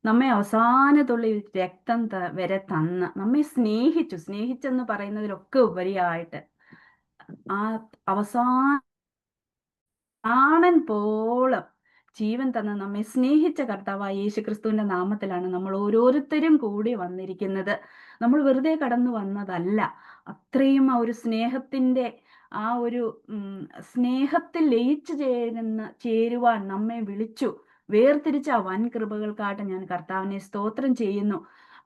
നമ്മെ അവസാനത്തുള്ളി രക്തം വരെ തന്ന് നമ്മെ സ്നേഹിച്ചെന്ന് പറയുന്നതിലൊക്കെ ഉപരിയായിട്ട് ആ അവസാന പ്രാണൻ പോളം ജീവൻ തന്ന് നമ്മെ സ്നേഹിച്ച കർത്താവായ യേശു ക്രിസ്തുവിന്റെ നാമത്തിലാണ് നമ്മൾ ഓരോരുത്തരും കൂടി വന്നിരിക്കുന്നത്. നമ്മൾ വെറുതെ കടന്നു വന്നതല്ല. അത്രയും ആ ഒരു സ്നേഹത്തിന്റെ ആ ഒരു സ്നേഹത്തിൽ ലയിച്ചു ചേരുവാൻ നമ്മെ വിളിച്ചു വേർതിരിച്ച ആ വൻ കൃപകൾക്കായിട്ട് ഞാൻ കർത്താവിനെ സ്തോത്രം ചെയ്യുന്നു.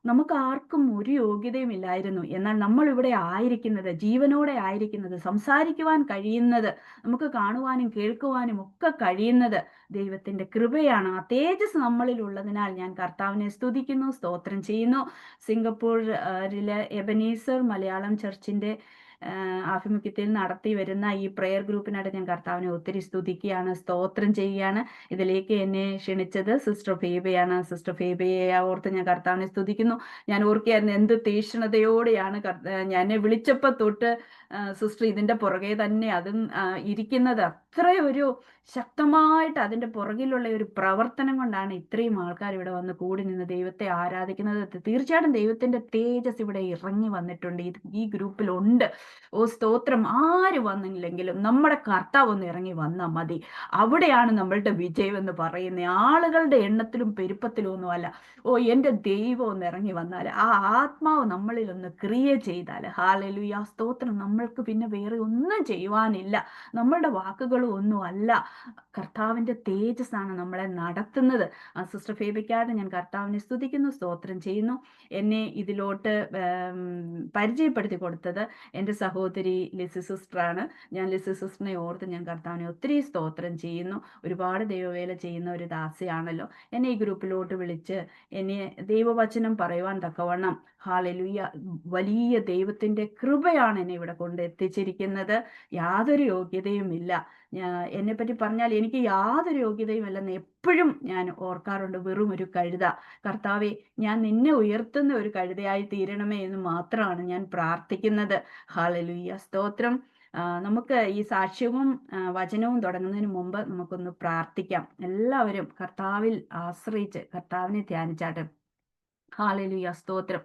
നമുക്ക് ആർക്കും ഒരു യോഗ്യതയും ഇല്ലായിരുന്നു. എന്നാൽ നമ്മൾ ഇവിടെ ആയിരിക്കുന്നത്, ജീവനോടെ ആയിരിക്കുന്നത്, സംസാരിക്കുവാൻ കഴിയുന്നത്, നമുക്ക് കാണുവാനും കേൾക്കുവാനും ഒക്കെ കഴിയുന്നത് ദൈവത്തിന്റെ കൃപയാണ്. ആ തേജസ് നമ്മളിൽ ഉള്ളതിനാൽ ഞാൻ കർത്താവിനെ സ്തുതിക്കുന്നു, സ്തോത്രം ചെയ്യുന്നു. സിംഗപ്പൂരിലെ എബനീസർ മലയാളം ചർച്ചിന്റെ ആഭിമുഖ്യത്തിൽ നടത്തി വരുന്ന ഈ പ്രെയർ ഗ്രൂപ്പിനായിട്ട് ഞാൻ കർത്താവിനെ ഒത്തിരി സ്തുതിക്കുകയാണ്, സ്തോത്രം ചെയ്യുകയാണ്. ഇതിലേക്ക് എന്നെ ക്ഷണിച്ചത് സിസ്റ്റർ ഫേബയാണ്. സിസ്റ്റർ ഫേബയെ ഓർത്ത് ഞാൻ കർത്താവിനെ സ്തുതിക്കുന്നു. ഞാൻ ഓർക്കുകയായിരുന്നു എന്ത് തീക്ഷ്ണതയോടെയാണ് എന്നെ വിളിച്ചപ്പോൾ തൊട്ട് സിസ്റ്റർ ഇതിന്റെ പുറകെ തന്നെ അതും ഇരിക്കുന്നത്. അത്ര ഒരു ശക്തമായിട്ട് അതിന്റെ പുറകിലുള്ള ഒരു പ്രവർത്തനം കൊണ്ടാണ് ഇത്രയും ആൾക്കാർ ഇവിടെ വന്ന് കൂടി നിന്ന് ദൈവത്തെ ആരാധിക്കുന്നത്. തീർച്ചയായിട്ടും ദൈവത്തിന്റെ തേജസ് ഇവിടെ ഇറങ്ങി വന്നിട്ടുണ്ട്, ഈ ഗ്രൂപ്പിലുണ്ട്. ഓ സ്തോത്രം. ആര് വന്നില്ലെങ്കിലും നമ്മുടെ കർത്താവ് ഒന്ന് ഇറങ്ങി വന്നാൽ മതി. അവിടെയാണ് നമ്മളുടെ വിജയം എന്ന് പറയുന്നത്. ആളുകളുടെ എണ്ണത്തിലും പെരുപ്പത്തിലും ഒന്നും അല്ല. ഓ എന്റെ ദൈവം ഒന്ന് ഇറങ്ങി വന്നാൽ, ആ ആത്മാവ് നമ്മളിൽ ഒന്ന് ക്രിയ ചെയ്താൽ, ഹല്ലേലൂയ സ്തോത്രം, നമ്മൾക്ക് പിന്നെ വേറെ ഒന്നും ചെയ്യുവാനില്ല. നമ്മളുടെ വാക്കുകളും ഒന്നും അല്ല, കർത്താവിന്റെ തേജസ്സാണ് നമ്മളെ നടത്തുന്നത്. ആ സിസ്റ്റർ ഫേബിക്കായിട്ട് ഞാൻ കർത്താവിനെ സ്തുതിക്കുന്നു, സ്തോത്രം ചെയ്യുന്നു. എന്നെ ഇതിലോട്ട് പരിചയപ്പെടുത്തി കൊടുത്തത് എൻ്റെ സഹോദരി ലിസി സിസ്റ്ററാണ്. ഞാൻ ലിസി സിസ്റ്ററിനെ ഓർത്ത് ഞാൻ കർത്താവിനെ ഒത്തിരി സ്തോത്രം ചെയ്യുന്നു. ഒരുപാട് ദൈവവേല ചെയ്യുന്ന ഒരു ദാസിയാണല്ലോ. എന്നെ ഈ ഗ്രൂപ്പിലോട്ട് വിളിച്ച് എന്നെ ദൈവവചനം പറയുവാൻ തക്കവണ്ണം, ഹല്ലേലൂയ, വലിയ ദൈവത്തിന്റെ കൃപയാണ് എന്നെ ഇവിടെ കൊണ്ട് എത്തിച്ചിരിക്കുന്നത്. യാതൊരു യോഗ്യതയും ഇല്ല. എന്നെ പറ്റി പറഞ്ഞാൽ എനിക്ക് യാതൊരു യോഗ്യതയും ഇല്ലെന്ന് എപ്പോഴും ഞാൻ ഓർക്കാറുണ്ട്. വെറും ഒരു കഴുത. കർത്താവെ, ഞാൻ നിന്നെ ഉയർത്തുന്ന ഒരു കഴുതയായി തീരണമേ എന്ന് മാത്രമാണ് ഞാൻ പ്രാർത്ഥിക്കുന്നത്. ഹല്ലേലൂയ സ്തോത്രം. നമുക്ക് ഈ സാക്ഷ്യവും വചനവും തുടങ്ങുന്നതിന് മുമ്പ് നമുക്കൊന്ന് പ്രാർത്ഥിക്കാം. എല്ലാവരും കർത്താവിൽ ആശ്രയിച്ച് കർത്താവിനെ ധ്യാനിച്ചാട്ടെ. ഹല്ലേലൂയ സ്തോത്രം.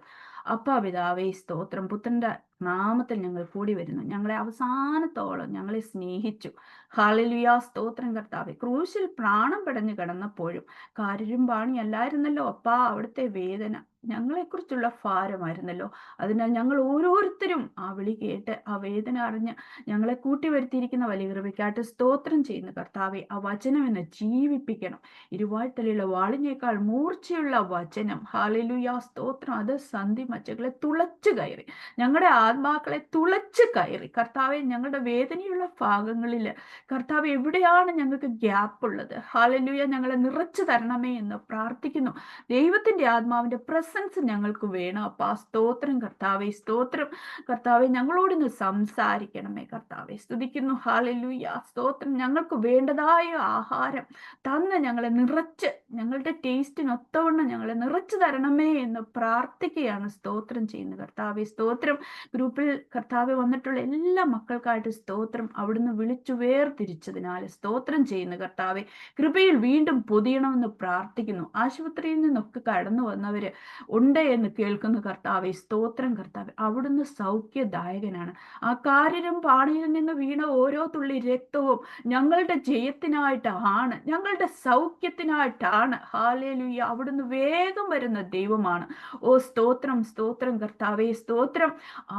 അപ്പാ പിതാവേ സ്തോത്രം. പുത്രന്റെ നാമത്തിൽ ഞങ്ങൾ കൂടി വരുന്നു. ഞങ്ങളെ അവസാനത്തോളം ഞങ്ങളെ സ്നേഹിച്ചു. ഹല്ലേലൂയ സ്തോത്രം കർത്താവേ. ക്രൂശിൽ പ്രാണം പിടഞ്ഞു കിടന്നപ്പോഴും കാരിരും പാണിയല്ലായിരുന്നല്ലോ അപ്പാ അവിടുത്തെ വേദന, ഞങ്ങളെക്കുറിച്ചുള്ള ഭാരമായിരുന്നല്ലോ. അതിനാൽ ഞങ്ങൾ ഓരോരുത്തരും ആ വിളി കേട്ട് ആ വേദന അറിഞ്ഞ് ഞങ്ങളെ കൂട്ടി വരുത്തിയിരിക്കുന്ന വലിയ കൃപയ്ക്കായിട്ട് സ്തോത്രം ചെയ്യുന്ന കർത്താവെ, ആ വചനം എന്ന് ജീവിപ്പിക്കണം. ഇരുവാഴ്ത്തലയുള്ള വാളിനേക്കാൾ മൂർച്ചയുള്ള വചനം, ഹല്ലേലൂയ സ്തോത്രം, അത് സന്ധി മച്ചകളെ തുളച്ചു കയറി, ഞങ്ങളുടെ ആത്മാക്കളെ തുളച്ചു കയറി. കർത്താവെ, ഞങ്ങളുടെ വേദനയുള്ള ഭാഗങ്ങളിൽ കർത്താവ് എവിടെയാണ് ഞങ്ങൾക്ക് ഗ്യാപ്പ് ഉള്ളത്, ഹല്ലേലൂയ, ഞങ്ങളെ നിറച്ചു തരണമേ എന്ന് പ്രാർത്ഥിക്കുന്നു. ദൈവത്തിന്റെ ആത്മാവിന്റെ പ്രസൻസ് ഞങ്ങൾക്ക് വേണം അപ്പാ. സ്തോത്രം കർത്താവെ, സ്തോത്രം കർത്താവെ, ഞങ്ങളോടിന്ന് സംസാരിക്കണമേ കർത്താവെ. സ്തുതിക്കുന്നു. ഹല്ലേലൂയ സ്തോത്രം. ഞങ്ങൾക്ക് വേണ്ടതായ ആഹാരം തന്ന് ഞങ്ങളെ നിറച്ച്, ഞങ്ങളുടെ ടേസ്റ്റിനൊത്തവണ്ണം ഞങ്ങളെ നിറച്ചു തരണമേ എന്ന് പ്രാർത്ഥിക്കുകയാണ്. സ്തോത്രം ചെയ്യുന്നു കർത്താവെ. സ്തോത്രം. ഗ്രൂപ്പിൽ കർത്താവെ വന്നിട്ടുള്ള എല്ലാ മക്കൾക്കായിട്ട് സ്തോത്രം. അവിടുന്ന് വിളിച്ചു വേർതിരിച്ചതിനാൽ സ്തോത്രം ചെയ്യുന്നു കർത്താവെ. കൃപയിൽ വീണ്ടും പൊതിയണമെന്ന് പ്രാർത്ഥിക്കുന്നു. ആശുപത്രിയിൽ നിന്നൊക്കെ കടന്നു വന്നവര് ഉണ്ട് എന്ന് കേൾക്കുന്നു കർത്താവെ. സ്തോത്രം കർത്താവെ. അവിടുന്ന് സൗഖ്യദായകനാണ്. ആ കാരിലും പാണിയിൽ നിന്ന് വീണ ഓരോ തുള്ളി രക്തവും ഞങ്ങളുടെ ജയത്തിനായിട്ടാണ്, ഞങ്ങളുടെ സൗഖ്യത്തിനായിട്ടാണ്. ഹല്ലേലൂയ. അവിടുന്ന് വേഗം വരുന്ന ദൈവമാണ്. ഓ സ്തോത്രം, സ്തോത്രം കർത്താവേ, സ്തോത്രം.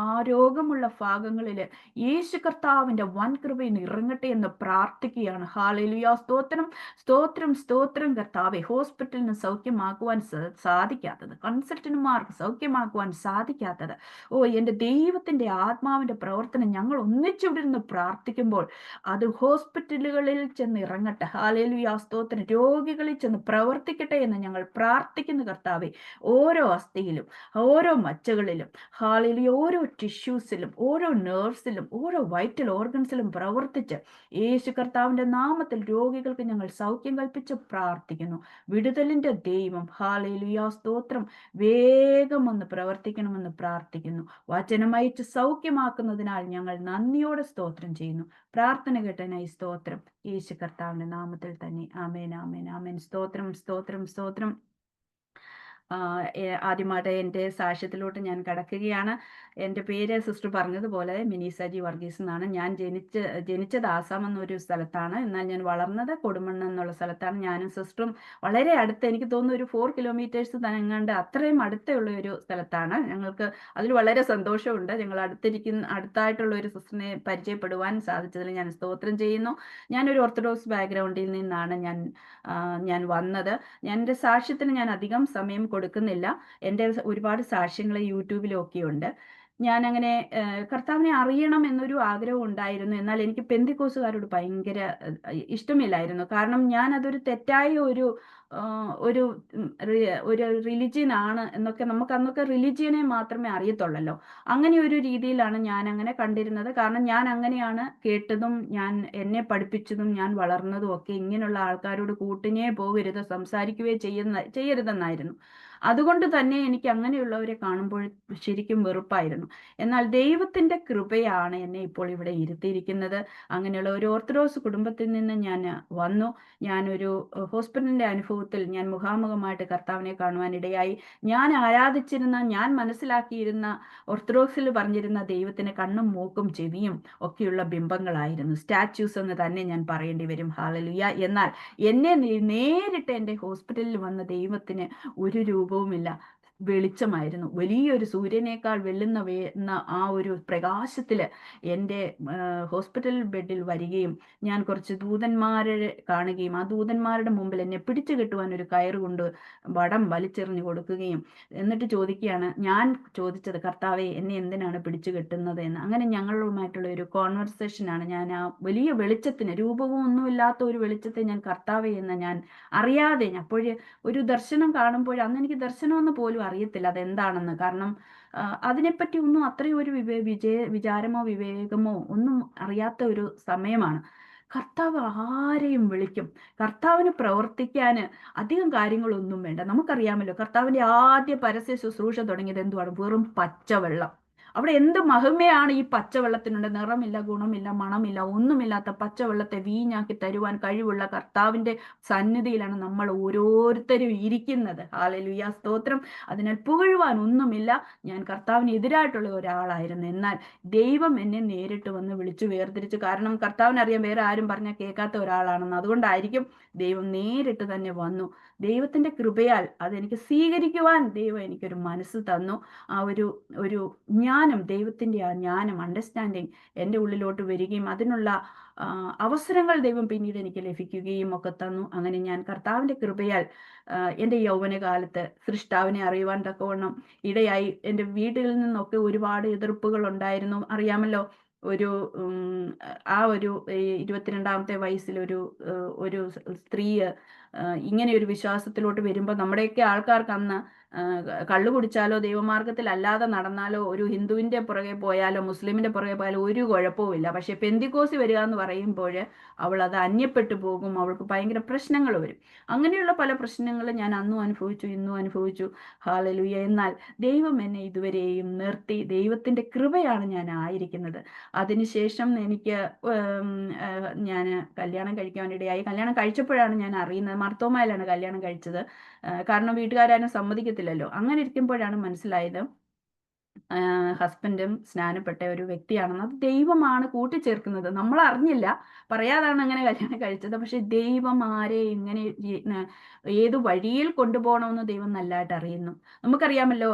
ആ രോഗമുള്ള ഭാഗങ്ങളിൽ യേശു കർത്താവിന്റെ വൻ കൃപയിൽ ഇറങ്ങട്ടെ എന്ന് പ്രാർത്ഥിക്കുകയാണ്. ഹല്ലേലൂയ സ്തോത്രം, സ്തോത്രം, സ്തോത്രം കർത്താവേ. ഹോസ്പിറ്റലിന് സൗഖ്യമാക്കുവാൻ സാധിക്കാത്തത്, കൺസൾട്ടന്റുമാർക്ക് സൗഖ്യമാക്കുവാൻ സാധിക്കാത്തത്, ഓ എൻ്റെ ദൈവത്തിന്റെ ആത്മാവിന്റെ പ്രവർത്തനം ഞങ്ങൾ ഒന്നിച്ചിവിടുന്ന് പ്രാർത്ഥിക്കുമ്പോൾ അത് ഹോസ്പിറ്റലുകളിൽ ചെന്ന് ഇറങ്ങട്ടെ. ഹല്ലേലൂയ സ്തോത്രം. രോഗികളിൽ ചെന്ന് പ്രവർത്തിക്കട്ടെ എന്ന് ഞങ്ങൾ പ്രാർത്ഥിക്കുന്നു കർത്താവെ. ഓരോ അസ്ഥിയിലും ഓരോ മച്ചകളിലും, ഹല്ലേലൂയ, ഓരോ ടിഷ്യൂസിലും ഓരോ നെർവ്സിലും ഓരോ വൈറ്റൽ ഓർഗൻസിലും പ്രവർത്തിച്ച് യേശു കർത്താവിന്റെ നാമത്തിൽ രോഗികൾക്ക് ഞങ്ങൾ സൗഖ്യം കൽപ്പിച്ച് പ്രാർത്ഥിക്കുന്നു. വിടുതലിന്റെ ദൈവം, ഹല്ലേലൂയ സ്തോത്രം, വേഗം ഒന്ന് പ്രവർത്തിക്കണമെന്ന് പ്രാർത്ഥിക്കുന്നു. വചനമയച്ച് സൗഖ്യമാക്കുന്നതിനാൽ ഞങ്ങൾ നന്ദിയോടെ സ്തോത്രം ചെയ്യുന്നു. പ്രാർത്ഥന കേട്ടനായി സ്തോത്രം. യേശു കർത്താവിന്റെ നാമത്തിൽ തന്നെ. ആമേൻ, ആമേൻ, ആമേൻ. സ്തോത്രം, സ്തോത്രം, സ്തോത്രം. ആദ്യമായിട്ട് എൻ്റെ സാക്ഷ്യത്തിലോട്ട് ഞാൻ കടക്കുകയാണ്. എൻ്റെ പേര് സിസ്റ്റർ പറഞ്ഞതുപോലെ മിനി സജി വർഗീസ് എന്നാണ്. ഞാൻ ജനിച്ചത് ആസാം എന്നൊരു സ്ഥലത്താണ്. എന്നാൽ ഞാൻ വളർന്നത് കൊടുമണ്ണ് എന്നുള്ള സ്ഥലത്താണ്. ഞാനും സിസ്റ്ററും വളരെ അടുത്ത്, എനിക്ക് തോന്നുന്നു ഒരു 4 കിലോമീറ്റേഴ്സ് തന്നെങ്ങാണ്ട് അത്രയും അടുത്തുള്ള ഒരു സ്ഥലത്താണ്. ഞങ്ങൾക്ക് അതിൽ വളരെ സന്തോഷമുണ്ട്. ഞങ്ങൾ അടുത്തായിട്ടുള്ള ഒരു സിസ്റ്ററിനെ പരിചയപ്പെടുവാൻ സാധിച്ചതിൽ ഞാൻ സ്തോത്രം ചെയ്യുന്നു. ഞാനൊരു ഓർത്തഡോക്സ് ബാക്ക്ഗ്രൗണ്ടിൽ നിന്നാണ് ഞാൻ വന്നത്. എൻ്റെ സാക്ഷ്യത്തിന് ഞാൻ അധികം സമയം കൊടുക്കുന്നില്ല. എൻ്റെ ഒരുപാട് സാക്ഷ്യങ്ങൾ യൂട്യൂബിലൊക്കെ ഉണ്ട്. ഞാൻ അങ്ങനെ കർത്താവിനെ അറിയണം എന്നൊരു ആഗ്രഹം ഉണ്ടായിരുന്നു. എന്നാൽ എനിക്ക് പെന്തിക്കോസുകാരോട് ഭയങ്കര ഇഷ്ടമില്ലായിരുന്നു. കാരണം ഞാൻ അതൊരു തെറ്റായ ഒരു ഒരു ഒരു റിലിജിയൻ ആണ് എന്നൊക്കെ, നമുക്ക് അന്നൊക്കെ റിലിജിയനെ മാത്രമേ അറിയത്തുള്ളല്ലോ. അങ്ങനെ ഒരു രീതിയിലാണ് ഞാൻ അങ്ങനെ കണ്ടിരുന്നത്. കാരണം ഞാൻ അങ്ങനെയാണ് കേട്ടതും എന്നെ പഠിപ്പിച്ചതും ഞാൻ വളർന്നതും ഒക്കെ ഇങ്ങനെയുള്ള ആൾക്കാരോട് കൂട്ടിനേ പോകരുത്, സംസാരിക്കുകയോ ചെയ്യരുതെന്നായിരുന്നു. അതുകൊണ്ട് തന്നെ എനിക്ക് അങ്ങനെയുള്ളവരെ കാണുമ്പോൾ ശരിക്കും വെറുപ്പായിരുന്നു. എന്നാൽ ദൈവത്തിന്റെ കൃപയാണ് എന്നെ ഇപ്പോൾ ഇവിടെ ഇരുത്തിയിരിക്കുന്നത്. അങ്ങനെയുള്ള ഒരു ഓർത്തഡോക്സ് കുടുംബത്തിൽ നിന്ന് ഞാൻ വന്നു. ഞാനൊരു ഹോസ്പിറ്റലിന്റെ അനുഭവത്തിൽ ഞാൻ മുഖാമുഖമായിട്ട് കർത്താവിനെ കാണുവാനിടയായി. ഞാൻ ആരാധിച്ചിരുന്ന, ഞാൻ മനസ്സിലാക്കിയിരുന്ന, ഓർത്തഡോക്സിൽ പറഞ്ഞിരുന്ന ദൈവത്തിന് കണ്ണും മൂക്കും ചെവിയും ഒക്കെയുള്ള ബിംബങ്ങളായിരുന്നു, സ്റ്റാച്യൂസ് എന്ന് തന്നെ ഞാൻ പറയേണ്ടി വരും. ഹാലലുയ. എന്നാൽ എന്നെ നേരിട്ട് എൻ്റെ ഹോസ്പിറ്റലിൽ വന്ന ദൈവത്തിന് ഒരു രൂപവുമില്ല, വെളിച്ചമായിരുന്നു. വലിയൊരു സൂര്യനേക്കാൾ വെള്ളുന്ന ആ ഒരു പ്രകാശത്തില് എൻ്റെ ഹോസ്പിറ്റൽ ബെഡിൽ വരികയും ഞാൻ കുറച്ച് ദൂതന്മാരെ കാണുകയും ആ ദൂതന്മാരുടെ മുമ്പിൽ എന്നെ പിടിച്ചു കെട്ടുവാൻ ഒരു കയറ് കൊണ്ട് വടം വലിച്ചെറിഞ്ഞു കൊടുക്കുകയും എന്നിട്ട് ചോദിക്കുകയാണ്, ഞാൻ ചോദിച്ചത്, കർത്താവെ എന്നെ എന്തിനാണ് പിടിച്ചു കെട്ടുന്നത് എന്ന്. അങ്ങനെ ഞങ്ങളുമായിട്ടുള്ള ഒരു കോൺവെർസേഷനാണ്. ഞാൻ ആ വലിയ വെളിച്ചത്തിന്, രൂപവും ഒന്നുമില്ലാത്ത ഒരു വെളിച്ചത്തെ ഞാൻ കർത്താവെ എന്ന് ഞാൻ അറിയാതെ, അപ്പോഴേ ഒരു ദർശനം കാണുമ്പോൾ, അന്ന് എനിക്ക് ദർശനമെന്ന് പോലും അറിയത്തില്ല അതെന്താണെന്ന്. കാരണം അതിനെപ്പറ്റി ഒന്നും അത്രയും ഒരു വിചാരമോ വിവേകമോ ഒന്നും അറിയാത്ത ഒരു സമയമാണ്. കർത്താവ് ആരെയും വിളിക്കും. കർത്താവിന് പ്രവർത്തിക്കാൻ അധികം കാര്യങ്ങളൊന്നും വേണ്ട. നമുക്കറിയാമല്ലോ, കർത്താവിന്റെ ആദ്യ പരസ്യ ശുശ്രൂഷ തുടങ്ങിയത് എന്തുവാണ്? വെറും പച്ചവെള്ളം. അവിടെ എന്ത് മഹിമയാണ് ഈ പച്ചവെള്ളത്തിനുണ്ട്! നിറമില്ല, ഗുണമില്ല, മണമില്ല, ഒന്നുമില്ലാത്ത പച്ചവെള്ളത്തെ വീഞ്ഞാക്കി തരുവാൻ കഴിവുള്ള കർത്താവിന്റെ സന്നിധിയിലാണ് നമ്മൾ ഓരോരുത്തരും ഇരിക്കുന്നത്. ഹല്ലേലൂയ, സ്തോത്രം. അതിനാൽ പുകഴുവാൻ ഒന്നുമില്ല. ഞാൻ കർത്താവിന് എതിരായിട്ടുള്ള ഒരാളായിരുന്നു. എന്നാൽ ദൈവം എന്നെ നേരിട്ട് വന്ന് വിളിച്ചു വേർതിരിച്ചു. കാരണം കർത്താവിനറിയാം വേറെ ആരും പറഞ്ഞാൽ കേൾക്കാത്ത ഒരാളാണെന്ന്. അതുകൊണ്ടായിരിക്കും ദൈവം നേരിട്ട് തന്നെ വന്നു. ദൈവത്തിന്റെ കൃപയാൽ അതെനിക്ക് സ്വീകരിക്കുവാൻ ദൈവം എനിക്കൊരു മനസ്സ് തന്നു. ആ ഒരു ജ്ഞാനം, ദൈവത്തിന്റെ ആ ജ്ഞാനം, അണ്ടർസ്റ്റാൻഡിങ് എൻ്റെ ഉള്ളിലോട്ട് വരികയും അതിനുള്ള അവസരങ്ങൾ ദൈവം പിന്നീട് എനിക്ക് ലഭിക്കുകയും ഒക്കെ തന്നു. അങ്ങനെ ഞാൻ കർത്താവിന്റെ കൃപയാൽ എൻ്റെ യൗവനകാലത്ത് സൃഷ്ടാവിനെ അറിയുവാൻ തക്കവണ്ണം ഇടയായി. എൻ്റെ വീട്ടിൽ നിന്നൊക്കെ ഒരുപാട് എതിർപ്പുകൾ ഉണ്ടായിരുന്നു. അറിയാമല്ലോ, ആ ഒരു 22ാമത്തെ വയസ്സിൽ ഒരു സ്ത്രീ ഇങ്ങനെ ഒരു വിശ്വാസത്തിലോട്ട് വരുമ്പോൾ നമ്മുടെയൊക്കെ ആൾക്കാർക്ക് അന്ന് കള്ളു കുടിച്ചാലോ ദൈവമാർഗത്തിൽ അല്ലാതെ നടന്നാലോ ഒരു ഹിന്ദുവിന്റെ പുറകെ പോയാലോ മുസ്ലിമിന്റെ പുറകെ പോയാലോ ഒരു കുഴപ്പവുമില്ല. പക്ഷെ പെന്തിക്കോസി വരിക എന്ന് പറയുമ്പോൾ അവൾ അത് അന്യപ്പെട്ടു പോകും, അവൾക്ക് ഭയങ്കര പ്രശ്നങ്ങൾ വരും. അങ്ങനെയുള്ള പല പ്രശ്നങ്ങളും ഞാൻ അന്നും അനുഭവിച്ചു, ഇന്നും അനുഭവിച്ചു. ഹല്ലേലൂയ. എന്നാൽ ദൈവം എന്നെ ഇതുവരെയും നിർത്തി. ദൈവത്തിന്റെ കൃപയാണ് ഞാൻ ആയിരിക്കുന്നത്. അതിനുശേഷം എനിക്ക് ഞാൻ കല്യാണം കഴിക്കാനിടയായി. കല്യാണം കഴിച്ചപ്പോഴാണ് ഞാൻ അറിയുന്നത്, മർത്തോമയിലാണ് കല്യാണം കഴിച്ചത്. കാരണം വീട്ടുകാരും സമ്മതിക്കത്തില്ലല്ലോ. അങ്ങനെ ഇരിക്കുമ്പോഴാണ് മനസ്സിലായത് ഹസ്ബൻഡും സ്നാനപ്പെട്ട ഒരു വ്യക്തിയാണെന്ന്. അത് ദൈവമാണ് കൂട്ടിച്ചേർക്കുന്നത്. നമ്മൾ അറിഞ്ഞില്ല, പറയാതാണ് അങ്ങനെ കല്യാണം കഴിച്ചത്. പക്ഷെ ദൈവം ആരെ എങ്ങനെ ഏത് വഴിയിൽ കൊണ്ടുപോകണമെന്ന് ദൈവം നല്ലതായിട്ട് അറിയുന്നു. നമുക്കറിയാമല്ലോ,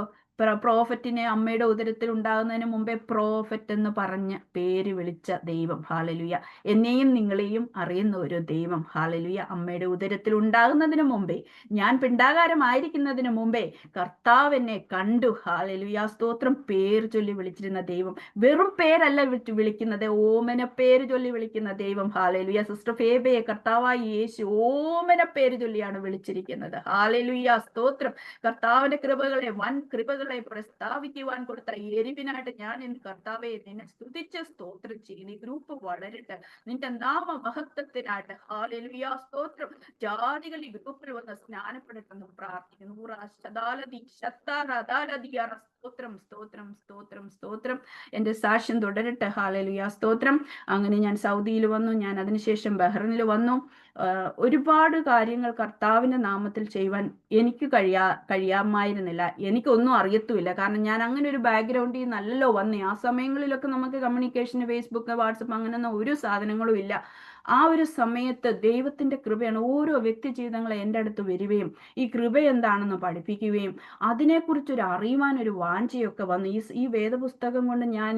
പ്രോഫറ്റിനെ അമ്മയുടെ ഉദരത്തിൽ ഉണ്ടാകുന്നതിന് മുമ്പേ പ്രോഫറ്റ് എന്ന് പറഞ്ഞ് പേര് വിളിച്ച ദൈവം. ഹാലലുയ. എന്നെയും നിങ്ങളെയും അറിയുന്ന ഒരു ദൈവം. ഹാലലുയ. അമ്മയുടെ ഉദരത്തിൽ ഉണ്ടാകുന്നതിന് മുമ്പേ, ഞാൻ പിണ്ടാകാരമായിരിക്കുന്നതിന് മുമ്പേ കർത്താവ് എന്നെ കണ്ടു. ഹാലലുയ, സ്തോത്രം. പേര് ചൊല്ലി വിളിച്ചിരുന്ന ദൈവം. വെറും പേരല്ല വിളിക്കുന്നത്, ഓമന പേര് ചൊല്ലി വിളിക്കുന്ന ദൈവം. ഹാലലുയ. സിസ്റ്റർ ഫേബയെ കർത്താവായി യേശു ഓമന പേര് ചൊല്ലിയാണ് വിളിച്ചിരിക്കുന്നത്. ഹാലലുയ, സ്തോത്രം. കർത്താവിന്റെ കൃപകളെ, വൻ കൃപകളെ പ്രസ്താവിക്കുവാൻ കൊടുത്ത എരിവിനായിട്ട് ഞാൻ ഇന്ന് കർത്താവെ നിന്നെ സ്തുതിച്ച് സ്തോത്രം ചെയ്യുന്നു. ഈ ഗ്രൂപ്പ് വളരട്ടെ നിന്റെ നാമ മഹത്വത്തിനായിട്ട്. ഹല്ലേലൂയ, സ്തോത്രം. ജാതികൾ ഈ ഗ്രൂപ്പിൽ വന്ന് സ്നാനപ്പെടുത്തുന്നു പ്രാർത്ഥിക്കുന്നു. സ്തോത്രം, സ്തോത്രം, സ്തോത്രം, സ്തോത്രം. എന്റെ സാക്ഷ്യം തുടരട്ടെ. ഹല്ലേലൂയ, സ്തോത്രം. അങ്ങനെ ഞാൻ സൗദിയിൽ വന്നു. ഞാൻ അതിനുശേഷം ബഹ്റിനിൽ വന്നു. ഒരുപാട് കാര്യങ്ങൾ കർത്താവിന്റെ നാമത്തിൽ ചെയ്യുവാൻ എനിക്ക് കഴിയാമായിരുന്നില്ല. എനിക്കൊന്നും അറിയത്തുമില്ല. കാരണം ഞാൻ അങ്ങനെ ഒരു ബാക്ക്ഗ്രൗണ്ടിൽ നല്ലല്ലോ വന്നേ. ആ സമയങ്ങളിലൊക്കെ നമുക്ക് കമ്മ്യൂണിക്കേഷന് ഫേസ്ബുക്ക്, വാട്സപ്പ് അങ്ങനെയൊന്നും ഒരു സാധനങ്ങളും ഇല്ല. ആ ഒരു സമയത്ത് ദൈവത്തിന്റെ കൃപയാണ് ഓരോ വ്യക്തി ജീവിതങ്ങളെ എൻ്റെ അടുത്ത് വരികയും ഈ കൃപ എന്താണെന്ന് പഠിപ്പിക്കുകയും അതിനെക്കുറിച്ചൊരു അറിയുവാൻ ഒരു വാഞ്ചയൊക്കെ വന്നു. ഈ വേദപുസ്തകം കൊണ്ട് ഞാൻ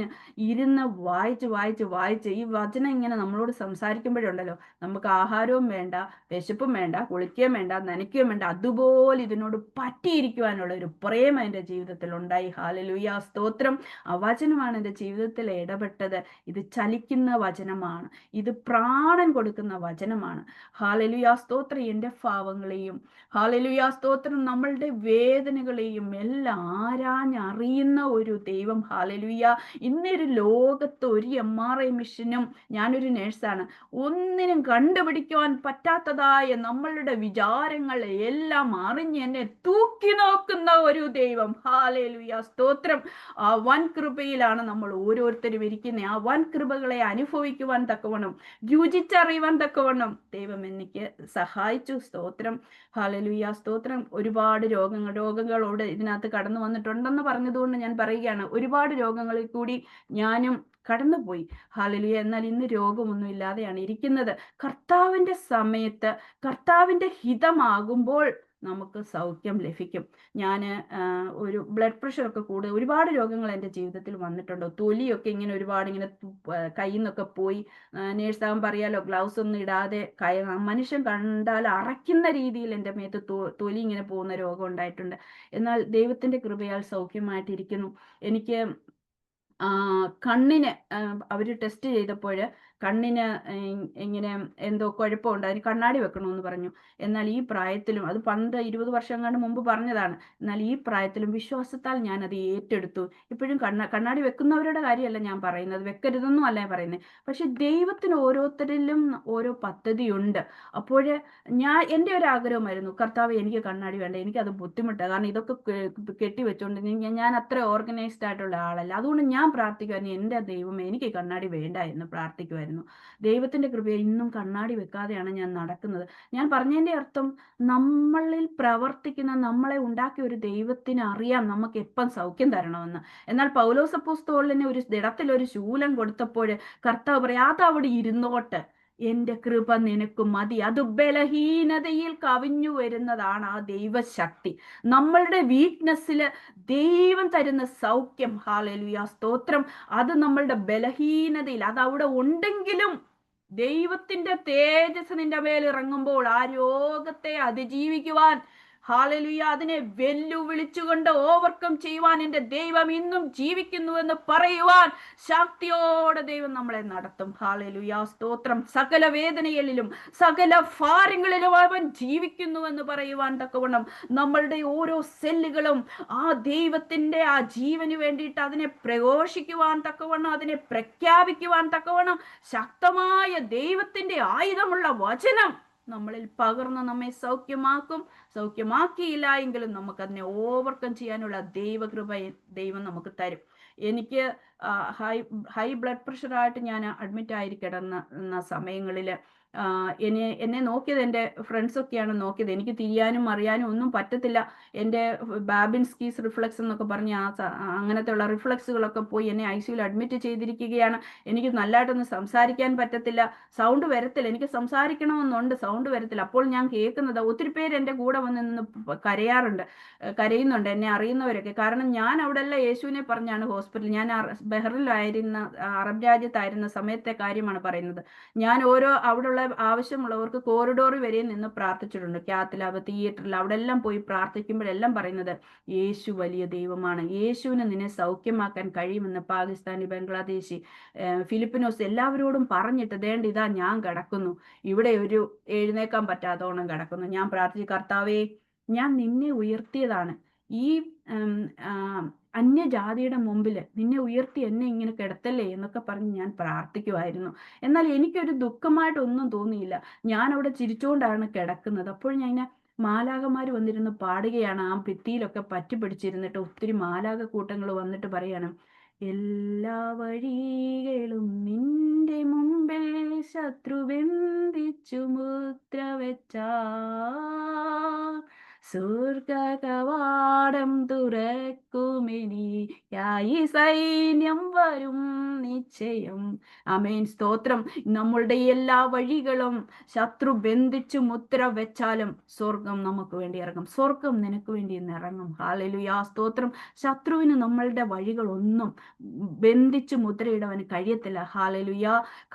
ഇരുന്ന് വായിച്ച് ഈ വചനം ഇങ്ങനെ നമ്മളോട് സംസാരിക്കുമ്പോഴുണ്ടല്ലോ, നമുക്ക് ആഹാരവും വേണ്ട, വിശപ്പും വേണ്ട, കുളിക്കുകയും വേണ്ട, നനയ്ക്കുകയും വേണ്ട, അതുപോലെ ഇതിനോട് പറ്റിയിരിക്കുവാനുള്ള ഒരു പ്രേമം എൻ്റെ ജീവിതത്തിൽ ഉണ്ടായി. ഹല്ലേലൂയ, സ്തോത്രം. ആ വചനമാണ് എൻ്റെ ജീവിതത്തിൽ ഇടപെട്ടത്. ഇത് ചലിക്കുന്ന വചനമാണ്, ഇത് പ്രാണൻ കൊടുക്കുന്ന വചനമാണ്. ഹല്ലേലൂയ, സ്തോത്രം. എൻ്റെ ഭാവങ്ങളെയും ഹല്ലേലൂയ, സ്തോത്രം, നമ്മളുടെ വേദനകളെയും എല്ലാം ആരാഞ്ഞറിയുന്ന ഒരു ദൈവം. ഹല്ലേലൂയ. ഇന്നൊരു ലോകത്ത് ഒരു MRI മെഷീനും, ഞാനൊരു നേഴ്സാണ്, ഒന്നിനും കണ്ടുപിടിക്കുവാൻ പറ്റാത്തതായ നമ്മളുടെ വിചാരങ്ങൾ എല്ലാം അറിഞ്ഞ് എന്നെ തൂക്കി നോക്കുന്ന ഒരു ദൈവം. ഹല്ലേലൂയ, സ്തോത്രം. ആ വൻ കൃപയിലാണ് നമ്മൾ ഓരോരുത്തരും ഇരിക്കുന്നത്. ആ വൻ കൃപകളെ അനുഭവിക്കുവാൻ തക്കവണ്ണം, രുചിച്ചറിയുവാൻ തക്കവണ്ണം ദൈവം എനിക്ക് സഹായിച്ചു. സ്തോത്രം. ഹല്ലേലൂയ, സ്തോത്രം. ഒരുപാട് രോഗങ്ങളോട് ഇതിനകത്ത് കടന്നു വന്നിട്ടുണ്ടെന്ന് പറഞ്ഞതുകൊണ്ട് ഞാൻ പറയുകയാണ്, ഒരുപാട് രോഗങ്ങളിൽ കൂടി ഞാനും കടന്നുപോയി. ഹല്ലേലൂയ. എന്നാൽ ഇന്ന് രോഗമൊന്നും ഇല്ലാതെയാണ് ഇരിക്കുന്നത്. കർത്താവിന്റെ സമയത്ത്, കർത്താവിന്റെ ഹിതമാകുമ്പോൾ നമുക്ക് സൗഖ്യം ലഭിക്കും. ഞാൻ ഒരു ബ്ലഡ് പ്രഷറൊക്കെ കൂടുതൽ, ഒരുപാട് രോഗങ്ങൾ എൻ്റെ ജീവിതത്തിൽ വന്നിട്ടുണ്ട്. തൊലിയൊക്കെ ഇങ്ങനെ ഒരുപാട് ഇങ്ങനെ കയ്യിൽ നിന്നൊക്കെ പോയി. നേഴ്സാകാൻ പറയാലോ, ഗ്ലൗസ് ഒന്നും ഇടാതെ മനുഷ്യൻ കണ്ടാൽ അറയ്ക്കുന്ന രീതിയിൽ എൻ്റെ മേത്ത് തൊലി ഇങ്ങനെ പോകുന്ന രോഗം ഉണ്ടായിട്ടുണ്ട്. എന്നാൽ ദൈവത്തിന്റെ കൃപയാൽ സൗഖ്യമായിട്ടിരിക്കുന്നു. എനിക്ക് കണ്ണിന് അവർ ടെസ്റ്റ് ചെയ്തപ്പോൾ കണ്ണിന് ഇങ്ങനെ എന്തോ കുഴപ്പമുണ്ട്, അതിന് കണ്ണാടി വെക്കണമെന്ന് പറഞ്ഞു. എന്നാൽ ഈ പ്രായത്തിലും, അത് 20 വർഷം കണ്ട് മുമ്പ് പറഞ്ഞതാണ്, എന്നാൽ ഈ പ്രായത്തിലും വിശ്വാസത്താൽ ഞാൻ അത് ഏറ്റെടുത്തു. ഇപ്പോഴും കണ്ണാടി വെക്കുന്നവരുടെ കാര്യമല്ല ഞാൻ പറയുന്നത്, വെക്കരുതെന്നും അല്ല പറയുന്നത്. പക്ഷെ ദൈവത്തിന് ഓരോരുത്തരിലും ഓരോ പദ്ധതിയുണ്ട്. അപ്പോൾ എൻ്റെ ഒരു ആഗ്രഹമായിരുന്നു, കർത്താവ് എനിക്ക് കണ്ണാടി വേണ്ട, എനിക്കത് ബുദ്ധിമുട്ടാണ്. കാരണം ഇതൊക്കെ കെട്ടിവെച്ചുകൊണ്ട് ഞാൻ അത്ര ഓർഗനൈസ്ഡ് ആയിട്ടുള്ള ആളല്ല. അതുകൊണ്ട് ഞാൻ പ്രാർത്ഥിക്കുമായിരുന്നു, എൻ്റെ ദൈവമേ എനിക്ക് കണ്ണാടി വേണ്ട എന്ന് പ്രാർത്ഥിക്കുമായിരുന്നു. ദൈവത്തിന്റെ കൃപയെ ഇന്നും കണ്ണാടി വെക്കാതെയാണ് ഞാൻ നടക്കുന്നത്. ഞാൻ പറഞ്ഞതിന്റെ അർത്ഥം, നമ്മളിൽ പ്രവർത്തിക്കുന്ന, നമ്മളെ ഉണ്ടാക്കിയ ഒരു ദൈവത്തിന് അറിയാം നമുക്ക് എപ്പം സൗഖ്യം തരണമെന്ന്. എന്നാൽ പൗലോസ് അപ്പോസ്തലന് ഒരു ദിടത്തിലൊരു ശൂലം കൊടുത്തപ്പോൾ കർത്താവ് പറയാം, അതവിടെ ഇരുന്നോട്ട്, എൻ്റെ കൃപ നിനക്ക് മതി. അത് ബലഹീനതയിൽ കവിഞ്ഞു വരുന്നതാണ് ആ ദൈവശക്തി. നമ്മളുടെ വീക്ക്നെസ്സില് ദൈവം തരുന്ന സൗഖ്യം, ഹല്ലേലൂയ, സ്തോത്രം, അത് നമ്മളുടെ ബലഹീനതയിൽ, അത് അവിടെ ഉണ്ടെങ്കിലും ദൈവത്തിന്റെ തേജസ് നിന്റെ മേൽ ഇറങ്ങുമ്പോൾ ആ രോഗത്തെ അതിജീവിക്കുവാൻ, ഹല്ലേലൂയ, അതിനെ വെല്ലുവിളിച്ചുകൊണ്ട് ഓവർകം ചെയ്യുവാൻ എൻ്റെ ദൈവം ഇന്നും ജീവിക്കുന്നു എന്ന് പറയുവാൻ ശക്തിയോടെ ദൈവം നമ്മളെ നടത്തും. ഹല്ലേലൂയ, സ്തോത്രം. സകല വേദനകളിലും സകല ഭാരങ്ങളിലും അവൻ ജീവിക്കുന്നു എന്ന് പറയുവാൻ തക്കവണ്ണം നമ്മളുടെ ഓരോ സെല്ലുകളും ആ ദൈവത്തിന്റെ ആ ജീവന് വേണ്ടിയിട്ട് അതിനെ പ്രഘോഷിക്കുവാൻ തക്കവണ്ണം, അതിനെ പ്രഖ്യാപിക്കുവാൻ തക്കവണ്ണം ശക്തമായ ദൈവത്തിന്റെ ആയുധമുള്ള വചനം നമ്മളിൽ പകർന്ന് നമ്മെ സൗഖ്യമാക്കിയില്ല എങ്കിലും നമുക്കതിനെ ഓവർകം ചെയ്യാനുള്ള ദൈവകൃപ ദൈവം നമുക്ക് തരും. എനിക്ക് ഹൈ ബ്ലഡ് പ്രഷറായിട്ട് ഞാൻ അഡ്മിറ്റ് ആയി കിടന്ന സമയങ്ങളിൽ എന്നെ നോക്കിയത് എൻ്റെ ഫ്രണ്ട്സൊക്കെയാണ് നോക്കിയത്. എനിക്ക് തിരിയാനും അറിയാനും ഒന്നും പറ്റത്തില്ല. എൻ്റെ ബാബിൻസ്കീസ് റിഫ്ലക്സ് എന്നൊക്കെ പറഞ്ഞ് അങ്ങനത്തെ ഉള്ള റിഫ്ലക്സുകളൊക്കെ പോയി എന്നെ ICUയിൽ അഡ്മിറ്റ് ചെയ്തിരിക്കുകയാണ്. എനിക്ക് നല്ലതായിട്ടൊന്നും സംസാരിക്കാൻ പറ്റത്തില്ല, സൗണ്ട് വരത്തില്ല. എനിക്ക് സംസാരിക്കണമെന്നുണ്ട്, സൗണ്ട് വരത്തില്ല. അപ്പോൾ ഞാൻ കേൾക്കുന്നത്, ഒത്തിരി പേര് എൻ്റെ കൂടെ വന്ന് നിന്ന് കരയുന്നുണ്ട്, എന്നെ അറിയുന്നവരൊക്കെ. കാരണം ഞാൻ അവിടെ എല്ലാം യേശുവിനെ പറഞ്ഞാണ് ഹോസ്പിറ്റലിൽ, ഞാൻ ബഹ്റിലായിരുന്ന, അറബ് രാജ്യത്തായിരുന്ന സമയത്തെ കാര്യമാണ് പറയുന്നത്. ഞാൻ അവിടെയുള്ള ആവശ്യമുള്ളവർക്ക് കോറിഡോറിൽ വരെ നിന്ന് പ്രാർത്ഥിച്ചിട്ടുണ്ട്. കാത്ത് ലാബ്, തിയേറ്ററിൽ, അവിടെ എല്ലാം പോയി പ്രാർത്ഥിക്കുമ്പോഴെല്ലാം പറയുന്നത്, യേശു വലിയ ദൈവമാണ്, യേശുവിന് നിന്നെ സൗഖ്യമാക്കാൻ കഴിയുമെന്ന് പാകിസ്ഥാനി, ബംഗ്ലാദേശി, ഫിലിപ്പിനോസ് എല്ലാവരോടും പറഞ്ഞിട്ട്, ദേണ്ട ഇതാ ഞാൻ കിടക്കുന്നു, ഇവിടെ ഒരു എഴുന്നേക്കാൻ പറ്റാത്തോണം കിടക്കുന്നു. ഞാൻ പ്രാർത്ഥിച്ചു, കർത്താവേ, ഞാൻ നിന്നെ ഉയർത്തിയതാണ്, ഈ അന്യജാതിയുടെ മുമ്പിൽ നിന്നെ ഉയർത്തി എന്നെ ഇങ്ങനെ കിടത്തല്ലേ എന്നൊക്കെ പറഞ്ഞ് ഞാൻ പ്രാർത്ഥിക്കുമായിരുന്നു. എന്നാൽ എനിക്കൊരു ദുഃഖമായിട്ടൊന്നും തോന്നിയില്ല. ഞാൻ അവിടെ ചിരിച്ചുകൊണ്ടാണ് കിടക്കുന്നത്. അപ്പോൾ ഞാൻ മാലാഖമാർ വന്നിരുന്ന് പാടുകയാണ്. ആ ഭിത്തിയിലൊക്കെ പറ്റി പിടിച്ചിരുന്നിട്ട് ഒത്തിരി മാലാഖ കൂട്ടങ്ങൾ വന്നിട്ട് പറയാണ്, എല്ലാ വഴികളും നിന്റെ മുമ്പിൽ ശത്രു ബന്ധിച്ചു മുദ്ര വെച്ചാ സ്വർഗ കവാടം തുറക്കുമെനിക്കായി സൈന്യം വരും നിശ്ചയം. ആമേൻ, സ്തോത്രം. നമ്മളുടെ എല്ലാ വഴികളും ശത്രു ബന്ധിച്ചു മുദ്ര വെച്ചാലും സ്വർഗം നമുക്ക് വേണ്ടി ഇറങ്ങും. സ്വർഗം നിനക്ക് വേണ്ടി ഇന്ന് ഇറങ്ങും. ഹല്ലേലൂയ, സ്തോത്രം. ശത്രുവിന് നമ്മളുടെ വഴികളൊന്നും ബന്ധിച്ചു മുദ്രയിടവന് കഴിയത്തില്ല. ഹല്ലേലൂയ.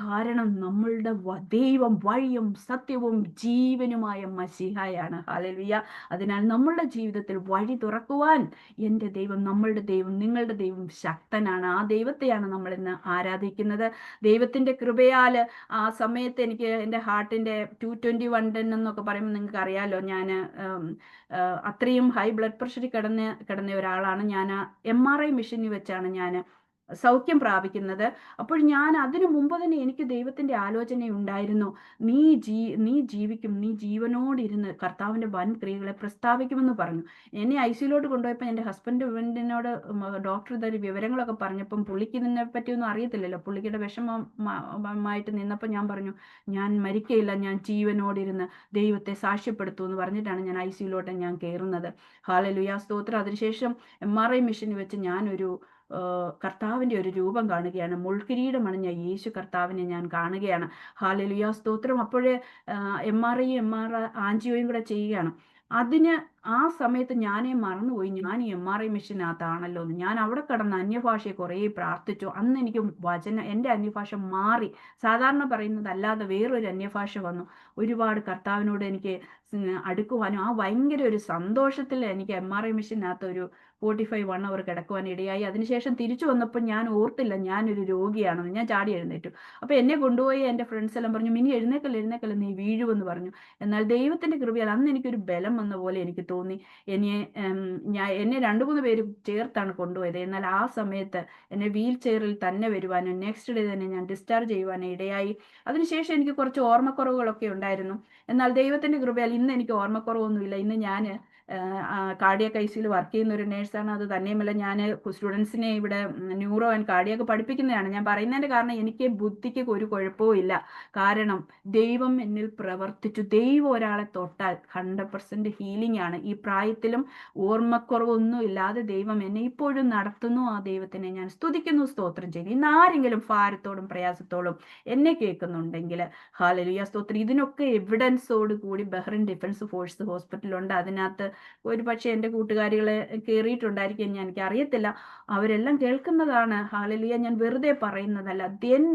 കാരണം നമ്മളുടെ ദൈവം വഴിയും സത്യവും ജീവനുമായ മശീഹയാണ്. ഹല്ലേലൂയ. അതിനാൽ നമ്മളുടെ ജീവിതത്തിൽ വഴി തുറക്കുവാൻ എൻ്റെ ദൈവം, നമ്മളുടെ ദൈവം, നിങ്ങളുടെ ദൈവം ശക്തനാണ്. ആ ദൈവത്തെയാണ് നമ്മൾ ഇന്ന് ആരാധിക്കുന്നത്. ദൈവത്തിന്റെ കൃപയാല് ആ സമയത്ത് എനിക്ക് എൻ്റെ ഹാർട്ടിന്റെ 221 എന്നൊക്കെ പറയുമ്പോൾ നിങ്ങൾക്ക് അറിയാലോ, ഞാൻ അത്രയും ഹൈ ബ്ലഡ് പ്രഷറിൽ കിടന്ന ഒരാളാണ്. ഞാൻ MRI മെഷീനിൽ വെച്ചാണ് ഞാൻ സൗഖ്യം പ്രാപിക്കുന്നത്. അപ്പോൾ ഞാൻ അതിനു മുമ്പ് തന്നെ എനിക്ക് ദൈവത്തിന്റെ ആലോചന ഉണ്ടായിരുന്നു. നീ ജീവിക്കും, നീ ജീവനോടിരുന്ന് കർത്താവിന്റെ വൻ ക്രിയകളെ പ്രസ്താവിക്കുമെന്ന് പറഞ്ഞു. എന്നെ ICUലോട്ട് കൊണ്ടുപോയപ്പോൾ എൻ്റെ ഹസ്ബൻഡിനോട് ഡോക്ടർ ഇതൊരു വിവരങ്ങളൊക്കെ പറഞ്ഞപ്പം പുള്ളിക്ക് ഇതിനെ പറ്റിയൊന്നും അറിയത്തില്ലല്ലോ. പുള്ളിയുടെ വിഷമമായിട്ട് നിന്നപ്പോൾ ഞാൻ പറഞ്ഞു, ഞാൻ മരിക്കയില്ല, ഞാൻ ജീവനോടിരുന്ന് ദൈവത്തെ സാക്ഷ്യപ്പെടുത്തു എന്ന് പറഞ്ഞിട്ടാണ് ഞാൻ ICUലോട്ട് ഞാൻ കയറുന്നത്. ഹല്ലേലൂയ, സ്തോത്രം. അതിനുശേഷം MRI മെഷീനിൽ വെച്ച് ഞാനൊരു കർത്താവിന്റെ ഒരു രൂപം കാണുകയാണ്. മുൾക്കിരീടം അണിഞ്ഞ യേശു കർത്താവിനെ ഞാൻ കാണുകയാണ്. ഹല്ലേലൂയ, സ്തോത്രം. അപ്പോഴേ MRI ആൻജിയോയും കൂടെ ചെയ്യുകയാണ്. അതിന് ആ സമയത്ത് ഞാനേ മറന്നുപോയി, ഞാൻ ഈ MRI മെഷീനകത്താണല്ലോ എന്ന്. ഞാൻ അവിടെ കിടന്ന് അന്യഭാഷയെ കുറേ പ്രാർത്ഥിച്ചു. അന്ന് എനിക്ക് എൻ്റെ അന്യഭാഷ മാറി, സാധാരണ പറയുന്നതല്ലാതെ വേറൊരു അന്യഭാഷ വന്നു. ഒരുപാട് കർത്താവിനോട് എനിക്ക് അടുക്കുവാനും ആ ഭയങ്കര ഒരു സന്തോഷത്തിൽ എനിക്ക് MRI മെഷീനകത്ത് ഒരു 45 അവർ കിടക്കുവാൻ ഇടയായി. അതിനുശേഷം തിരിച്ചു വന്നപ്പോൾ ഞാൻ ഓർത്തില്ല ഞാനൊരു രോഗിയാണെന്ന്. ഞാൻ ചാടി എഴുന്നേറ്റു. അപ്പോൾ എന്നെ കൊണ്ടുപോയി എൻ്റെ ഫ്രണ്ട്സ് എല്ലാം പറഞ്ഞു, മിനി എഴുന്നേക്കല്ല, നീ വീഴുമെന്ന് പറഞ്ഞു. എന്നാൽ ദൈവത്തിന്റെ കൃപയാൽ അന്ന് എനിക്കൊരു ബലം വന്ന പോലെ എനിക്ക് തോന്നി. എന്നെ 2-3 പേര് ചേർത്താണ് കൊണ്ടുപോയത്. എന്നാൽ ആ സമയത്ത് എന്നെ വീൽ ചെയറിൽ തന്നെ വരുവാനും നെക്സ്റ്റ് ഡേ തന്നെ ഞാൻ ഡിസ്ചാർജ് ചെയ്യുവാനും ഇടയായി. അതിനുശേഷം എനിക്ക് കുറച്ച് ഓർമ്മക്കുറവുകളൊക്കെ ഉണ്ടായിരുന്നു. എന്നാൽ ദൈവത്തിന്റെ കൃപയാൽ ഇന്ന് എനിക്ക് ഓർമ്മക്കുറവൊന്നുമില്ല. ഇന്ന് ഞാൻ കാർഡിയാക് ICUയിൽ വർക്ക് ചെയ്യുന്ന ഒരു നേഴ്സാണ്. അത് തന്നെയുമല്ല, ഞാൻ സ്റ്റുഡൻസിനെ ഇവിടെ ന്യൂറോ ആൻഡ് കാർഡിയാക് പഠിപ്പിക്കുന്നതാണ്. ഞാൻ പറയുന്നതിന്റെ കാരണം എനിക്ക് ബുദ്ധിക്ക് ഒരു കുഴപ്പവും ഇല്ല. കാരണം ദൈവം എന്നിൽ പ്രവർത്തിച്ചു. ദൈവം ഒരാളെ തൊട്ടാൽ 100% ഹീലിംഗ് ആണ്. ഈ പ്രായത്തിലും ഓർമ്മക്കുറവൊന്നും ഇല്ലാതെ ദൈവം എന്നെ ഇപ്പോഴും നടത്തുന്നു. ആ ദൈവത്തിനെ ഞാൻ സ്തുതിക്കുന്നു, സ്തോത്രം ചെയ്യുന്നു. ഇന്ന് ആരെങ്കിലും ഭാരത്തോടും പ്രയാസത്തോടും എന്നെ കേൾക്കുന്നുണ്ടെങ്കിൽ ഹല്ലേലൂയ, സ്തോത്രം. ഇതിനൊക്കെ എവിഡൻസോട് കൂടി ബഹ്റിൻ ഡിഫൻസ് ഫോഴ്സ് ഹോസ്പിറ്റലുണ്ട്. അതിനകത്ത് ഒരു പക്ഷേ എൻ്റെ കൂട്ടുകാരികളെ കയറിയിട്ടുണ്ടായിരിക്കും, എനിക്ക് അറിയത്തില്ല. അവരെല്ലാം കേൾക്കുന്നതാണ്. ഹല്ലേലൂയ, ഞാൻ വെറുതെ പറയുന്നതല്ല.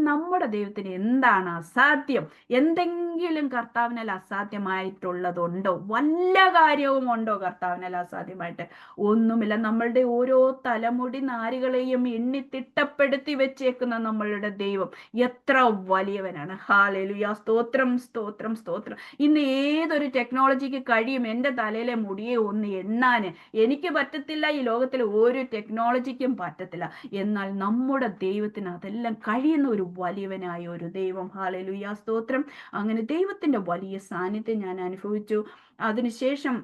നമ്മുടെ ദൈവത്തിന് എന്താണ് അസാധ്യം? എന്തെങ്കിലും കർത്താവിനാൽ അസാധ്യമായിട്ടുള്ളതുണ്ടോ? വല്ല കാര്യവും ഉണ്ടോ കർത്താവിനാൽ അസാധ്യമായിട്ട്? ഒന്നുമില്ല. നമ്മളുടെ ഓരോ തലമുടി നാരുകളെയും എണ്ണി തിട്ടപ്പെടുത്തി വെച്ചേക്കുന്ന നമ്മളുടെ ദൈവം എത്ര വലിയവനാണ്. ഹല്ലേലൂയ, സ്തോത്രം, സ്തോത്രം, സ്തോത്രം. ഇന്ന് ഏതൊരു ടെക്നോളജിക്ക് കഴിയും എൻ്റെ തലയിലെ മുടിയെ ഒന്ന് എണ്ണാന്? എനിക്ക് പറ്റത്തില്ല, ഈ ലോകത്തിലെ ഒരു ടെക്നോളജിക്കും പറ്റത്തില്ല. എന്നാൽ നമ്മുടെ ദൈവത്തിന് അതെല്ലാം കഴിയുന്ന ഒരു വലിയവനായ ഒരു ദൈവം. ഹല്ലേലൂയ, സ്തോത്രം. അങ്ങനെ ദൈവത്തിന്റെ വലിയ സാന്നിധ്യം ഞാൻ അനുഭവിച്ചു. അതിനുശേഷം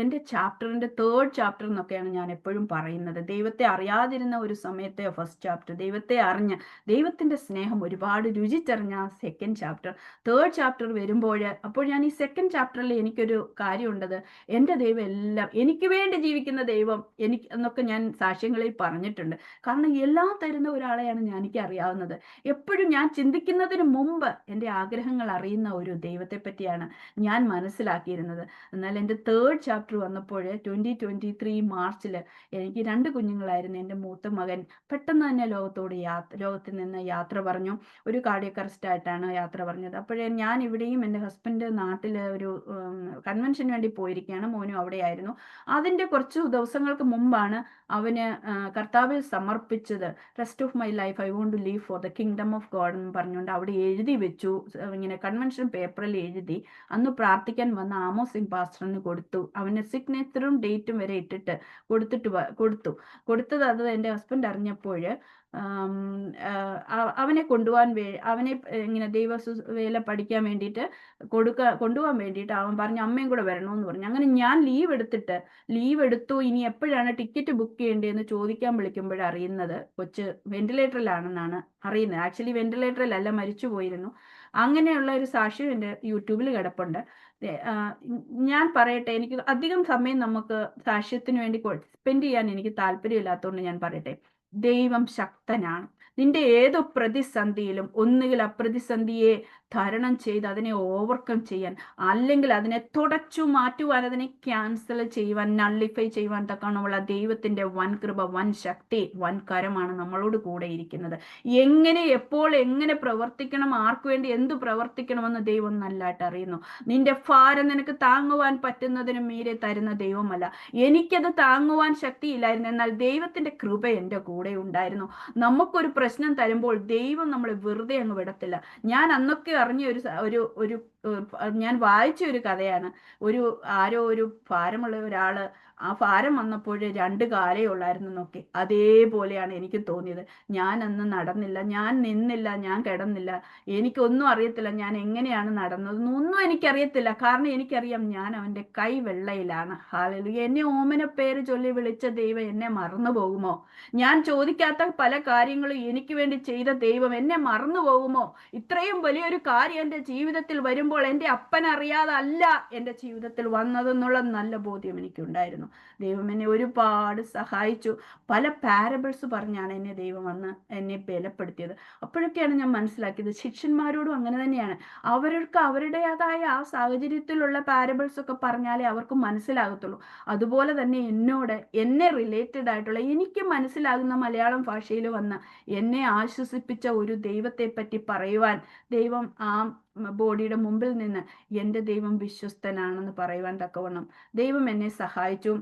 എൻ്റെ ചാപ്റ്ററിന്റെ 3rd ചാപ്റ്റർ എന്നൊക്കെയാണ് ഞാൻ എപ്പോഴും പറയുന്നത്. ദൈവത്തെ അറിയാതിരുന്ന ഒരു സമയത്തെ ഫസ്റ്റ് ചാപ്റ്റർ, ദൈവത്തെ അറിഞ്ഞ് ദൈവത്തിന്റെ സ്നേഹം ഒരുപാട് രുചിച്ചറിഞ്ഞ 2nd ചാപ്റ്റർ, 3rd ചാപ്റ്റർ വരുമ്പോൾ, അപ്പോൾ ഞാൻ ഈ 2nd ചാപ്റ്ററിൽ എനിക്കൊരു കാര്യമുണ്ടത്. എൻ്റെ ദൈവം എല്ലാം എനിക്ക് വേണ്ടി ജീവിക്കുന്ന ദൈവം എന്നൊക്കെ ഞാൻ സാക്ഷ്യങ്ങളിൽ പറഞ്ഞിട്ടുണ്ട്. കാരണം എല്ലാം തരുന്ന ഒരാളെയാണ് എനിക്ക് അറിയാവുന്നത്. എപ്പോഴും ഞാൻ ചിന്തിക്കുന്നതിന് മുമ്പ് എൻ്റെ ആഗ്രഹങ്ങൾ അറിയുന്ന ഒരു ദൈവത്തെ പറ്റിയാണ് ഞാൻ മനസ്സിലാക്കിയിരുന്നത്. എന്നാൽ എൻ്റെ 3rd ചാപ്റ്റർ വന്നപ്പോൾ 2023 മാർച്ചിൽ എനിക്ക് 2 കുഞ്ഞുങ്ങളായിരുന്നു. എൻ്റെ മൂത്ത മകൻ പെട്ടെന്ന് തന്നെ ലോകത്തിൽ നിന്ന് യാത്ര പറഞ്ഞു. ഒരു കാർഡിയക് അറസ്റ്റ് ആയിട്ടാണ് യാത്ര പറഞ്ഞത്. അപ്പോഴേ ഞാൻ ഇവിടെയും എൻ്റെ ഹസ്ബൻഡ് നാട്ടിൽ ഒരു കൺവെൻഷന് വേണ്ടി പോയിരിക്കുകയാണ്. മോനും അവിടെയായിരുന്നു. അതിൻ്റെ കുറച്ച് ദിവസങ്ങൾക്ക് മുമ്പാണ് അവന് കർത്താവിൽ സമർപ്പിച്ചത്. Rest of my life I want to live for the kingdom of God എന്ന് പറഞ്ഞുകൊണ്ട് അവിടെ എഴുതി വെച്ചു. ഇങ്ങനെ കൺവെൻഷൻ പേപ്പറിൽ എഴുതി. അന്ന് പ്രാർത്ഥിക്കാൻ വന്ന ആമോസ് സിംഗ് പാസ്റ്റർ പാസ്റ്ററിന് അവന് സിഗ്നേച്ചറും ഡേറ്റും വരെ ഇട്ടിട്ട് കൊടുത്തത്. അത് എൻ്റെ ഹസ്ബൻഡ് അറിഞ്ഞപ്പോൾ അവനെ അവനെ ഇങ്ങനെ വേല പഠിക്കാൻ വേണ്ടിയിട്ട് കൊണ്ടുപോകാൻ വേണ്ടിയിട്ട് അവൻ പറഞ്ഞു അമ്മയും കൂടെ വരണമെന്ന് പറഞ്ഞു. അങ്ങനെ ഞാൻ ലീവ് എടുത്തു. ഇനി എപ്പോഴാണ് ടിക്കറ്റ് ബുക്ക് ചെയ്യേണ്ടതെന്ന് ചോദിക്കാൻ വിളിക്കുമ്പോഴാണ് അറിയുന്നത് കൊച്ച് വെന്റിലേറ്ററിലാണെന്നാണ് അറിയുന്നത്. ആക്ച്വലി വെന്റിലേറ്ററിലല്ല, മരിച്ചു പോയിരുന്നു. അങ്ങനെയുള്ള ഒരു സാക്ഷ്യം എൻ്റെ യൂട്യൂബിൽ കിടപ്പുണ്ട്. ഞാൻ പറയട്ടെ, എനിക്ക് അധികം സമയം നമുക്ക് സാക്ഷ്യത്തിന് വേണ്ടി സ്പെൻഡ് ചെയ്യാൻ എനിക്ക് താല്പര്യമില്ലാത്തതുകൊണ്ട് ഞാൻ പറയട്ടെ, ദൈവം ശക്തനാണ്. നിന്റെ ഏതോ പ്രതിസന്ധിയിലും ഒന്നുകിൽ ആ പ്രതിസന്ധിയെ തരണം ചെയ്ത് അതിനെ ഓവർകം ചെയ്യാൻ, അല്ലെങ്കിൽ അതിനെ തുടച്ചു മാറ്റുവാൻ, അതിനെ ക്യാൻസൽ ചെയ്യുവാൻ, നള്ളിഫൈ ചെയ്യുവാൻ തക്കവണ്ണമുള്ള ദൈവത്തിന്റെ വൻ കൃപ, വൻ ശക്തി, വൻ കരമാണ് നമ്മളോട് കൂടെ ഇരിക്കുന്നത്. എപ്പോൾ എങ്ങനെ പ്രവർത്തിക്കണം, ആർക്കു വേണ്ടി എന്ത് പ്രവർത്തിക്കണമെന്ന് ദൈവം നല്ലതായിട്ട് അറിയുന്നു. നിന്റെ ഭാരം നിനക്ക് താങ്ങുവാൻ പറ്റുന്നതിന് മീരെ തരുന്ന ദൈവമല്ല. എനിക്കത് താങ്ങുവാൻ ശക്തിയില്ലായിരുന്നു, എന്നാൽ ദൈവത്തിന്റെ കൃപ എൻ്റെ കൂടെ ഉണ്ടായിരുന്നു. നമുക്കൊരു പ്രശ്നം തരുമ്പോൾ ദൈവം നമ്മളെ വെറുതെ അങ്ങ് വിടത്തില്ല. ഞാൻ അന്നൊക്കെ അറിഞ്ഞ ഞാൻ വായിച്ച ഒരു കഥയാണ്. ആരോ ഒരു ഭാരമുള്ള ഒരാള്, ആ ഭാരം വന്നപ്പോൾ 2 കാലേ ഉള്ളായിരുന്നു എന്നൊക്കെ. അതേപോലെയാണ് എനിക്ക് തോന്നിയത്. ഞാൻ അന്ന് നടന്നില്ല, ഞാൻ നിന്നില്ല, ഞാൻ കിടന്നില്ല. എനിക്കൊന്നും അറിയത്തില്ല ഞാൻ എങ്ങനെയാണ് നടന്നതെന്നൊന്നും എനിക്കറിയത്തില്ല. കാരണം എനിക്കറിയാം ഞാൻ അവന്റെ കൈ വെള്ളയിലാണ്. ഹല്ലേലൂയ. എന്നെ ഓമന പേര് ചൊല്ലി വിളിച്ച ദൈവം എന്നെ മറന്നു പോകുമോ? ഞാൻ ചോദിക്കാത്ത പല കാര്യങ്ങളും എനിക്ക് വേണ്ടി ചെയ്ത ദൈവം എന്നെ മറന്നു പോകുമോ? ഇത്രയും വലിയൊരു കാര്യം എൻ്റെ ജീവിതത്തിൽ വരുമ്പോൾ എൻ്റെ അപ്പൻ അറിയാതല്ല എൻ്റെ ജീവിതത്തിൽ വന്നതെന്നുള്ള നല്ല ബോധ്യം എനിക്കുണ്ടായിരുന്നു. ദൈവം എന്നെ ഒരുപാട് സഹായിച്ചു. പല പാരബിൾസ് പറഞ്ഞാണ് ദൈവം എന്നെ ബലപ്പെടുത്തിയത്. അപ്പോഴൊക്കെയാണ് ഞാൻ മനസ്സിലാക്കിയത്, ശിഷ്യന്മാരോടും അങ്ങനെ തന്നെയാണ്. അവർക്ക് അവരുടേതായ ആ സാഹചര്യത്തിലുള്ള പാരബിൾസ് ഒക്കെ പറഞ്ഞാലേ അവർക്ക് മനസ്സിലാകത്തുള്ളൂ. അതുപോലെ തന്നെ എന്നെ റിലേറ്റഡ് ആയിട്ടുള്ള, എനിക്ക് മനസ്സിലാകുന്ന മലയാളം ഭാഷയിൽ വന്ന് എന്നെ ആശ്വസിപ്പിച്ച ഒരു ദൈവത്തെ പറ്റി പറയുവാൻ ദൈവം ആ ബോഡിയുടെ മുമ്പിൽ നിന്ന് എൻ്റെ ദൈവം വിശ്വസ്തനാണെന്ന് പറയുവാൻ തക്കവണ്ണം ദൈവം എന്നെ സഹായിച്ചു.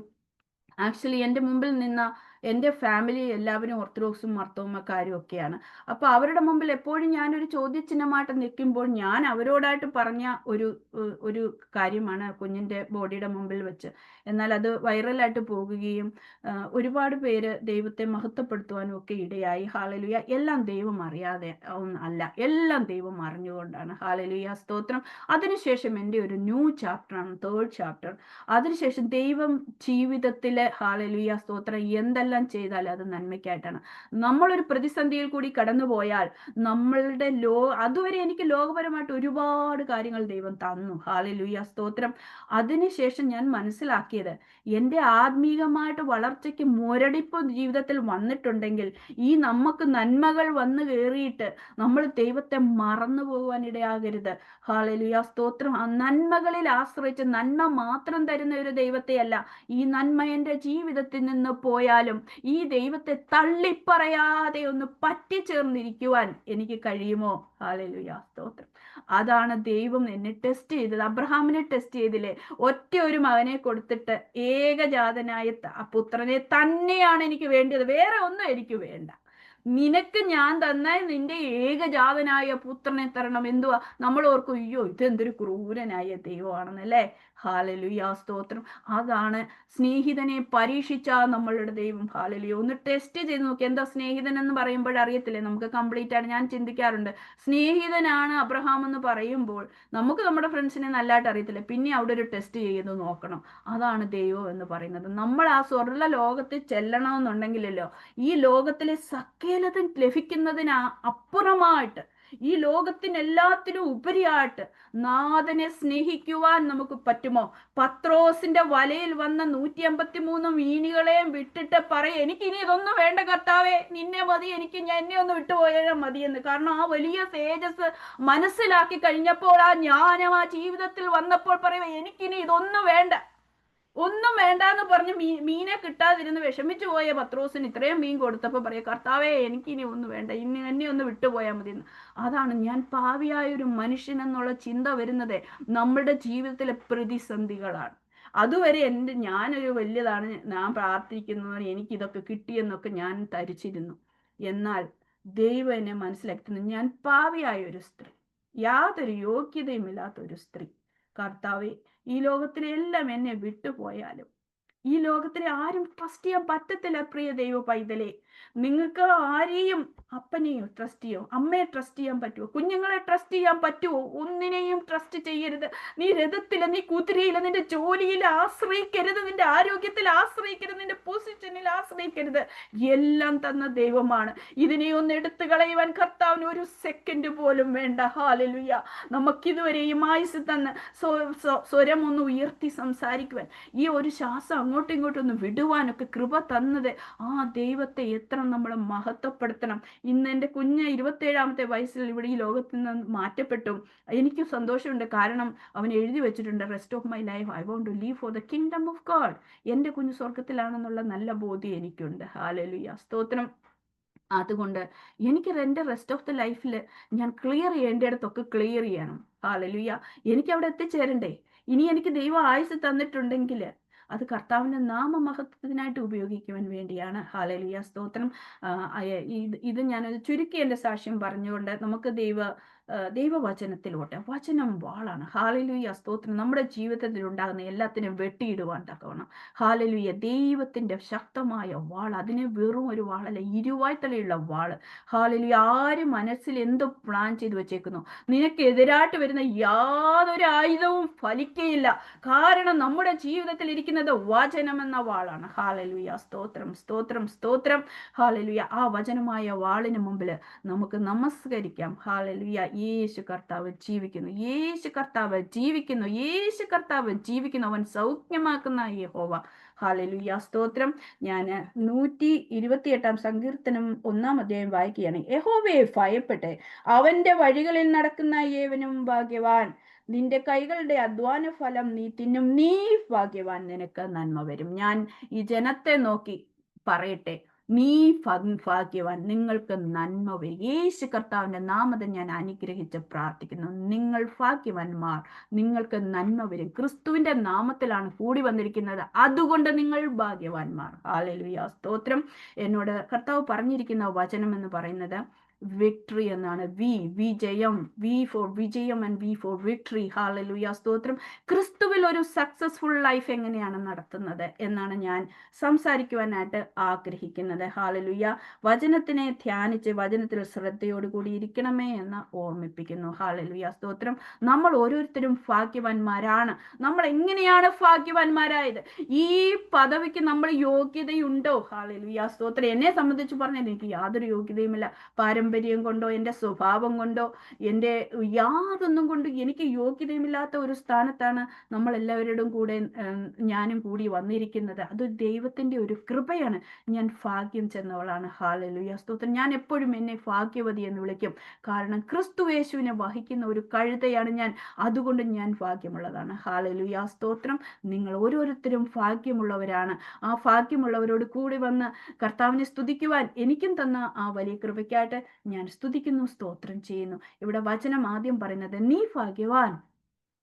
ആക്ച്വലി എൻ്റെ മുമ്പിൽ നിന്ന എൻ്റെ ഫാമിലി എല്ലാവരും ഓർത്തഡോക്സും മർത്തോമക്കാരും ഒക്കെയാണ്. അപ്പോൾ അവരുടെ മുമ്പിൽ എപ്പോഴും ഞാനൊരു ചോദ്യചിഹ്നമായിട്ട് നിൽക്കുമ്പോൾ ഞാൻ അവരോടായിട്ട് പറഞ്ഞ ഒരു കാര്യമാണ് കുഞ്ഞിൻ്റെ ബോഡിയുടെ മുമ്പിൽ വെച്ച്. എന്നാൽ അത് വൈറലായിട്ട് പോകുകയും ഒരുപാട് പേര് ദൈവത്തെ മഹത്വപ്പെടുത്തുവാനും ഒക്കെ ഇടയായി. ഹല്ലേലൂയ. എല്ലാം ദൈവം അറിയാതെ അല്ല, എല്ലാം ദൈവം അറിഞ്ഞുകൊണ്ടാണ്. ഹല്ലേലൂയ, സ്തോത്രം. അതിനുശേഷം എൻ്റെ ഒരു ന്യൂ ചാപ്റ്ററാണ്, 3rd ചാപ്റ്റർ. അതിനുശേഷം ദൈവം ജീവിതത്തിലെ, ഹല്ലേലൂയ, സ്തോത്രം, എന്തെല്ലാം ചെയ്താൽ അത് നന്മയ്ക്കായിട്ടാണ്. നമ്മളൊരു പ്രതിസന്ധിയിൽ കൂടി കടന്നുപോയാൽ നമ്മളുടെ അതുവരെ എനിക്ക് ലോകപരമായിട്ട് ഒരുപാട് കാര്യങ്ങൾ ദൈവം തന്നു. ഹല്ലേലൂയ, സ്തോത്രം. അതിനുശേഷം ഞാൻ മനസ്സിലാക്കിയത്, എൻ്റെ ആത്മീകമായിട്ട് വളർച്ചയ്ക്ക് മുരടിപ്പ് ജീവിതത്തിൽ വന്നിട്ടുണ്ടെങ്കിൽ നമുക്ക് നന്മകൾ വന്നു കയറിയിട്ട് നമ്മൾ ദൈവത്തെ മറന്നു പോകുവാൻ ഇടയാകരുത്. ഹല്ലേലൂയ, സ്തോത്രം. നന്മകളിൽ ആശ്രയിച്ച് നന്മ മാത്രം തരുന്ന ഒരു ദൈവത്തെയല്ല. ഈ നന്മ എൻ്റെ ജീവിതത്തിൽ നിന്ന് പോയാലും ഈ ദൈവത്തെ തള്ളിപ്പറയാതെ ഒന്ന് പറ്റിച്ചേർന്നിരിക്കുവാൻ എനിക്ക് കഴിയുമോ? ഹല്ലേലൂയ, സ്തോത്രം. അതാണ് ദൈവം എന്നെ ടെസ്റ്റ് ചെയ്തത്. അബ്രഹാമിനെ ടെസ്റ്റ് ചെയ്തില്ലേ? ഒറ്റ ഒരു മകനെ കൊടുത്തിട്ട് ഏകജാതനായ പുത്രനെ തന്നെയാണ് എനിക്ക് വേണ്ടത്, വേറെ ഒന്നും എനിക്ക് വേണ്ട. നിനക്ക് ഞാൻ തന്ന നിന്റെ ഏകജാതനായ പുത്രനെ തരണം. എന്തുവാ നമ്മൾ ഓർക്കും, അയ്യോ ഇതെന്തൊരു ക്രൂരനായ ദൈവമാണെന്നല്ലേ. ഹല്ലേലൂയ, സ്തോത്രം. അതാണ് സ്നേഹിതനെ പരീക്ഷിച്ച നമ്മളുടെ ദൈവം. ഹല്ലേലൂയ. ഒന്ന് ടെസ്റ്റ് ചെയ്ത് നോക്കി. എന്താ സ്നേഹിതൻ എന്ന് പറയുമ്പോൾ അറിയത്തില്ലേ നമുക്ക് കംപ്ലീറ്റ് ആയിട്ട്? ഞാൻ ചിന്തിക്കാറുണ്ട്, സ്നേഹിതനാണ് അബ്രഹാം എന്ന് പറയുമ്പോൾ നമുക്ക് നമ്മുടെ ഫ്രണ്ട്സിനെ നല്ലതായിട്ട് അറിയത്തില്ല, പിന്നെ അവിടെ ഒരു ടെസ്റ്റ് ചെയ്ത് നോക്കണം. അതാണ് ദൈവം എന്ന് പറയുന്നത്. നമ്മൾ ആ സ്വർണ്ണ ലോകത്തിൽ ചെല്ലണമെന്നുണ്ടെങ്കിലല്ലോ, ഈ ലോകത്തിലെ സകലതും ലഭിക്കുന്നതിന് അപ്പുറമായിട്ട്, ഈ ലോകത്തിന് എല്ലാത്തിനും ഉപരിയായിട്ട് നാഥനെ സ്നേഹിക്കുവാൻ നമുക്ക് പറ്റുമോ? പത്രോസിന്റെ വലയിൽ വന്ന 153 മീനുകളെയും വിട്ടിട്ട് എനിക്ക് ഇനി ഇതൊന്നും വേണ്ട കർത്താവേ, നിന്നെ മതി, എന്നെ ഒന്ന് വിട്ടുപോയാൽ മതിയെന്ന്. കാരണം ആ വലിയ തേജസ് മനസ്സിലാക്കി കഴിഞ്ഞപ്പോൾ, ആ ജ്ഞാനം ആ ജീവിതത്തിൽ വന്നപ്പോൾ എനിക്കിനി ഇതൊന്നും വേണ്ട, ഒന്നും വേണ്ടെന്ന് പറഞ്ഞ് മീനെ കിട്ടാതിരുന്ന് വിഷമിച്ചു പോയ പത്രോസിന് ഇത്രയും മീൻ കൊടുത്തപ്പോൾ കർത്താവേ, എനിക്കിനി ഒന്നും വേണ്ട, എന്നെ ഒന്ന് വിട്ടുപോയാൽ മതി എന്ന്. അതാണ് ഞാൻ പാവിയായ ഒരു മനുഷ്യൻ എന്നുള്ള ചിന്ത വരുന്നത് നമ്മുടെ ജീവിതത്തിലെ പ്രതിസന്ധികളാണ്. അതുവരെ ഞാനൊരു വലിയതാണ്, ഞാൻ പ്രാർത്ഥിക്കുന്നവർ എനിക്കിതൊക്കെ കിട്ടിയെന്നൊക്കെ ഞാൻ ധരിച്ചിരുന്നു. എന്നാൽ ദൈവം എന്നെ മനസ്സിലാക്കുന്നത്, ഞാൻ പാവിയായ ഒരു സ്ത്രീ, യാതൊരു യോഗ്യതയും ഇല്ലാത്ത ഒരു സ്ത്രീ. കർത്താവേ, ഈ ലോകത്തിലെ എല്ലാം എന്നെ വിട്ടുപോയാലും ഈ ലോകത്തിലെ ആരും ട്രസ്റ്റ് ചെയ്യാൻ പറ്റത്തില്ല. പ്രിയ ദൈവ പൈതലേ, നിങ്ങൾക്ക് ആരെയും, അപ്പനെയോ ട്രസ്റ്റ് ചെയ്യോ, അമ്മയെ ട്രസ്റ്റ് ചെയ്യാൻ പറ്റുമോ, കുഞ്ഞുങ്ങളെ ട്രസ്റ്റ് ചെയ്യാൻ പറ്റുമോ? ഒന്നിനെയും ട്രസ്റ്റ് ചെയ്യരുത്. നീ രഥത്തില്, നീ കുതിരയില്, നിന്റെ ജോലിയിൽ ആശ്രയിക്കരുത്, നിന്റെ ആരോഗ്യത്തിൽ ആശ്രയിക്കരുത്, നിന്റെ പൊസിഷനിൽ ആശ്രയിക്കരുത്. എല്ലാം തന്ന ദൈവമാണ്. ഇതിനെ ഒന്ന് എടുത്തു കളയുവാൻ കർത്താവിന് ഒരു സെക്കൻഡ് പോലും വേണ്ട. ഹല്ലേലൂയ. നമുക്കിതുവരെയും ആയുസ് തന്ന് സ്വരം ഒന്ന് ഉയർത്തി സംസാരിക്കുവാൻ, ഈ ഒരു ശ്വാസം അങ്ങോട്ടും ഇങ്ങോട്ടും ഒന്ന് വിടുവാനൊക്കെ കൃപ തന്നത് ആ ദൈവത്തെ എത്ര നമ്മൾ മഹത്വപ്പെടുത്തണം. ഇന്ന് എൻ്റെ കുഞ്ഞ് 27ാമത്തെ വയസ്സിൽ ഇവിടെ ഈ ലോകത്ത് നിന്ന് മാറ്റപ്പെട്ടു. എനിക്ക് സന്തോഷമുണ്ട്. കാരണം അവൻ എഴുതി വെച്ചിട്ടുണ്ട്, rest of my life I want to live for the kingdom of God. എൻ്റെ കുഞ്ഞ് സ്വർഗത്തിലാണെന്നുള്ള നല്ല ബോധ്യം എനിക്കുണ്ട്. ഹല്ലേലൂയ, സ്തോത്രം. അതുകൊണ്ട് എനിക്ക് എൻ്റെ റെസ്റ്റ് ഓഫ് ദ ലൈഫിൽ ഞാൻ ക്ലിയർ ചെയ്യേണ്ടിടത്തൊക്കെ ക്ലിയർ ചെയ്യണം. ഹല്ലേലൂയ. എനിക്ക് അവിടെ എത്തിച്ചേരണ്ടേ. ഇനി എനിക്ക് ദൈവം ആയുസ് തന്നിട്ടുണ്ടെങ്കിൽ അത് കർത്താവിൻ്റെ നാമമഹത്വത്തിനായിട്ട് ഉപയോഗിക്കുവാൻ വേണ്ടിയാണ്. ഹല്ലേലൂയ, സ്തോത്രം. ഇത് ഞാനത് ചുരുക്കി എൻ്റെ സാക്ഷ്യം പറഞ്ഞുകൊണ്ട് നമുക്ക് ദൈവവചനത്തിലോട്ട്. വചനം വാളാണ്. ഹല്ലേലൂയ, സ്തോത്രം. നമ്മുടെ ജീവിതത്തിൽ ഉണ്ടാകുന്ന എല്ലാത്തിനും വെട്ടിയിടുവാൻ തക്കവണ്ണം. ഹല്ലേലൂയ, ദൈവത്തിന്റെ ശക്തമായ വാൾ. അതിന് വെറും ഒരു വാളല്ല, ഇരുവായ്ത്തലയുള്ള വാള്. ഹല്ലേലൂയ. ആര് മനസ്സിൽ എന്ത് പ്ലാൻ ചെയ്ത് വെച്ചേക്കുന്നു, നിനക്കെതിരായിട്ട് വരുന്ന യാതൊരു ആയുധവും ഫലിക്കയില്ല. കാരണം നമ്മുടെ ജീവിതത്തിൽ ഇരിക്കുന്നത് വചനം എന്ന വാളാണ്. ഹല്ലേലൂയ, സ്തോത്രം, സ്തോത്രം, സ്തോത്രം. ഹല്ലേലൂയ. ആ വചനമായ വാളിന് മുമ്പിൽ നമുക്ക് നമസ്കരിക്കാം. ഹല്ലേലൂയ. യേശു കർത്താവ് ജീവിക്കുന്നു, യേശു കർത്താവ് ജീവിക്കുന്നു, യേശു കർത്താവ് ജീവിക്കുന്നു. അവൻ സൗഖ്യമാക്കുന്ന യഹോവ. ഹല്ലേലൂയ, സ്തോത്രം. ഞാൻ 128 സങ്കീർത്തനം 1-ാം അധ്യായം വായിക്കുകയാണ്. യഹോവയെ ഭയപ്പെട്ട് അവന്റെ വഴികളിൽ നടക്കുന്ന ഏവനും ഭാഗ്യവാൻ. നിന്റെ കൈകളുടെ അധ്വാന ഫലം നീ തിന്നും, നീ ഭാഗ്യവാൻ, നിനക്ക് നന്മ വരും. ഞാൻ ഈ ജനത്തെ നോക്കി പറയട്ടെ, നീ ഭാഗ്യവാൻ, നിങ്ങൾക്ക് നന്മ വരും. യേശു കർത്താവിന്റെ നാമത്തിൽ ഞാൻ അനുഗ്രഹിച്ച് പ്രാർത്ഥിക്കുന്നു. നിങ്ങൾ ഭാഗ്യവാന്മാർ, നിങ്ങൾക്ക് നന്മ വരും. ക്രിസ്തുവിന്റെ നാമത്തിലാണ് കൂടി വന്നിരിക്കുന്നത്, അതുകൊണ്ട് നിങ്ങൾ ഭാഗ്യവാന്മാർ. ഹല്ലേലൂയ, സ്തോത്രം. എന്നോട് കർത്താവ് പറഞ്ഞിരിക്കുന്ന വചനം എന്ന് പറയുന്നത് വിക്ടറി എന്നാണ്. വിജയം, വി ഫോർ വിജയം and we four victory. Hallelujah, സ്തോത്രം. ക്രിസ്തുവിൽ ഒരു സക്സസ്ഫുൾ ലൈഫ് എങ്ങനെയാണ് നടത്തുന്നത് എന്നാണ് ഞാൻ സംസാരിക്കുവാനായിട്ട് ആഗ്രഹിക്കുന്നത്. ഹല്ലേലൂയ. വചനത്തിനെ ധ്യാനിച്ച് വചനത്തിൽ ശ്രദ്ധയോടുകൂടി ഇരിക്കണമേ എന്ന് ഓർമ്മിപ്പിക്കുന്നു. ഹല്ലേലൂയ, സ്തോത്രം. നമ്മൾ ഓരോരുത്തരും ഭാഗ്യവാന്മാരാണ്. നമ്മൾ എങ്ങനെയാണ് ഭാഗ്യവാന്മാരായത്? ഈ പദവിക്ക് നമ്മൾ യോഗ്യതയുണ്ടോ? ഹല്ലേലൂയ, സ്തോത്രം. എന്നെ സംബന്ധിച്ച് പറഞ്ഞാൽ എനിക്ക് യാതൊരു യോഗ്യതയുമില്ല. പാരമ്പര്യം കൊണ്ടോ എൻ്റെ സ്വഭാവം കൊണ്ടോ എൻ്റെ യാതൊന്നും കൊണ്ട് എനിക്ക് യോഗ്യതയുമില്ലാത്ത ഒരു സ്ഥാനത്താണ് നമ്മൾ എല്ലാവരോടും കൂടെ ഞാനും കൂടി വന്നിരിക്കുന്നത്. അത് ദൈവത്തിന്റെ ഒരു കൃപയാണ്. ഞാൻ ഭാഗ്യം ചെന്നവളാണ്. ഹല്ലേലൂയ, സ്തോത്രം. ഞാൻ എപ്പോഴും എന്നെ ഭാഗ്യവതി എന്ന് വിളിക്കും. കാരണം ക്രിസ്തു യേശുവിനെ വഹിക്കുന്ന ഒരു കഴുതയാണ് ഞാൻ. അതുകൊണ്ട് ഞാൻ ഭാഗ്യമുള്ളതാണ്. ഹല്ലേലൂയ, സ്തോത്രം. നിങ്ങൾ ഓരോരുത്തരും ഭാഗ്യമുള്ളവരാണ്. ആ ഭാഗ്യമുള്ളവരോട് കൂടി വന്ന് കർത്താവിനെ സ്തുതിക്കുവാൻ എനിക്കും തന്ന ആ വലിയ കൃപയ്ക്കായിട്ട് ഞാൻ സ്തുതിക്കുന്നു, സ്തോത്രം ചെയ്യുന്നു. ഇവിടെ വചനം ആദ്യം പറയുന്നത്, നീ ഭാഗ്യവാൻ,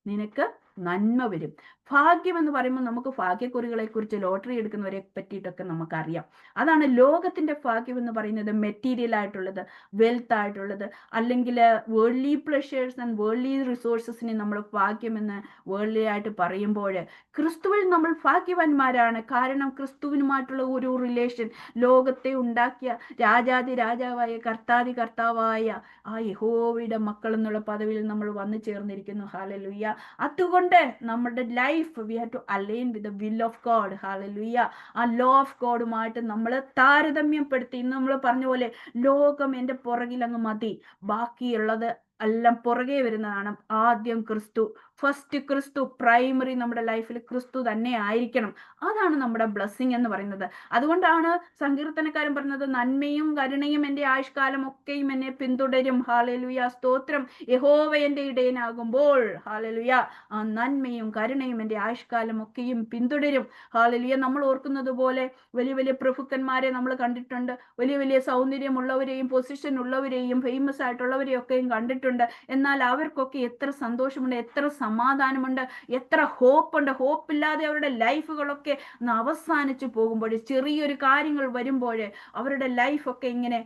നിനക്ക് നന്മ വരും. ഭാഗ്യം എന്ന് പറയുമ്പോൾ നമുക്ക് ഭാഗ്യക്കുറികളെ കുറിച്ച്, ലോട്ടറി എടുക്കുന്നവരെ പറ്റിയിട്ടൊക്കെ നമുക്കറിയാം. അതാണ് ലോകത്തിന്റെ ഭാഗ്യം എന്ന് പറയുന്നത്. മെറ്റീരിയൽ ആയിട്ടുള്ളത്, വെൽത്ത് ആയിട്ടുള്ളത്, അല്ലെങ്കിൽ വേൾഡ്ലി പ്ലഷേഴ്സ് ആൻഡ് വേൾഡ്ലി റിസോഴ്സസിനെ നമ്മൾ ഭാഗ്യമെന്ന് വേൾഡ്ലി ആയിട്ട് പറയുമ്പോൾ ക്രിസ്തുവിൽ നമ്മൾ ഭാഗ്യവാന്മാരാണ്. കാരണം ക്രിസ്തുവിനുമായിട്ടുള്ള ഒരു റിലേഷൻ, ലോകത്തെ ഉണ്ടാക്കിയ രാജാതി രാജാവായ കർത്താതി കർത്താവായ ആ യഹോവയുടെ മക്കൾ എന്നുള്ള പദവിയിൽ നമ്മൾ വന്നു ചേർന്നിരിക്കുന്നു. ഹല്ലേലൂയ. അതുകൊണ്ട് നമ്മുടെ life we have to align with the will of God. Hallelujah. ആ ലോ ഓഫ് ഗോഡുമായിട്ട് നമ്മൾ താരതമ്യപ്പെടുത്തി. ഇന്ന് നമ്മൾ പറഞ്ഞ പോലെ ലോകം എൻ്റെ പുറകിൽ അങ്ങ് മതി, ബാക്കിയുള്ളത് എല്ലാം പുറകെ വരുന്നതാണ്. ആദ്യം ക്രിസ്തു, ഫസ്റ്റ് ക്രിസ്തു, പ്രൈമറി നമ്മുടെ ലൈഫിൽ ക്രിസ്തു തന്നെ ആയിരിക്കണം. അതാണ് നമ്മുടെ ബ്ലെസ്സിങ് എന്ന് പറയുന്നത്. അതുകൊണ്ടാണ് സങ്കീർത്തനക്കാരൻ പറഞ്ഞത്, നന്മയും കരുണയും എൻ്റെ ആയുഷ്കാലം ഒക്കെയും എന്നെ പിന്തുടരും. ഹല്ലേലൂയ, സ്തോത്രം. യഹോവ എൻ്റെ ഇടയനാകുമ്പോൾ, ഹല്ലേലൂയ, ആ നന്മയും കരുണയും എൻ്റെ ആയുഷ്കാലം ഒക്കെയും പിന്തുടരും. ഹല്ലേലൂയ. നമ്മൾ ഓർക്കുന്നത് പോലെ വലിയ വലിയ പ്രഭുക്കന്മാരെ നമ്മൾ കണ്ടിട്ടുണ്ട്. വലിയ വലിയ സൗന്ദര്യമുള്ളവരെയും പൊസിഷൻ ഉള്ളവരെയും ഫേമസ് ആയിട്ടുള്ളവരെയും ഒക്കെയും കണ്ടിട്ടുണ്ട്. എന്നാൽ അവർക്കൊക്കെ എത്ര സന്തോഷമുണ്ട്, എത്ര സമാധാനമുണ്ട്, എത്ര ഹോപ്പുണ്ട്. ഹോപ്പില്ലാതെ അവരുടെ ലൈഫുകളൊക്കെ അവസാനിച്ചു പോകുമ്പോൾ, ചെറിയൊരു കാര്യങ്ങൾ വരുമ്പോൾ അവരുടെ ലൈഫൊക്കെ ഇങ്ങനെ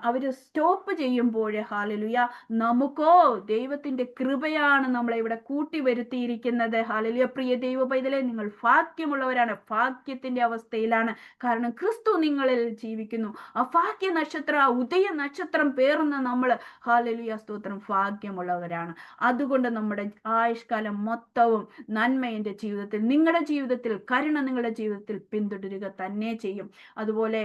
അവര് സ്റ്റോപ്പ് ചെയ്യുമ്പോൾ, ഹല്ലേലൂയ, നമുക്കോ ദൈവത്തിന്റെ കൃപയാണ് നമ്മളെ ഇവിടെ കൂട്ടി വരുത്തിയിരിക്കുന്നത്. ഹല്ലേലൂയ. പ്രിയ ദൈവ പൈതലേ, നിങ്ങൾ ഭാഗ്യമുള്ളവരാണ്, ഭാഗ്യത്തിന്റെ അവസ്ഥയിലാണ്. കാരണം ക്രിസ്തു നിങ്ങളിൽ ജീവിക്കുന്നു. ആ ഭാഗ്യ നക്ഷത്ര, ഉദയ നക്ഷത്രം പേറുന്ന നമ്മൾ, ഹല്ലേലൂയ, സ്തോത്രം, ഭാഗ്യമുള്ളവരാണ്. അതുകൊണ്ട് നമ്മുടെ ആയുഷ്കാലം മൊത്തവും നന്മ എൻ്റെ ജീവിതത്തിൽ, നിങ്ങളുടെ ജീവിതത്തിൽ കരുണ നിങ്ങളുടെ ജീവിതത്തിൽ പിന്തുടരുക തന്നെ ചെയ്യും. അതുപോലെ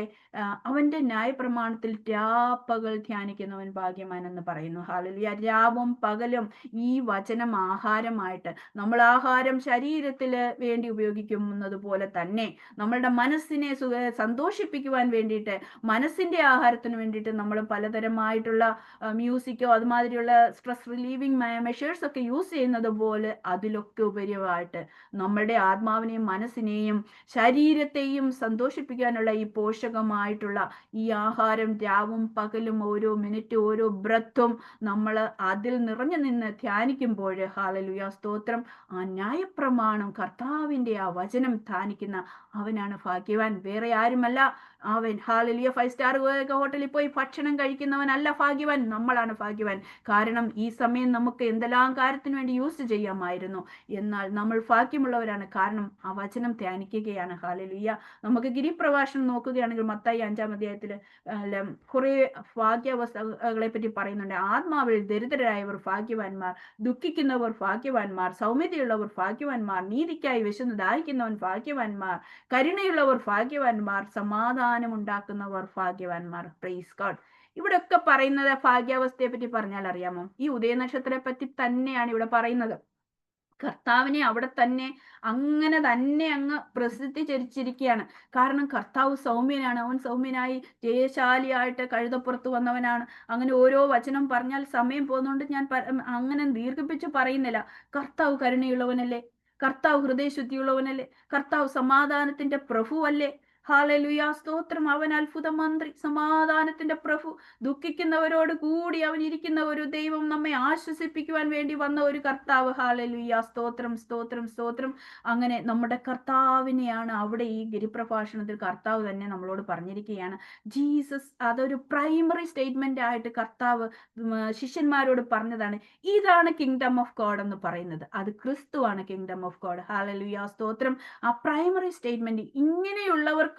അവന്റെ ന്യായപ്രമാണത്തിൽ രാപ്പകൽ ധ്യാനിക്കുന്നവൻ ഭാഗ്യവാൻ എന്ന് പറയുന്നു. ഹല്ലേലൂയ. രാവും പകലും ഈ വചനം ആഹാരമായിട്ട്, നമ്മൾ ആഹാരം ശരീരത്തിന് വേണ്ടി ഉപയോഗിക്കുന്നത് പോലെ തന്നെ നമ്മളുടെ മനസ്സിനെ സന്തോഷിപ്പിക്കുവാൻ വേണ്ടിയിട്ട്, മനസ്സിന്റെ ആഹാരത്തിന് വേണ്ടിയിട്ട് നമ്മൾ പലതരമായിട്ടുള്ള മ്യൂസിക്കോ അതുമാതിരിയുള്ള സ്ട്രെസ് റിലീവിങ് മെഷേഴ്സ് ഒക്കെ യൂസ് ചെയ്യുന്നത് പോലെ, അതിലൊക്കെ ഉപരിയായിട്ട് നമ്മളുടെ ആത്മാവിനെയും മനസ്സിനെയും ശരീരത്തെയും സന്തോഷിപ്പിക്കാനുള്ള ഈ പോഷകമായിട്ടുള്ള ഈ ആഹാരം രാവും പകലും ഓരോ മിനിറ്റ് ഓരോ ബ്രത്തും നമ്മൾ അതിൽ നിറഞ്ഞു നിന്ന് ധ്യാനിക്കുമ്പോൾ, ഹല്ലേലൂയ, സ്തോത്രം, ആ ന്യായപ്രമാണം കർത്താവിന്റെ ആ വചനം ധ്യാനിക്കുന്ന അവനാണ് ഭാഗ്യവാൻ, വേറെ ആരുമല്ല അവൻ. ഹല്ലേലൂയ. 5 സ്റ്റാർ ഹോട്ടലിൽ പോയി ഭക്ഷണം കഴിക്കുന്നവനല്ല ഭാഗ്യവാൻ, നമ്മളാണ് ഭാഗ്യവാൻ. കാരണം ഈ സമയം നമുക്ക് എന്തെല്ലാം കാര്യത്തിന് വേണ്ടി യൂസ് ചെയ്യാമായിരുന്നു, എന്നാൽ നമ്മൾ ഭാഗ്യമുള്ളവരാണ്. കാരണം ആ വചനം ധ്യാനിക്കുകയാണ്. ഹല്ലേലൂയ. നമുക്ക് ഗിരിപ്രഭാഷണം നോക്കുകയാണെങ്കിൽ മത്തായി 5-ാം അധ്യായത്തിൽ കുറെ ഭാഗ്യാവസ്ഥകളെ പറ്റി പറയുന്നുണ്ട്. ആത്മാവിൽ ദരിദ്രരായവർ ഭാഗ്യവാന്മാർ, ദുഃഖിക്കുന്നവർ ഭാഗ്യവാന്മാർ, സൗമ്യതയുള്ളവർ ഭാഗ്യവാന്മാർ, നീതിക്കായി വിശന്ന് ദാഹിക്കുന്നവൻ ഭാഗ്യവാന്മാർ, കരുണയുള്ളവർ ഭാഗ്യവാന്മാർ, സമാധാനം ഉണ്ടാക്കുന്നവർ ഭാഗ്യവാന്മാർ. Praise God. ഇവിടെയൊക്കെ പറയുന്നത് ഭാഗ്യാവസ്ഥയെ പറ്റി പറഞ്ഞാൽ അറിയാമോ, ഈ ഉദയനക്ഷത്രത്തെ പറ്റി തന്നെയാണ് ഇവിടെ പറയുന്നത്. കർത്താവിനെ അവിടെ തന്നെ അങ്ങനെ തന്നെ അങ്ങ് പ്രസിദ്ധീകരിച്ചിരിക്കുകയാണ്. കാരണം കർത്താവ് സൗമ്യനാണ്. അവൻ സൗമ്യനായി ജയശാലിയായിട്ട് കഴുതപ്പുറത്ത് വന്നവനാണ്. അങ്ങനെ ഓരോ വചനം പറഞ്ഞാൽ സമയം പോകുന്നതുകൊണ്ട് ഞാൻ അങ്ങനെ ദീർഘിപ്പിച്ച് പറയുന്നില്ല. കർത്താവ് കരുണയുള്ളവനല്ലേ, കർത്താവ് ഹൃദയശുദ്ധിയുള്ളവനല്ലേ, കർത്താവ് സമാധാനത്തിന്റെ പ്രഭുവല്ലേ. ഹല്ലേലൂയ, സ്തോത്രം. അവൻ അത്ഭുത മന്ത്രി, സമാധാനത്തിന്റെ പ്രഭു, ദുഃഖിക്കുന്നവരോട് കൂടി അവൻ ഇരിക്കുന്ന ഒരു ദൈവം, നമ്മെ ആശ്വസിപ്പിക്കുവാൻ വേണ്ടി വന്ന ഒരു കർത്താവ്. ഹല്ലേലൂയ, സ്തോത്രം, സ്തോത്രം, സ്തോത്രം. അങ്ങനെ നമ്മുടെ കർത്താവിനെയാണ് അവിടെ ഈ ഗിരിപ്രഭാഷണത്തിൽ കർത്താവ് തന്നെ നമ്മളോട് പറഞ്ഞിരിക്കുകയാണ്. ജീസസ് അതൊരു പ്രൈമറി സ്റ്റേറ്റ്മെന്റ് ആയിട്ട് കർത്താവ് ശിഷ്യന്മാരോട് പറഞ്ഞതാണ്. ഇതാണ് കിങ്ഡം ഓഫ് ഗോഡ് എന്ന് പറയുന്നത്. അത് ക്രിസ്തുവാണ് കിങ്ഡം ഓഫ് ഗോഡ്. ഹല്ലേലൂയ, സ്തോത്രം. ആ പ്രൈമറി സ്റ്റേറ്റ്മെന്റ്, ഇങ്ങനെയുള്ളവർക്കാണ്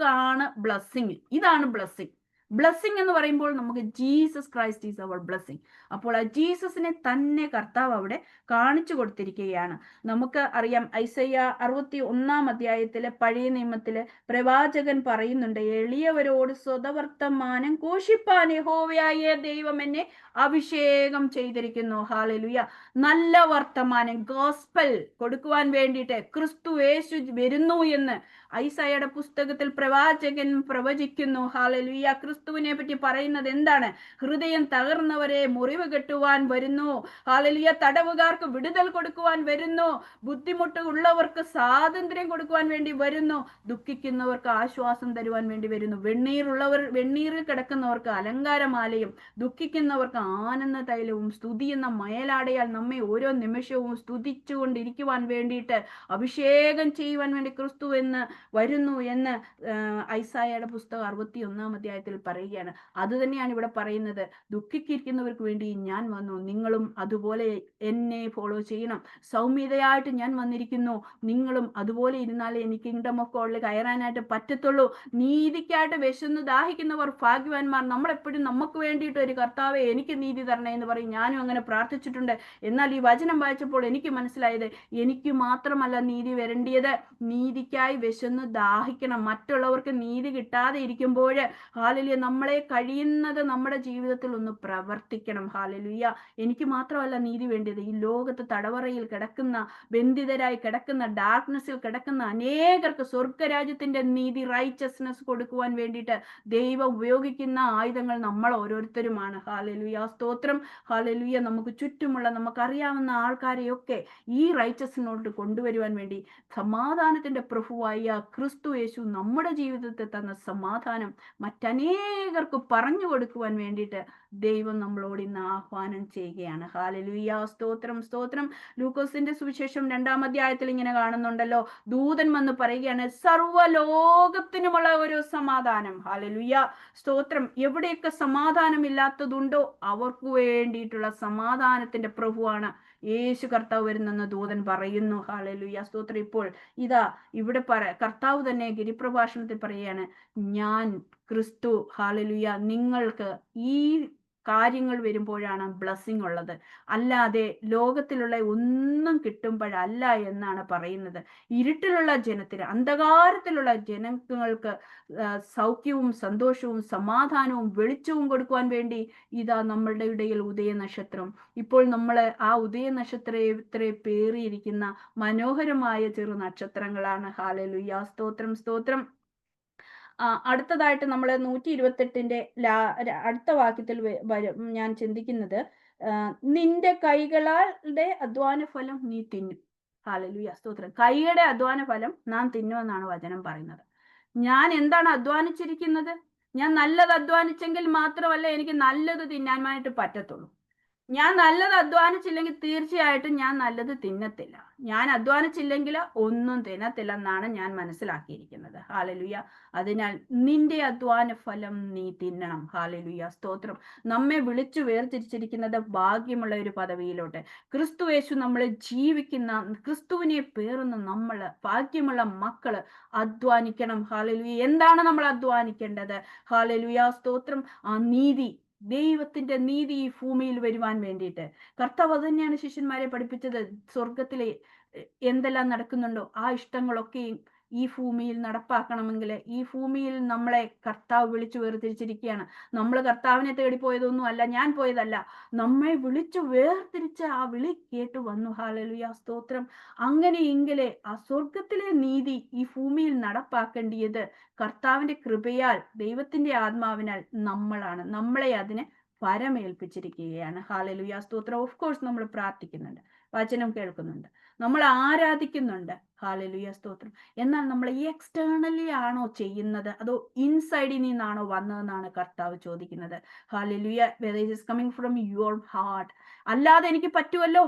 ബ്ലെസ്സിങ്. ഇതാണ് ബ്ലെസ്സിങ്. ബ്ലെസ്സിങ് എന്ന് പറയുമ്പോൾ നമുക്ക് Jesus Christ is our blessing. അപ്പോൾ ആ ജീസസിനെ തന്നെ കർത്താവ് അവിടെ കാണിച്ചു കൊടുത്തിരിക്കുകയാണ്. നമുക്ക് അറിയാം, ഐസയ്യ 61-ാം അധ്യായത്തിലെ പഴയ നിയമത്തിലെ പ്രവാചകൻ പറയുന്നുണ്ട്, എളിയവരോട് സ്വതവർത്തമാനം ഘോഷിപ്പാൻ യഹോവയായ ദൈവം എന്നെ അഭിഷേകം ചെയ്തിരിക്കുന്നു. ഹല്ലേലൂയ. നല്ല വർത്തമാനം, ഗോസ്പൽ കൊടുക്കുവാൻ വേണ്ടിയിട്ട് ക്രിസ്തു യേശു വരുന്നു എന്ന് ഐസയ്യയുടെ പുസ്തകത്തിൽ പ്രവാചകൻ പ്രവചിക്കുന്നു. ഹല്ലേലൂയ. ക്രിസ്തുവിനെ പറ്റി പറയുന്നത് എന്താണ്? ഹൃദയം തകർന്നവരെ മുറിവ് കെട്ടുവാൻ വരുന്നു. ഹല്ലേലൂയ. തടവുകാർക്ക് വിടുതൽ കൊടുക്കുവാൻ വരുന്നു. ബുദ്ധിമുട്ട് ഉള്ളവർക്ക് സ്വാതന്ത്ര്യം കൊടുക്കുവാൻ വേണ്ടി വരുന്നു. ദുഃഖിക്കുന്നവർക്ക് ആശ്വാസം തരുവാൻ വേണ്ടി വരുന്നു. വെണ്ണീറിൽ കിടക്കുന്നവർക്ക് അലങ്കാരമാലയും, ദുഃഖിക്കുന്നവർക്ക് ആനന്ദ തൈലവും, സ്തുതി എന്ന മയലാടയാൽ നമ്മെ ഓരോ നിമിഷവും സ്തുതിച്ചുകൊണ്ടിരിക്കുവാൻ വേണ്ടിയിട്ട് അഭിഷേകം ചെയ്യുവാൻ വേണ്ടി ക്രിസ്തു എന്ന് വരുന്നു എന്ന് ഐസായയുടെ പുസ്തകം 61-ാം അധ്യായത്തിൽ പറയുകയാണ്. അത് തന്നെയാണ് ഇവിടെ പറയുന്നത്. ദുഃഖിക്കുന്നവർക്ക് വേണ്ടി ഞാൻ വന്നു, നിങ്ങളും അതുപോലെ എന്നെ ഫോളോ ചെയ്യണം. സൗമ്യതയായിട്ട് ഞാൻ വന്നിരിക്കുന്നു, നിങ്ങളും അതുപോലെ ഇരുന്നാലേ എനിക്ക് കിങ്ഡം ഓഫ് ഗോഡിൽ കയറാനായിട്ട് പറ്റത്തുള്ളൂ. നീതിക്കായിട്ട് വിശന്ന് ദാഹിക്കുന്നവർ ഭാഗ്യവാന്മാർ. നമ്മളെപ്പോഴും നമുക്ക് വേണ്ടിയിട്ട് ഒരു കർത്താവെ എനിക്ക് നീതി തരണേ എന്ന് പറയും. ഞാനും അങ്ങനെ പ്രാർത്ഥിച്ചിട്ടുണ്ട്. എന്നാൽ ഈ വചനം വായിച്ചപ്പോൾ എനിക്ക് മനസ്സിലായത്, എനിക്ക് മാത്രമല്ല നീതി വരേണ്ടിയത്, നീതിക്കായി വിശന്ന് ദാഹിക്കണം. മറ്റുള്ളവർക്ക് നീതി കിട്ടാതെ ഇരിക്കുമ്പോൾ ഹല്ലേലൂയ, നമ്മളെ കഴിയുന്നത് നമ്മുടെ ജീവിതത്തിൽ ഒന്ന് പ്രവർത്തിക്കണം. ഹല്ലേലൂയ. എനിക്ക് മാത്രമല്ല നീതി വേണ്ടിയത്, ഈ ലോകത്ത് തടവറയിൽ കിടക്കുന്ന, ബന്ധിതരായി കിടക്കുന്ന, ഡാർക്ക്നെസ്സിൽ കിടക്കുന്ന അനേകർക്ക് സ്വർഗരാജ്യത്തിന്റെ നീതി, റൈച്ചസ്നെസ് കൊടുക്കുവാൻ വേണ്ടിയിട്ട് ദൈവം ഉപയോഗിക്കുന്ന ആയുധങ്ങൾ നമ്മൾ ഓരോരുത്തരുമാണ്. ഹല്ലേലൂയ, സ്തോത്രം. ഹല്ലേലൂയ. നമുക്ക് ചുറ്റുമുള്ള നമുക്കറിയാവുന്ന ആൾക്കാരെയൊക്കെ ഈ റൈച്ചസ്നോട്ട് കൊണ്ടുവരുവാൻ വേണ്ടി സമാധാനത്തിന്റെ പ്രഭുവായ ക്രിസ്തു യേശു നമ്മുടെ ജീവിതത്തിൽ തന്ന സമാധാനം മറ്റനേകർക്ക് പറഞ്ഞു കൊടുക്കുവാൻ വേണ്ടിയിട്ട് ദൈവം നമ്മളോട് ഇന്ന് ആഹ്വാനം ചെയ്യുകയാണ്. ഹല്ലേലൂയ, സ്തോത്രം സ്തോത്രം. ലൂക്കോസിന്റെ സുവിശേഷം 2-ാം അധ്യായത്തിൽ ഇങ്ങനെ കാണുന്നുണ്ടല്ലോ, ദൂതൻ വന്ന് പറയുകയാണ് സർവ്വലോകത്തിനുമുള്ള ഒരു സമാധാനം. ഹല്ലേലൂയ, സ്തോത്രം. എവിടെയൊക്കെ സമാധാനം ഇല്ലാത്തതുണ്ടോ അവർക്ക് വേണ്ടിയിട്ടുള്ള സമാധാനത്തിന്റെ പ്രഭുവാണ് യേശു കർത്താവ് വരുന്നെന്ന് ദൂതൻ പറയുന്നു. ഹല്ലേലൂയ, സ്തോത്രം. ഇപ്പോൾ ഇതാ ഇവിടെ കർത്താവ് തന്നെ ഗിരിപ്രഭാഷണത്തിൽ പറയുകയാണ്, ഞാൻ ക്രിസ്തു, ഹല്ലേലൂയ, നിങ്ങൾക്ക് ഈ കാര്യങ്ങൾ വരുമ്പോഴാണ് ബ്ലെസ്സിങ് ഉള്ളത്, അല്ലാതെ ലോകത്തിലുള്ള ഒന്നും കിട്ടുമ്പോഴല്ല എന്നാണ് പറയുന്നത്. ഇരുട്ടിലുള്ള ജനത്തിന്, അന്ധകാരത്തിലുള്ള ജനങ്ങൾക്ക് സൗഖ്യവും സന്തോഷവും സമാധാനവും വെളിച്ചവും കൊടുക്കുവാൻ വേണ്ടി ഇതാ നമ്മളുടെ ഇടയിൽ ഉദയനക്ഷത്രം. ഇപ്പോൾ നമ്മൾ ആ ഉദയനക്ഷത്രത്തെ പേറിയിരിക്കുന്ന മനോഹരമായ ചെറു നക്ഷത്രങ്ങളാണ്. ഹല്ലേലൂയ, സ്തോത്രം സ്തോത്രം. അടുത്തതായിട്ട് നമ്മൾ 128ന്റെ അടുത്ത വാക്യത്തിൽ വരും ഞാൻ ചിന്തിക്കുന്നത്, നിന്റെ കൈകളുടെ അധ്വാന ഫലം നീ തിന്നും. ഹല്ലേലൂയ, സ്തോത്രം. കൈയുടെ അധ്വാന ഫലം നാം തിന്നുമെന്നാണ് വചനം പറയുന്നത്. ഞാൻ എന്താണ് അധ്വാനിച്ചിരിക്കുന്നത്? ഞാൻ നല്ലത് അധ്വാനിച്ചെങ്കിൽ മാത്രമല്ല എനിക്ക് നല്ലത് തിന്നാനായിട്ട് പറ്റത്തുള്ളൂ. ഞാൻ നല്ലത് അധ്വാനിച്ചില്ലെങ്കിൽ തീർച്ചയായിട്ടും ഞാൻ നല്ലത് തിന്നത്തില്ല. ഞാൻ അധ്വാനിച്ചില്ലെങ്കിൽ ഒന്നും തിന്നത്തില്ല എന്നാണ് ഞാൻ മനസ്സിലാക്കിയിരിക്കുന്നത്. ഹല്ലേലൂയ. അതിനാൽ നിന്റെ അധ്വാന ഫലം നീ തിന്നണം. ഹല്ലേലൂയ, സ്തോത്രം. നമ്മെ വിളിച്ചു വേർതിരിച്ചിരിക്കുന്നത് ഭാഗ്യമുള്ള ഒരു പദവിയിലോട്ട്. ക്രിസ്തു യേശു നമ്മൾ ജീവിക്കുന്ന, ക്രിസ്തുവിനെ പേറുന്ന നമ്മൾ ഭാഗ്യമുള്ള മക്കള് അധ്വാനിക്കണം. ഹല്ലേലൂയ. എന്താണ് നമ്മൾ അധ്വാനിക്കേണ്ടത്? ഹല്ലേലൂയ, സ്തോത്രം. ആ നീതി, ദൈവത്തിന്റെ നീതി ഈ ഭൂമിയിൽ വരുവാൻ വേണ്ടിയിട്ട് കർത്താവ് അത് തന്നെയാണ് ശിഷ്യന്മാരെ പഠിപ്പിച്ചത്. സ്വർഗത്തിലെ എന്തെല്ലാം നടക്കുന്നുണ്ടോ ആ ഇഷ്ടങ്ങളൊക്കെയും ഈ ഭൂമിയിൽ നടപ്പാക്കണമെങ്കിൽ ഈ ഭൂമിയിൽ നമ്മളെ കർത്താവ് വിളിച്ചു വേർതിരിച്ചിരിക്കുകയാണ്. നമ്മൾ കർത്താവിനെ തേടിപ്പോയതൊന്നും അല്ല, ഞാൻ പോയതല്ല, നമ്മെ വിളിച്ചു വേർതിരിച്ച ആ വിളി കേട്ടു വന്നു. ഹല്ലേലൂയ, സ്തോത്രം. അങ്ങനെയെങ്കിലേ ആ സ്വർഗത്തിലെ നീതി ഈ ഭൂമിയിൽ നടപ്പാക്കേണ്ടിയത് കർത്താവിന്റെ കൃപയാൽ, ദൈവത്തിന്റെ ആത്മാവിനാൽ നമ്മളാണ്. നമ്മളെ അതിനെ പരമേൽപ്പിച്ചിരിക്കുകയാണ്. ഹല്ലേലൂയ, സ്തോത്രം. ഓഫ് കോഴ്സ് നമ്മൾ പ്രാർത്ഥിക്കുന്നുണ്ട്, വചനം കേൾക്കുന്നുണ്ട്, നമ്മൾ ആരാധിക്കുന്നുണ്ട്. ഹല്ലേലൂയ, സ്തോത്രം. എന്നാൽ നമ്മൾ ഈ എക്സ്റ്റേണലി ആണോ ചെയ്യുന്നത്, അതോ ഇൻസൈഡിൽ നിന്നാണോ വന്നതെന്നാണ് കർത്താവ് ചോദിക്കുന്നത്. Hallelujah, whether it is coming from your heart. അല്ലാതെ എനിക്ക് പറ്റുമല്ലോ,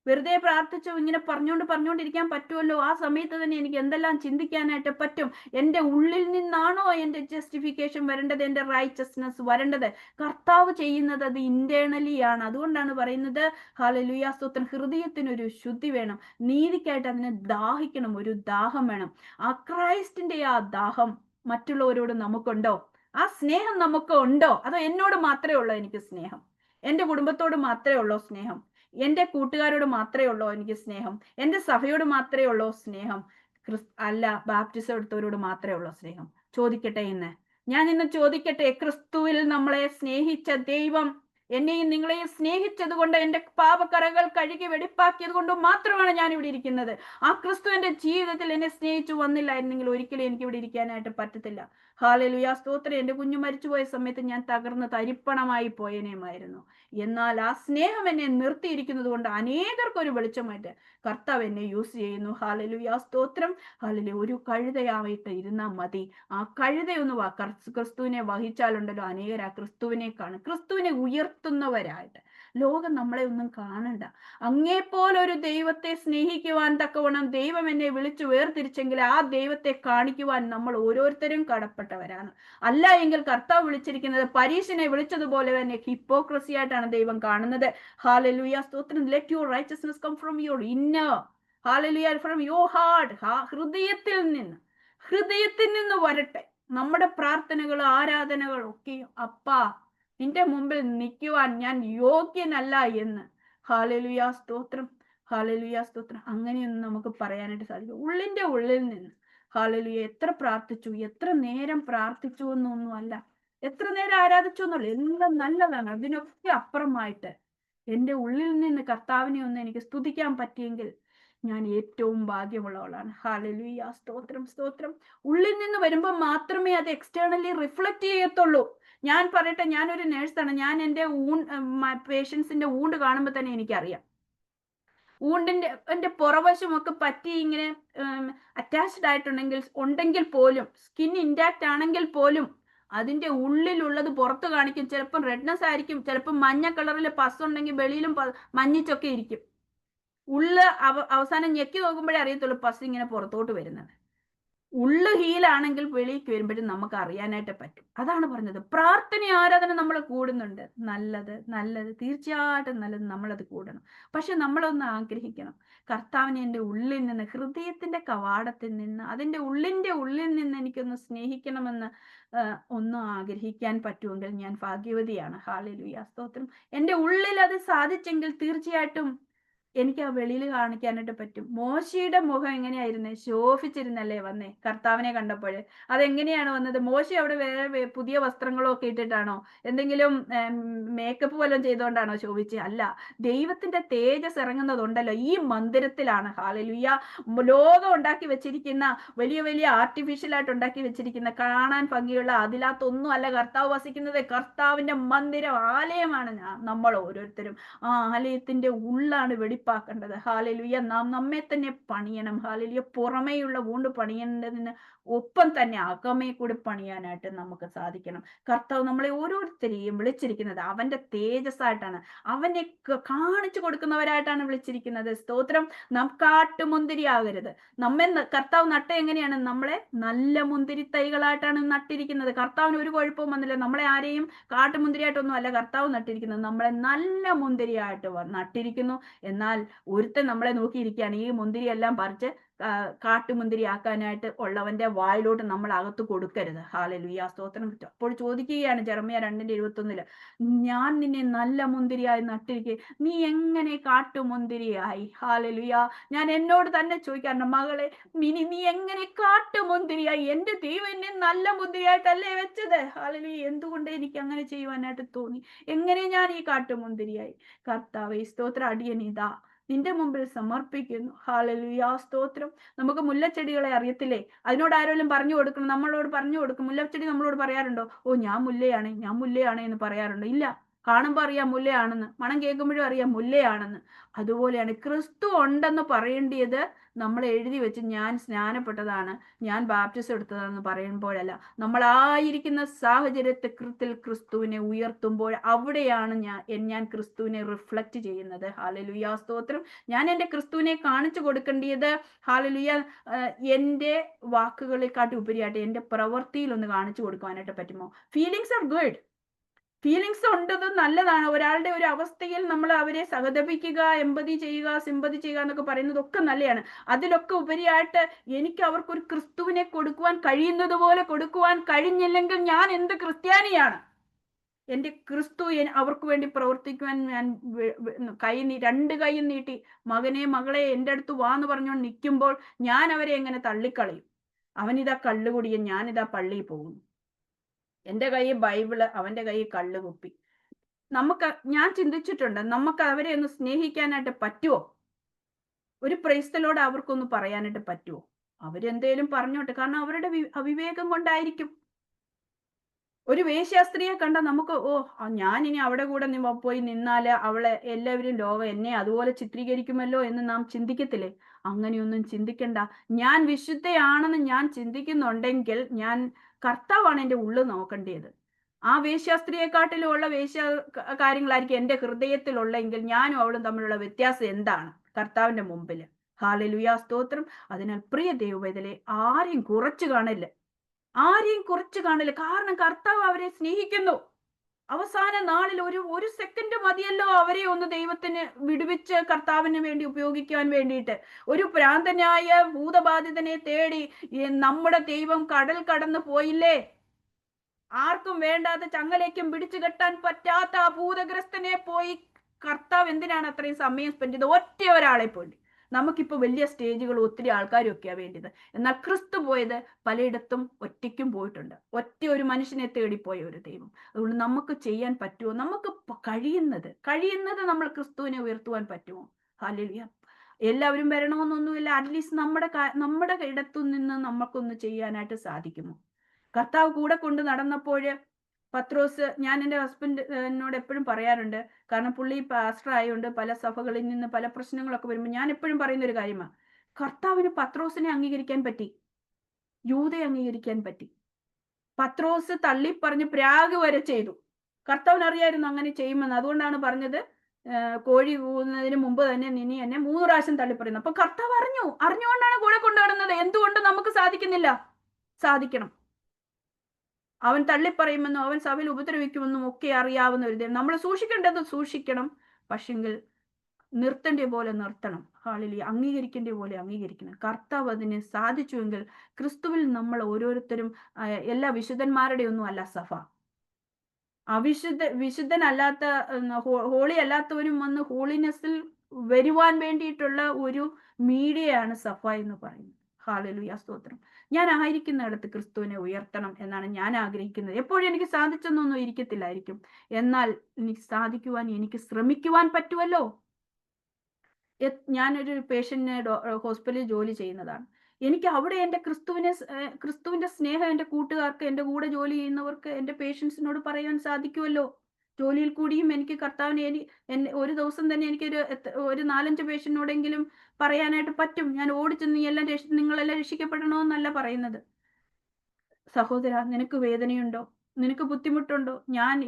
വെറുതെ പ്രാർത്ഥിച്ചു ഇങ്ങനെ പറഞ്ഞുകൊണ്ടിരിക്കാൻ പറ്റുമല്ലോ, ആ സമയത്ത് തന്നെ എനിക്ക് എന്തെല്ലാം ചിന്തിക്കാനായിട്ട് പറ്റും. എൻ്റെ ഉള്ളിൽ നിന്നാണോ എൻ്റെ ജസ്റ്റിഫിക്കേഷൻ വരേണ്ടത്, എൻ്റെ റൈച്ചസ്നെസ് വരേണ്ടത്? കർത്താവ് ചെയ്യുന്നത് അത് ഇന്റേണലി ആണ്. അതുകൊണ്ടാണ് പറയുന്നത് ഹല്ലേലൂയ, സ്തോത്രം, ഹൃദയത്തിനൊരു ശുദ്ധി വേണം, നീതിക്കായിട്ട് അതിനെ ദാഹിക്കണം, ഒരു ദാഹം വേണം. ആ ക്രൈസ്റ്റിന്റെ ആ ദാഹം മറ്റുള്ളവരോട് നമുക്കുണ്ടോ? ആ സ്നേഹം നമുക്ക് ഉണ്ടോ? അതോ എന്നോട് മാത്രമേ ഉള്ളൂ എനിക്ക് സ്നേഹം? എൻ്റെ കുടുംബത്തോട് മാത്രമേ ഉള്ളൂ സ്നേഹം? എൻ്റെ കൂട്ടുകാരോട് മാത്രമേ ഉള്ളൂ എനിക്ക് സ്നേഹം? എൻ്റെ സഭയോട് മാത്രമേ ഉള്ളൂ സ്നേഹം? അല്ല, ബാപ്റ്റിസം എടുത്തവരോട് മാത്രമേ ഉള്ളൂ സ്നേഹം? ചോദിക്കട്ടെ ഞാൻ ഇന്ന് ചോദിക്കട്ടെ, ക്രിസ്തുവിൽ നമ്മളെ സ്നേഹിച്ച ദൈവം എന്നെയും നിങ്ങളെയും സ്നേഹിച്ചത് കൊണ്ട്, എൻ്റെ പാപക്കറകൾ കഴുകി വെടിപ്പാക്കിയത് കൊണ്ട് മാത്രമാണ് ഞാൻ ഇവിടെ ഇരിക്കുന്നത്. ആ ക്രിസ്തു എൻ്റെ ജീവിതത്തിൽ എന്നെ സ്നേഹിച്ചു വന്നില്ലായിരുന്നെങ്കിൽ ഒരിക്കലും എനിക്ക് ഇവിടെ ഇരിക്കാനായിട്ട് പറ്റത്തില്ല. ഹല്ലേലൂയ, സ്തോത്രം. എൻ്റെ കുഞ്ഞു മരിച്ചുപോയ സമയത്ത് ഞാൻ തകർന്ന് തരിപ്പണമായി പോയനേമായിരുന്നു. എന്നാൽ ആ സ്നേഹം എന്നെ നിർത്തിയിരിക്കുന്നത് കൊണ്ട് അനേകർക്ക് ഒരു വെളിച്ചമായിട്ട് കർത്താവ് എന്നെ യൂസ് ചെയ്യുന്നു. ഹല്ലേലൂയ, സ്തോത്രം. ഹല്ലേലൂയ. ഒരു കഴുതയായിട്ട് ഇരുന്നാൽ മതി. ആ കഴുതയൊന്ന് ക്രിസ്തുവിനെ വഹിച്ചാലുണ്ടല്ലോ, അനേകർ ആ ക്രിസ്തുവിനെ കാണും, ക്രിസ്തുവിനെ ഉയർത്തുന്നവരായിട്ട്. ലോകം നമ്മളെ ഒന്നും കാണണ്ട. അങ്ങേപ്പോലൊരു ദൈവത്തെ സ്നേഹിക്കുവാൻ തക്കവണ്ണം ദൈവം എന്നെ വിളിച്ചു വേർതിരിച്ചെങ്കിൽ ആ ദൈവത്തെ കാണിക്കുവാൻ നമ്മൾ ഓരോരുത്തരും കടപ്പെട്ടവരാണ്. അല്ല എങ്കിൽ കർത്താവ് വിളിച്ചിരിക്കുന്നത് പരീശനെ വിളിച്ചതുപോലെ തന്നെ ഹിപ്പോക്രസി ആയിട്ടാണ് ദൈവം കാണുന്നത്. ഹല്ലേലൂയ, സ്തോത്രം. Let your righteousness come from your inner. ഹല്ലേലൂയ, ഫ്രം യുവർ ഹാർട്ട്. ഹൃദയത്തിൽ നിന്ന് വരട്ടെ നമ്മുടെ പ്രാർത്ഥനകൾ, ആരാധനകൾ ഒക്കെയും. അപ്പാ, നിന്റെ മുമ്പിൽ നിൽക്കുവാൻ ഞാൻ യോഗ്യനല്ല എന്ന്. ഹല്ലേലൂയ, സ്തോത്രം. ഹല്ലേലൂയ, സ്തോത്രം. അങ്ങനെയൊന്നും നമുക്ക് പറയാനായിട്ട് സാധിക്കും ഉള്ളിന്റെ ഉള്ളിൽ നിന്ന്. ഹല്ലേലൂയ. എത്ര പ്രാർത്ഥിച്ചു, എത്ര നേരം പ്രാർത്ഥിച്ചു എന്നൊന്നും അല്ല, എത്ര നേരം ആരാധിച്ചു എന്നല്ല, എല്ലാം നല്ലതാണ്. അതിനൊക്കെ അപ്പുറമായിട്ട് എൻ്റെ ഉള്ളിൽ നിന്ന് കർത്താവിനെ ഒന്ന് എനിക്ക് സ്തുതിക്കാൻ പറ്റിയെങ്കിൽ ഞാൻ ഏറ്റവും ഭാഗ്യമുള്ളവളാണ്. ഹല്ലേലൂയ, സ്തോത്രം, സ്തോത്രം. ഉള്ളിൽ നിന്ന് വരുമ്പോൾ മാത്രമേ അത് എക്സ്റ്റേണലി റിഫ്ലക്ട് ചെയ്യത്തുള്ളൂ. ഞാൻ പറയട്ടെ, ഞാനൊരു നേഴ്സാണ്. ഞാൻ എൻ്റെ പേഷ്യൻസിന്റെ ഊണ്ട് കാണുമ്പോൾ തന്നെ എനിക്കറിയാം. എന്റെ പുറവശമൊക്കെ പറ്റി ഇങ്ങനെ അറ്റാച്ച്ഡ് ഉണ്ടെങ്കിൽ പോലും, സ്കിൻ ഇൻടാക്ട് ആണെങ്കിൽ പോലും അതിന്റെ ഉള്ളിലുള്ളത് പുറത്ത് കാണിക്കും. ചിലപ്പം റെഡ്നെസ് ആയിരിക്കും, ചിലപ്പം മഞ്ഞ കളറിൽ പസ് ഉണ്ടെങ്കിൽ വെളിയിലും മഞ്ഞിച്ചൊക്കെ ഇരിക്കും. അവസാനം ഞെക്കി നോക്കുമ്പോഴേ അറിയത്തുള്ളൂ പസ് ഇങ്ങനെ പുറത്തോട്ട് വരുന്നത്. ഹീലാണെങ്കിൽ വെളിക്ക് വരുമ്പോഴും നമുക്ക് അറിയാനായിട്ട് പറ്റും. അതാണ് പറഞ്ഞത്, പ്രാർത്ഥന ആരാധന നമ്മൾ കൂടുന്നുണ്ട്. നല്ലത് തീർച്ചയായിട്ടും നല്ലത്, നമ്മളത് കൂടണം. പക്ഷെ നമ്മളൊന്ന് ആഗ്രഹിക്കണം, കർത്താവിനെ എൻ്റെ ഉള്ളിൽ നിന്ന്, ഹൃദയത്തിന്റെ കവാടത്തിൽ നിന്ന്, അതിൻ്റെ ഉള്ളിൽ നിന്ന് എനിക്കൊന്ന് സ്നേഹിക്കണമെന്ന് ഒന്ന് ആഗ്രഹിക്കാൻ പറ്റുമെങ്കിൽ ഞാൻ ഭാഗ്യവതിയാണ്. ഹല്ലേലൂയ, സ്തോത്രം. എൻ്റെ ഉള്ളിൽ അത് സാധിച്ചെങ്കിൽ തീർച്ചയായിട്ടും എനിക്ക് ആ വെളിയിൽ കാണിക്കാനായിട്ട് പറ്റും. മോശയുടെ മുഖം എങ്ങനെയായിരുന്നേ? ശോഭിച്ചിരുന്നല്ലേ വന്നേ കർത്താവിനെ കണ്ടപ്പോൾ? അതെങ്ങനെയാണ് വന്നത്? മോശ അവിടെ വേറെ പുതിയ വസ്ത്രങ്ങളോ ഒക്കെ ഇട്ടിട്ടാണോ, എന്തെങ്കിലും മേക്കപ്പ് വല്ലതും ചെയ്തുകൊണ്ടാണോ ശോഭിച്ചത്? അല്ല, ദൈവത്തിന്റെ തേജസ് ഇറങ്ങുന്നതുണ്ടല്ലോ ഈ മന്ദിരത്തിലാണ്. ഹല്ലേലൂയ. ലോകം ഉണ്ടാക്കി വെച്ചിരിക്കുന്ന വലിയ വലിയ ആർട്ടിഫിഷ്യലായിട്ട് ഉണ്ടാക്കി വെച്ചിരിക്കുന്ന കാണാൻ ഭംഗിയുള്ള അതിനകത്തൊന്നും അല്ല കർത്താവ് വസിക്കുന്നത്. കർത്താവിന്റെ മന്ദിരം, ആലയമാണ് നമ്മൾ ഓരോരുത്തരും. ആ ആലയത്തിന്റെ ഉള്ളാണ് വെടിപ്പാക്കേണ്ടത്. ഹല്ലേലൂയ. നാം നമ്മെ തന്നെ പണിയണം. ഹല്ലേലൂയ. പുറമേയുള്ള വൂണ്ട് പണിയേണ്ടതിന് ഒപ്പം തന്നെ അകമേ കൂടി പണിയാനായിട്ട് നമുക്ക് സാധിക്കണം. കർത്താവ് നമ്മളെ ഓരോരുത്തരെയും വിളിച്ചിരിക്കുന്നത് അവന്റെ തേജസ്സായിട്ടാണ്, അവനെ കാണിച്ചു കൊടുക്കുന്നവരായിട്ടാണ് വിളിച്ചിരിക്കുന്നത്. സ്തോത്രം. നാം കാട്ടുമുന്തിരി ആകരുത്. നമ്മെ കർത്താവ് നട്ട എങ്ങനെയാണ്? നമ്മളെ നല്ല മുന്തിരി തൈകളായിട്ടാണ് നട്ടിരിക്കുന്നത്. കർത്താവിന് ഒരു കുഴപ്പവും വന്നില്ല. നമ്മളെ ആരെയും കാട്ടുമുന്തിരിയായിട്ടൊന്നും അല്ല കർത്താവ് നട്ടിരിക്കുന്നത്, നമ്മളെ നല്ല മുന്തിരിയായിട്ട് നട്ടിരിക്കുന്നു. എന്നാൽ ഒരുത്തൻ നമ്മളെ നോക്കിയിരിക്കുകയാണ്, ഈ മുന്തിരി എല്ലാം പറിച്ച് കാട്ടുമുന്തിരി ആക്കാനായിട്ട് ഉള്ളവന്റെ വായിലോട്ട് നമ്മൾ അകത്ത് കൊടുക്കരുത്. ഹല്ലേലൂയ, സ്തോത്രം. അപ്പോൾ ചോദിക്കുകയാണ് ജെറമ്യാ 2:21, ഞാൻ നിന്നെ നല്ല മുന്തിരിയായി നട്ടിരിക്കെ നീ എങ്ങനെ കാട്ടുമുന്തിരിയായി? ഹല്ലേലൂയ. ഞാൻ എന്നോട് തന്നെ ചോദിക്കാറുണ്ട്, മകളെ മിനി, നീ എങ്ങനെ കാട്ടുമുന്തിരിയായി? എന്റെ ദൈവം എന്നെ നല്ല മുന്തിരിയായിട്ടല്ലേ വെച്ചത്. ഹല്ലേലൂയ. എന്തുകൊണ്ട് എനിക്ക് അങ്ങനെ ചെയ്യുവാനായിട്ട് തോന്നി? എങ്ങനെ ഞാൻ ഈ കാട്ടുമുന്തിരിയായി? കർത്താവേ, സ്തോത്രം. അടിയനിതാ നിന്റെ മുമ്പിൽ സമർപ്പിക്കുന്നു. ഹല്ലേലൂയ, സ്തോത്രം. നമുക്ക് മുല്ലച്ചെടികളെ അറിയത്തില്ലേ? അതിനോട് ആരെങ്കിലും പറഞ്ഞു കൊടുക്കണം, നമ്മളോട് പറഞ്ഞു കൊടുക്കും. മുല്ലച്ചെടി നമ്മളോട് പറയാറുണ്ടോ? ഓ, ഞാൻ മുല്ലയാണ് എന്ന് പറയാറുണ്ടോ? ഇല്ല. കാണുമ്പോൾ അറിയാം മുല്ലയാണെന്ന്, മണം കേൾക്കുമ്പോഴും അറിയാം മുല്ലയാണെന്ന്. അതുപോലെയാണ് ക്രിസ്തു ഉണ്ടെന്ന് പറയേണ്ടിയത് നമ്മൾ എഴുതി വെച്ച് ഞാൻ സ്നാനപ്പെട്ടതാണ്, ഞാൻ ബാപ്റ്റിസം എടുത്തതാണെന്ന് പറയുമ്പോഴല്ല, നമ്മളായിരിക്കുന്ന സാഹചര്യത്തിൽ ക്രിസ്തുവിനെ ഉയർത്തുമ്പോൾ അവിടെയാണ് ഞാൻ ക്രിസ്തുവിനെ റിഫ്ലക്റ്റ് ചെയ്യുന്നത്. ഹല്ലേലൂയ, സ്തോത്രം. ഞാൻ എൻ്റെ ക്രിസ്തുവിനെ കാണിച്ചു കൊടുക്കേണ്ടത് ഹല്ലേലൂയ എൻ്റെ വാക്കുകളെക്കാട്ടി ഉപരിയായിട്ട് എൻ്റെ പ്രവൃത്തിയിൽ ഒന്ന് കാണിച്ചു കൊടുക്കാനായിട്ട് പറ്റുമോ? ഫീലിങ്സ് ആർ ഗുഡ്, ഫീലിങ്സ് ഉണ്ടത് നല്ലതാണ്. ഒരാളുടെ ഒരു അവസ്ഥയിൽ നമ്മൾ അവരെ സഹതപിക്കുക, എമ്പതി ചെയ്യുക, സിമ്പതി ചെയ്യുക എന്നൊക്കെ പറയുന്നതൊക്കെ നല്ലതാണ്. അതിലൊക്കെ ഉപരിയായിട്ട് എനിക്ക് അവർക്കൊരു ക്രിസ്തുവിനെ കൊടുക്കുവാൻ കഴിയുന്നത് പോലെ കൊടുക്കുവാൻ കഴിഞ്ഞില്ലെങ്കിൽ ഞാൻ എന്ത് ക്രിസ്ത്യാനിയാണ്? എൻ്റെ ക്രിസ്തു അവർക്ക് വേണ്ടി പ്രവർത്തിക്കുവാൻ ഞാൻ രണ്ട് കൈയും നീട്ടി മകനെ മകളെ എൻ്റെ അടുത്ത് വാന്ന് പറഞ്ഞുകൊണ്ട് നിൽക്കുമ്പോൾ ഞാൻ അവരെ എങ്ങനെ തള്ളിക്കളയും? അവനിതാ കള്ളുകുടിയൻ, ഞാനിതാ പള്ളിയിൽ പോകുന്നു, എൻ്റെ കയ്യിൽ ബൈബിള്, അവന്റെ കയ്യിൽ കള്ളുകുപ്പി. ഞാൻ ചിന്തിച്ചിട്ടുണ്ട്, നമുക്ക് അവരെ ഒന്ന് സ്നേഹിക്കാനായിട്ട് പറ്റുമോ? ഒരു പ്രൈസ്തലോട് അവർക്കൊന്ന് പറയാനായിട്ട് പറ്റുമോ? അവരെന്തേലും പറഞ്ഞോട്ടെ, കാരണം അവരുടെ അവിവേകം കൊണ്ടായിരിക്കും. ഒരു വേശ്യാസ്ത്രീയെ കണ്ട നമുക്ക് ഞാൻ ഇനി അവിടെ കൂടെ പോയി നിന്നാല് അവളെ എല്ലാവരും ലോകം എന്നെ അതുപോലെ ചിത്രീകരിക്കുമല്ലോ എന്ന് നാം ചിന്തിക്കത്തില്ലേ? അങ്ങനെയൊന്നും ചിന്തിക്കണ്ട. ഞാൻ വിശുദ്ധയാണെന്ന് ഞാൻ ചിന്തിക്കുന്നുണ്ടെങ്കിൽ ഞാൻ കർത്താവാണ് എൻ്റെ ഉള്ളു നോക്കേണ്ടത്. ആ വേശ്യാസ്ത്രീയെക്കാട്ടിലും ഉള്ള കാര്യങ്ങളായിരിക്കും എൻ്റെ ഹൃദയത്തിലുള്ളെങ്കിൽ ഞാനും അവളും തമ്മിലുള്ള വ്യത്യാസം എന്താണ് കർത്താവിന്റെ മുമ്പില്? ഹല്ലേലൂയ, സ്തോത്രം. അതിനാൽ പ്രിയ ദൈവവേദനയെ ആരെയും കുറച്ചു കാണില്ല, കാരണം കർത്താവ് അവരെ സ്നേഹിക്കുന്നു. അവസാന നാളിൽ ഒരു സെക്കൻഡ് മതിയല്ലോ അവരെ ഒന്ന് ദൈവത്തിന് വിടുവിച്ച് കർത്താവിന് വേണ്ടി ഉപയോഗിക്കാൻ വേണ്ടിയിട്ട്. ഒരു ഭ്രാന്തനായ ഭൂതബാധിതനെ തേടി നമ്മുടെ ദൈവം കടൽ കടന്നു പോയില്ലേ? ആർക്കും വേണ്ടാത്ത ചങ്ങലേക്കും പിടിച്ചു കെട്ടാൻ പറ്റാത്ത ആ ഭൂതഗ്രസ്തനെ പോയി കർത്താവ് എന്തിനാണ് അത്രയും സമയം സ്പെൻഡ് ചെയ്തത്? ഒറ്റ ഒരാളെ പോയി. നമുക്കിപ്പോൾ വലിയ സ്റ്റേജുകൾ ഒത്തിരി ആൾക്കാരും ഒക്കെയാണ് വേണ്ടത്. എന്നാൽ ക്രിസ്തു പോയത് പലയിടത്തും ഒറ്റയ്ക്കും പോയിട്ടുണ്ട്. ഒറ്റ ഒരു മനുഷ്യനെ തേടിപ്പോയ ഒരു ദൈവം. അതുകൊണ്ട് നമുക്ക് ചെയ്യാൻ പറ്റുമോ? നമുക്ക് കഴിയുന്നത് നമ്മൾ ക്രിസ്തുവിനെ ഉയർത്തുവാൻ പറ്റുമോ? ഹല്ലേലൂയ. എല്ലാവരും വരണമെന്നൊന്നുമില്ല. അറ്റ്ലീസ്റ്റ് നമ്മുടെ ഇടത്തു നിന്ന് നമുക്കൊന്ന് ചെയ്യാനായിട്ട് സാധിക്കുമോ? കർത്താവ് കൂടെ കൊണ്ട് നടന്നപ്പോൾ പത്രോസ്, ഞാൻ എൻ്റെ ഹസ്ബൻഡിനോട് എപ്പോഴും പറയാറുണ്ട്, കാരണം പുള്ളി പാസ്റ്റർ ആയതുകൊണ്ട് പല സഭകളിൽ നിന്ന് പല പ്രശ്നങ്ങളൊക്കെ വരുമ്പോൾ ഞാൻ എപ്പോഴും പറയുന്ന ഒരു കാര്യമാണ്, കർത്താവിന് പത്രോസിനെ അംഗീകരിക്കാൻ പറ്റി, യൂദയെ അംഗീകരിക്കാൻ പറ്റി. പത്രോസ് തള്ളി പറഞ്ഞ് പ്രാഗ് വരെ ചെയ്തു. കർത്താവിന് അറിയായിരുന്നു അങ്ങനെ ചെയ്യുമെന്ന്. അതുകൊണ്ടാണ് പറഞ്ഞത്, കോഴി കൂവുന്നതിന് മുമ്പ് തന്നെ നിനി എന്നെ 3 പ്രാവശ്യം തള്ളി പറയുന്നു. അപ്പൊ കർത്താവ് അറിഞ്ഞുകൊണ്ടാണ് കൂടെ കൊണ്ടുനടന്നത്. എന്തുകൊണ്ട് നമുക്ക് സാധിക്കുന്നില്ല? സാധിക്കണം. അവൻ തള്ളിപ്പറയുമെന്നും അവൻ സഭയിൽ ഉപദ്രവിക്കുമെന്നും ഒക്കെ അറിയാവുന്ന ഒരു ദൈവം. നമ്മൾ സൂക്ഷിക്കേണ്ടത് സൂക്ഷിക്കണം, പക്ഷെങ്കിൽ നിർത്തേണ്ട പോലെ നിർത്തണം. ഹാളിലി അംഗീകരിക്കേണ്ട പോലെ അംഗീകരിക്കണം. കർത്താവ് അതിന് സാധിച്ചുവെങ്കിൽ ക്രിസ്തുവിൽ നമ്മൾ ഓരോരുത്തരും എല്ലാ വിശുദ്ധന്മാരുടെ ഒന്നും അല്ല സഭ. വിശുദ്ധനല്ലാത്ത ഹോളി അല്ലാത്തവരും വന്ന് ഹോളിനെസ്സിൽ വരുവാൻ വേണ്ടിയിട്ടുള്ള ഒരു മീഡിയയാണ് സഭ എന്ന് പറയുന്നത്. ഹല്ലേലൂയ, സ്തോത്രം. ഞാൻ ആയിരിക്കുന്നിടത്ത് ക്രിസ്തുവിനെ ഉയർത്തണം എന്നാണ് ഞാൻ ആഗ്രഹിക്കുന്നത്. എപ്പോഴും എനിക്ക് സാധിച്ചെന്നൊന്നും ഇരിക്കത്തില്ലായിരിക്കും, എന്നാൽ എനിക്ക് സാധിക്കുവാൻ, എനിക്ക് ശ്രമിക്കുവാൻ പറ്റുമല്ലോ. ഞാനൊരു പേഷ്യന്റിനെ ഹോസ്പിറ്റലിൽ ജോലി ചെയ്യുന്നതാണ്. എനിക്ക് അവിടെ എൻ്റെ ക്രിസ്തുവിന്റെ സ്നേഹം എൻ്റെ കൂട്ടുകാർക്ക്, എൻ്റെ കൂടെ ജോലി ചെയ്യുന്നവർക്ക്, എൻ്റെ പേഷ്യൻസിനോട് പറയാൻ സാധിക്കുമല്ലോ. ജോലിയിൽ കൂടിയും എനിക്ക് കർത്താവിനെ ഒരു ദിവസം തന്നെ എനിക്കൊരു 4-5 പേഷ്യന്റിനോടെങ്കിലും പറയാനായിട്ട് പറ്റും. ഞാൻ ഓടിച്ചെന്ന് നിങ്ങളെല്ലാം രക്ഷിക്കപ്പെടണമെന്നല്ല പറയുന്നത്. സഹോദര, നിനക്ക് വേദനയുണ്ടോ? നിനക്ക് ബുദ്ധിമുട്ടുണ്ടോ?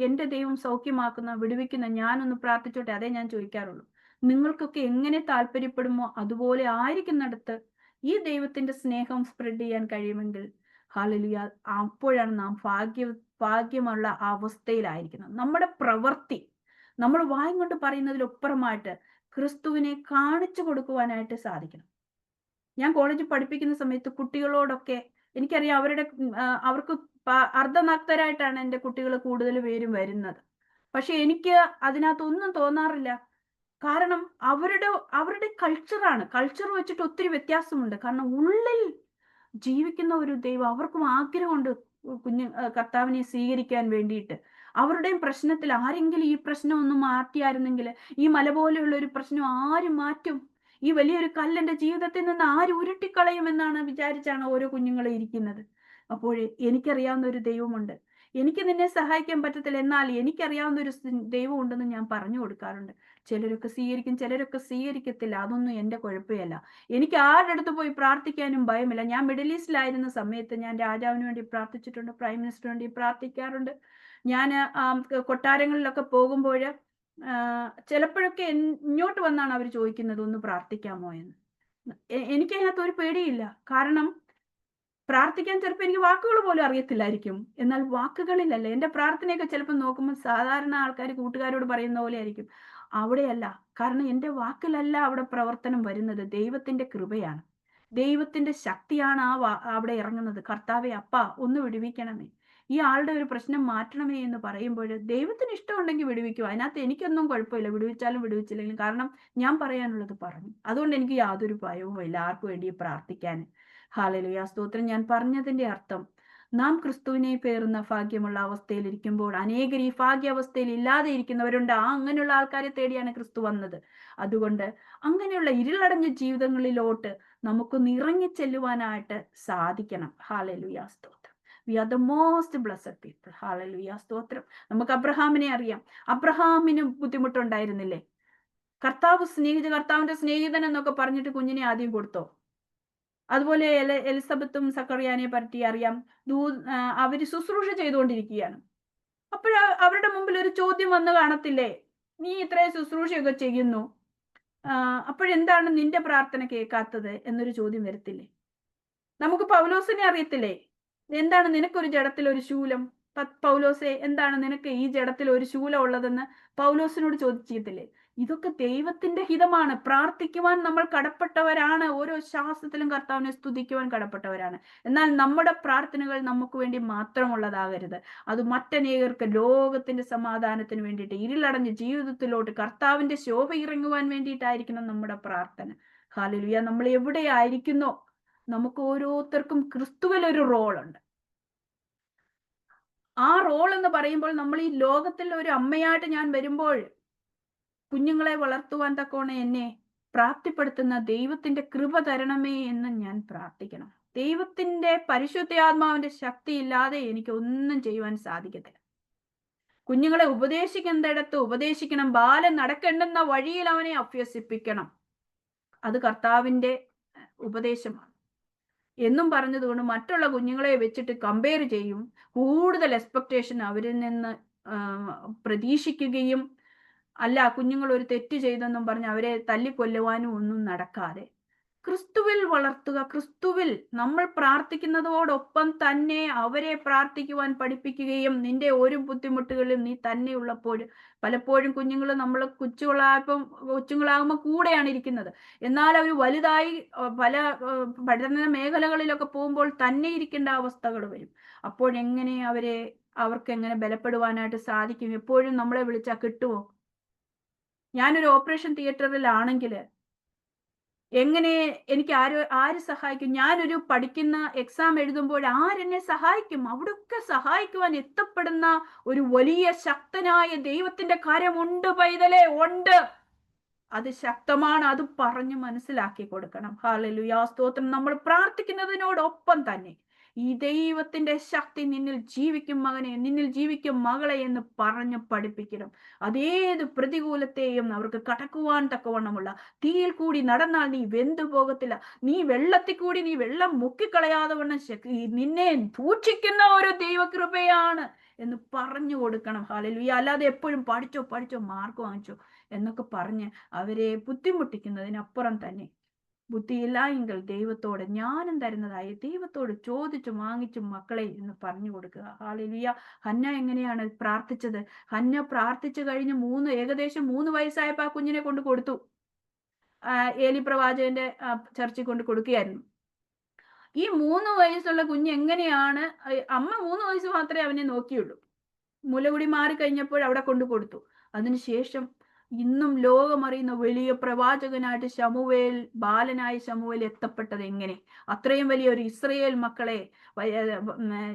എൻ്റെ ദൈവം സൗഖ്യമാക്കുന്ന, വിടുവിക്കുന്ന, ഞാനൊന്ന് പ്രാർത്ഥിച്ചോട്ടെ? അതേ ഞാൻ ചോദിക്കാറുള്ളൂ. നിങ്ങൾക്കൊക്കെ എങ്ങനെ താല്പര്യപ്പെടുമോ അതുപോലെ ആയിരിക്കുന്നിടത്ത് ഈ ദൈവത്തിന്റെ സ്നേഹം സ്പ്രെഡ് ചെയ്യാൻ കഴിയുമെങ്കിൽ ഹല്ലേലൂയ, അപ്പോഴാണ് നാം ഭാഗ്യമുള്ള അവസ്ഥയിലായിരിക്കുന്നത്. നമ്മുടെ പ്രവൃത്തി, നമ്മൾ വായും കൊണ്ട് പറയുന്നതിലൊപ്പുറമായിട്ട് ക്രിസ്തുവിനെ കാണിച്ചു കൊടുക്കുവാനായിട്ട് സാധിക്കണം. ഞാൻ കോളേജിൽ പഠിപ്പിക്കുന്ന സമയത്ത് കുട്ടികളോടൊക്കെ എനിക്കറിയാം, അവർക്ക് അർദ്ധനഗ്നരായിട്ടാണ് എൻ്റെ കുട്ടികൾ കൂടുതൽ പേരും വരുന്നത്. പക്ഷെ എനിക്ക് അതിനകത്തൊന്നും തോന്നാറില്ല. കാരണം അവരുടെ കൾച്ചർ വെച്ചിട്ട് ഒത്തിരി വ്യത്യാസമുണ്ട്. കാരണം ഉള്ളിൽ ജീവിക്കുന്ന ഒരു ദൈവം, അവർക്കും ആഗ്രഹമുണ്ട് കർത്താവിനെ സ്വീകരിക്കാൻ വേണ്ടിയിട്ട്. അവരുടെയും പ്രശ്നത്തിൽ ആരെങ്കിലും ഈ പ്രശ്നം ഒന്ന് മാറ്റിയായിരുന്നെങ്കിൽ, ഈ മല പോലെയുള്ള ഒരു പ്രശ്നം ആര് മാറ്റും? ഈ വലിയൊരു കല്ലെന്റെ ജീവിതത്തിൽ നിന്ന് ആര് ഉരുട്ടിക്കളയുമെന്നാണ് വിചാരിച്ചാണ് ഓരോ കുഞ്ഞുങ്ങളും ഇരിക്കുന്നത്. അപ്പോൾ എനിക്കറിയാവുന്ന ഒരു ദൈവമുണ്ട്. എനിക്ക് നിന്നെ സഹായിക്കാൻ പറ്റത്തില്ല, എന്നാൽ എനിക്കറിയാവുന്ന ഒരു ദൈവം ഉണ്ടെന്ന് ഞാൻ പറഞ്ഞു കൊടുക്കാറുണ്ട്. ചിലരൊക്കെ സ്വീകരിക്കും, ചിലരൊക്കെ സ്വീകരിക്കത്തില്ല. അതൊന്നും എൻ്റെ കുഴപ്പമില്ല. എനിക്ക് ആരുടെ അടുത്ത് പോയി പ്രാർത്ഥിക്കാനും ഭയമില്ല. ഞാൻ മിഡിൽ ഈസ്റ്റിലായിരുന്ന സമയത്ത് ഞാൻ രാജാവിന് വേണ്ടി പ്രാർത്ഥിച്ചിട്ടുണ്ട്, പ്രൈം മിനിസ്റ്ററിന് വേണ്ടി പ്രാർത്ഥിക്കാറുണ്ട്. ഞാൻ കൊട്ടാരങ്ങളിലൊക്കെ പോകുമ്പോൾ ചിലപ്പോഴൊക്കെ ഇങ്ങോട്ട് വന്നാണ് അവർ ചോദിക്കുന്നത്, ഒന്ന് പ്രാർത്ഥിക്കാമോ എന്ന്. എനിക്കതിനകത്ത് ഒരു പേടിയില്ല. കാരണം പ്രാർത്ഥിക്കാൻ ചിലപ്പോൾ എനിക്ക് വാക്കുകൾ പോലും അറിയത്തില്ലായിരിക്കും. എന്നാൽ വാക്കുകളിലല്ല, എൻ്റെ പ്രാർത്ഥനയൊക്കെ ചിലപ്പോൾ നോക്കുമ്പോൾ സാധാരണ ആൾക്കാർ കൂട്ടുകാരോട് പറയുന്ന പോലെ ആയിരിക്കും. അവിടെയല്ല. കാരണം എൻ്റെ വാക്കിലല്ല അവിടെ പ്രവർത്തനം വരുന്നത്. ദൈവത്തിന്റെ കൃപയാണ്, ദൈവത്തിന്റെ ശക്തിയാണ് അവിടെ ഇറങ്ങുന്നത്. കർത്താവേ, അപ്പാ ഒന്ന് വിടുവിക്കണമേ, ഈ ആളുടെ ഒരു പ്രശ്നം മാറ്റണമേ എന്ന് പറയുമ്പോൾ ദൈവത്തിന് ഇഷ്ടമുണ്ടെങ്കിൽ വിടുവിക്കുക. അതിനകത്ത് എനിക്കൊന്നും കുഴപ്പമില്ല, വിടുവിച്ചാലും വിടുവിച്ചില്ലെങ്കിലും. കാരണം ഞാൻ പറയാനുള്ളത് പറഞ്ഞു. അതുകൊണ്ട് എനിക്ക് യാതൊരു ഭയവും ഇല്ല ആർക്കു വേണ്ടി പ്രാർത്ഥിക്കാൻ. ഹല്ലേലൂയ, സ്തോത്രം. ഞാൻ പറഞ്ഞതിന്റെ അർത്ഥം, നാം ക്രിസ്തുവിനെ പേറുന്ന ഭാഗ്യമുള്ള അവസ്ഥയിൽ ഇരിക്കുമ്പോൾ അനേകർ ഈ ഭാഗ്യാവസ്ഥയിൽ ഇല്ലാതെ ഇരിക്കുന്നവരുണ്ട്. അങ്ങനെയുള്ള ആൾക്കാരെ തേടിയാണ് ക്രിസ്തു വന്നത്. അതുകൊണ്ട് അങ്ങനെയുള്ള ഇരുളടഞ്ഞ ജീവിതങ്ങളിലോട്ട് നമുക്കൊന്ന് ഇറങ്ങി ചെല്ലുവാനായിട്ട് സാധിക്കണം. ഹല്ലേലൂയ, സ്തോത്രം. We are the most blessed people. ഹല്ലേലൂയ, സ്തോത്രം. നമുക്ക് അബ്രഹാമിനെ അറിയാം. അബ്രഹാമിന് ബുദ്ധിമുട്ടുണ്ടായിരുന്നില്ലേ? കർത്താവിന്റെ സ്നേഹിതൻ എന്നൊക്കെ പറഞ്ഞിട്ട് കുഞ്ഞിനെ ആദ്യം കൊടുത്തോ? അതുപോലെ എലിസബത്തും സക്കറിയാനെ പറ്റി അറിയാം. അവര് ശുശ്രൂഷ ചെയ്തുകൊണ്ടിരിക്കുകയാണ്. അവരുടെ മുമ്പിൽ ഒരു ചോദ്യം വന്ന് കാണത്തില്ലേ? നീ ഇത്രയും ശുശ്രൂഷയൊക്കെ ചെയ്യുന്നു, അപ്പോഴെന്താണ് നിന്റെ പ്രാർത്ഥന കേൾക്കാത്തത് എന്നൊരു ചോദ്യം വരത്തില്ലേ? നമുക്ക് പൗലോസിനെ അറിയത്തില്ലേ? എന്താണ് നിനക്കൊരു ജഡത്തിൽ ഒരു ശൂലം? പൗലോസെ, എന്താണ് നിനക്ക് ഈ ജഡത്തിൽ ഒരു ശൂലം ഉള്ളതെന്ന് പൗലോസിനോട് ചോദിച്ചിട്ടില്ലേ? ഇതൊക്കെ ദൈവത്തിന്റെ ഹിതമാണ്. പ്രാർത്ഥിക്കുവാൻ നമ്മൾ കടപ്പെട്ടവരാണ്. ഓരോ ശ്വാസത്തിലും കർത്താവിനെ സ്തുതിക്കുവാൻ കടപ്പെട്ടവരാണ്. എന്നാൽ നമ്മുടെ പ്രാർത്ഥനകൾ നമുക്ക് വേണ്ടി മാത്രമുള്ളതാകരുത്. അത് മറ്റനേകർക്ക് ലോകത്തിന്റെ സമാധാനത്തിന് വേണ്ടിയിട്ട്, ഇരുളടഞ്ഞ ജീവിതത്തിലോട്ട് കർത്താവിന്റെ ശോഭ ഇറങ്ങുവാൻ വേണ്ടിയിട്ടായിരിക്കണം നമ്മുടെ പ്രാർത്ഥന. ഹല്ലേലൂയ. നമ്മൾ എവിടെയായിരിക്കുന്നോ, നമുക്ക് ഓരോരുത്തർക്കും ക്രിസ്തുവിൽ ഒരു റോളുണ്ട്. ആ റോൾ എന്ന് പറയുമ്പോൾ, നമ്മൾ ഈ ലോകത്തിൽ ഒരു അമ്മയായിട്ട് ഞാൻ വരുമ്പോൾ കുഞ്ഞുങ്ങളെ വളർത്തുവാൻ തക്കോണം എന്നെ പ്രാപ്തിപ്പെടുത്തുന്ന ദൈവത്തിന്റെ കൃപ തരണമേ എന്ന് ഞാൻ പ്രാർത്ഥിക്കണം. ദൈവത്തിന്റെ പരിശുദ്ധാത്മാവിന്റെ ശക്തി ഇല്ലാതെ എനിക്ക് ഒന്നും ചെയ്യുവാൻ സാധിക്കത്തില്ല. കുഞ്ഞുങ്ങളെ ഉപദേശിക്കുന്നിടത്ത് ഉപദേശിക്കണം. ബാലൻ നടക്കേണ്ടുന്ന വഴിയിൽ അവനെ അഭ്യസിപ്പിക്കണം. അത് കർത്താവിന്റെ ഉപദേശമാണ് എന്നും പറഞ്ഞതുകൊണ്ട് മറ്റുള്ള കുഞ്ഞുങ്ങളെ വെച്ചിട്ട് കമ്പയർ ചെയ്യും. കൂടുതൽ എക്സ്പെക്ടേഷൻ അവരിൽ നിന്ന് പ്രതീക്ഷിക്കുകയും, അല്ല കുഞ്ഞുങ്ങൾ ഒരു തെറ്റ് ചെയ്തെന്നും പറഞ്ഞ് അവരെ തല്ലിക്കൊല്ലുവാനും ഒന്നും നടക്കാതെ ക്രിസ്തുവിൽ വളർത്തുക. ക്രിസ്തുവിൽ നമ്മൾ പ്രാർത്ഥിക്കുന്നതോടൊപ്പം തന്നെ അവരെ പ്രാർത്ഥിക്കുവാൻ പഠിപ്പിക്കുകയും, നിന്റെ ഒരു ബുദ്ധിമുട്ടുകളിലും നീ തന്നെ ഉള്ളപ്പോൾ, പലപ്പോഴും കുഞ്ഞുങ്ങൾ നമ്മൾ കൊച്ചുങ്ങളാകുമ്പോൾ കൂടെയാണ് ഇരിക്കുന്നത്. എന്നാൽ അവർ വലുതായി പല പഠന മേഖലകളിലൊക്കെ പോകുമ്പോൾ തന്നെ ഇരിക്കേണ്ട അവസ്ഥകൾ വരും. അപ്പോഴെങ്ങനെ അവർക്ക് എങ്ങനെ ബലപ്പെടുവാനായിട്ട് സാധിക്കും? എപ്പോഴും നമ്മളെ വിളിച്ചാൽ കിട്ടുമോ? ഞാനൊരു ഓപ്പറേഷൻ തിയേറ്ററിലാണെങ്കിൽ എങ്ങനെ എനിക്ക് ആര് സഹായിക്കും? ഞാനൊരു പഠിക്കുന്ന എക്സാം എഴുതുമ്പോൾ ആരെന്നെ സഹായിക്കും? അവിടൊക്കെ സഹായിക്കുവാൻ എത്തപ്പെടുന്ന ഒരു വലിയ ശക്തനായ ദൈവത്തിന്റെ കരമുണ്ട് പൈതലേ, ഉണ്ട്. അത് ശക്തമാണ്. അത് പറഞ്ഞു മനസ്സിലാക്കി കൊടുക്കണം. ഹല്ലേലൂയ, സ്തോത്രം. നമ്മൾ പ്രാർത്ഥിക്കുന്നതിനോടൊപ്പം തന്നെ ഈ ദൈവത്തിന്റെ ശക്തി നിന്നിൽ ജീവിക്കും മകനെ, നിന്നിൽ ജീവിക്കും മകളെ എന്ന് പറഞ്ഞ് പഠിപ്പിക്കണം. അതേത് പ്രതികൂലത്തെയും അവർക്ക് കടക്കുവാൻ തക്കവണ്ണമുള്ള, തീയിൽ കൂടി നടന്നാൽ നീ വെന്തു പോകത്തില്ല, നീ വെള്ളത്തിൽ കൂടി നീ വെള്ളം മുക്കിക്കളയാതെ വണ്ണം നിന്നെ സൂക്ഷിക്കുന്ന ഒരു ദൈവകൃപയാണ് എന്ന് പറഞ്ഞു കൊടുക്കണം. ഹല്ലേലൂയ. അല്ലാതെ എപ്പോഴും പഠിച്ചോ മാർക്ക് വാങ്ങിച്ചോ എന്നൊക്കെ പറഞ്ഞ് അവരെ ബുദ്ധിമുട്ടിക്കുന്നതിനപ്പുറം തന്നെ, ബുദ്ധിയില്ല എങ്കിൽ ദൈവത്തോട്, ജ്ഞാനം തരുന്നതായി ദൈവത്തോട് ചോദിച്ചു വാങ്ങിച്ചു മക്കളെ എന്ന് പറഞ്ഞു കൊടുക്കുക. ഹല്ലേലൂയ. ഹന്ന എങ്ങനെയാണ് പ്രാർത്ഥിച്ചത്? ഹന്ന പ്രാർത്ഥിച്ചു കഴിഞ്ഞ് ഏകദേശം 3 വയസ്സായപ്പോ ആ കുഞ്ഞിനെ കൊണ്ട് കൊടുത്തു. ഏലി പ്രവാചകന്റെ ചർച്ചിൽ കൊണ്ട് കൊടുക്കുകയായിരുന്നു. ഈ 3 വയസ്സുള്ള കുഞ്ഞ് എങ്ങനെയാണ്, അമ്മ 3 വയസ്സ് മാത്രമേ അവനെ നോക്കിയുള്ളൂ. മുലകുടി മാറി കഴിഞ്ഞപ്പോൾ അവിടെ കൊണ്ട് കൊടുത്തു. അതിനുശേഷം ഇന്നും ലോകമറിയുന്ന വലിയ പ്രവാചകനായിട്ട് ബാലനായ ശമൂവേൽ എത്തപ്പെട്ടത് എങ്ങനെ? അത്രയും വലിയ ഒരു ഇസ്രയേൽ മക്കളെ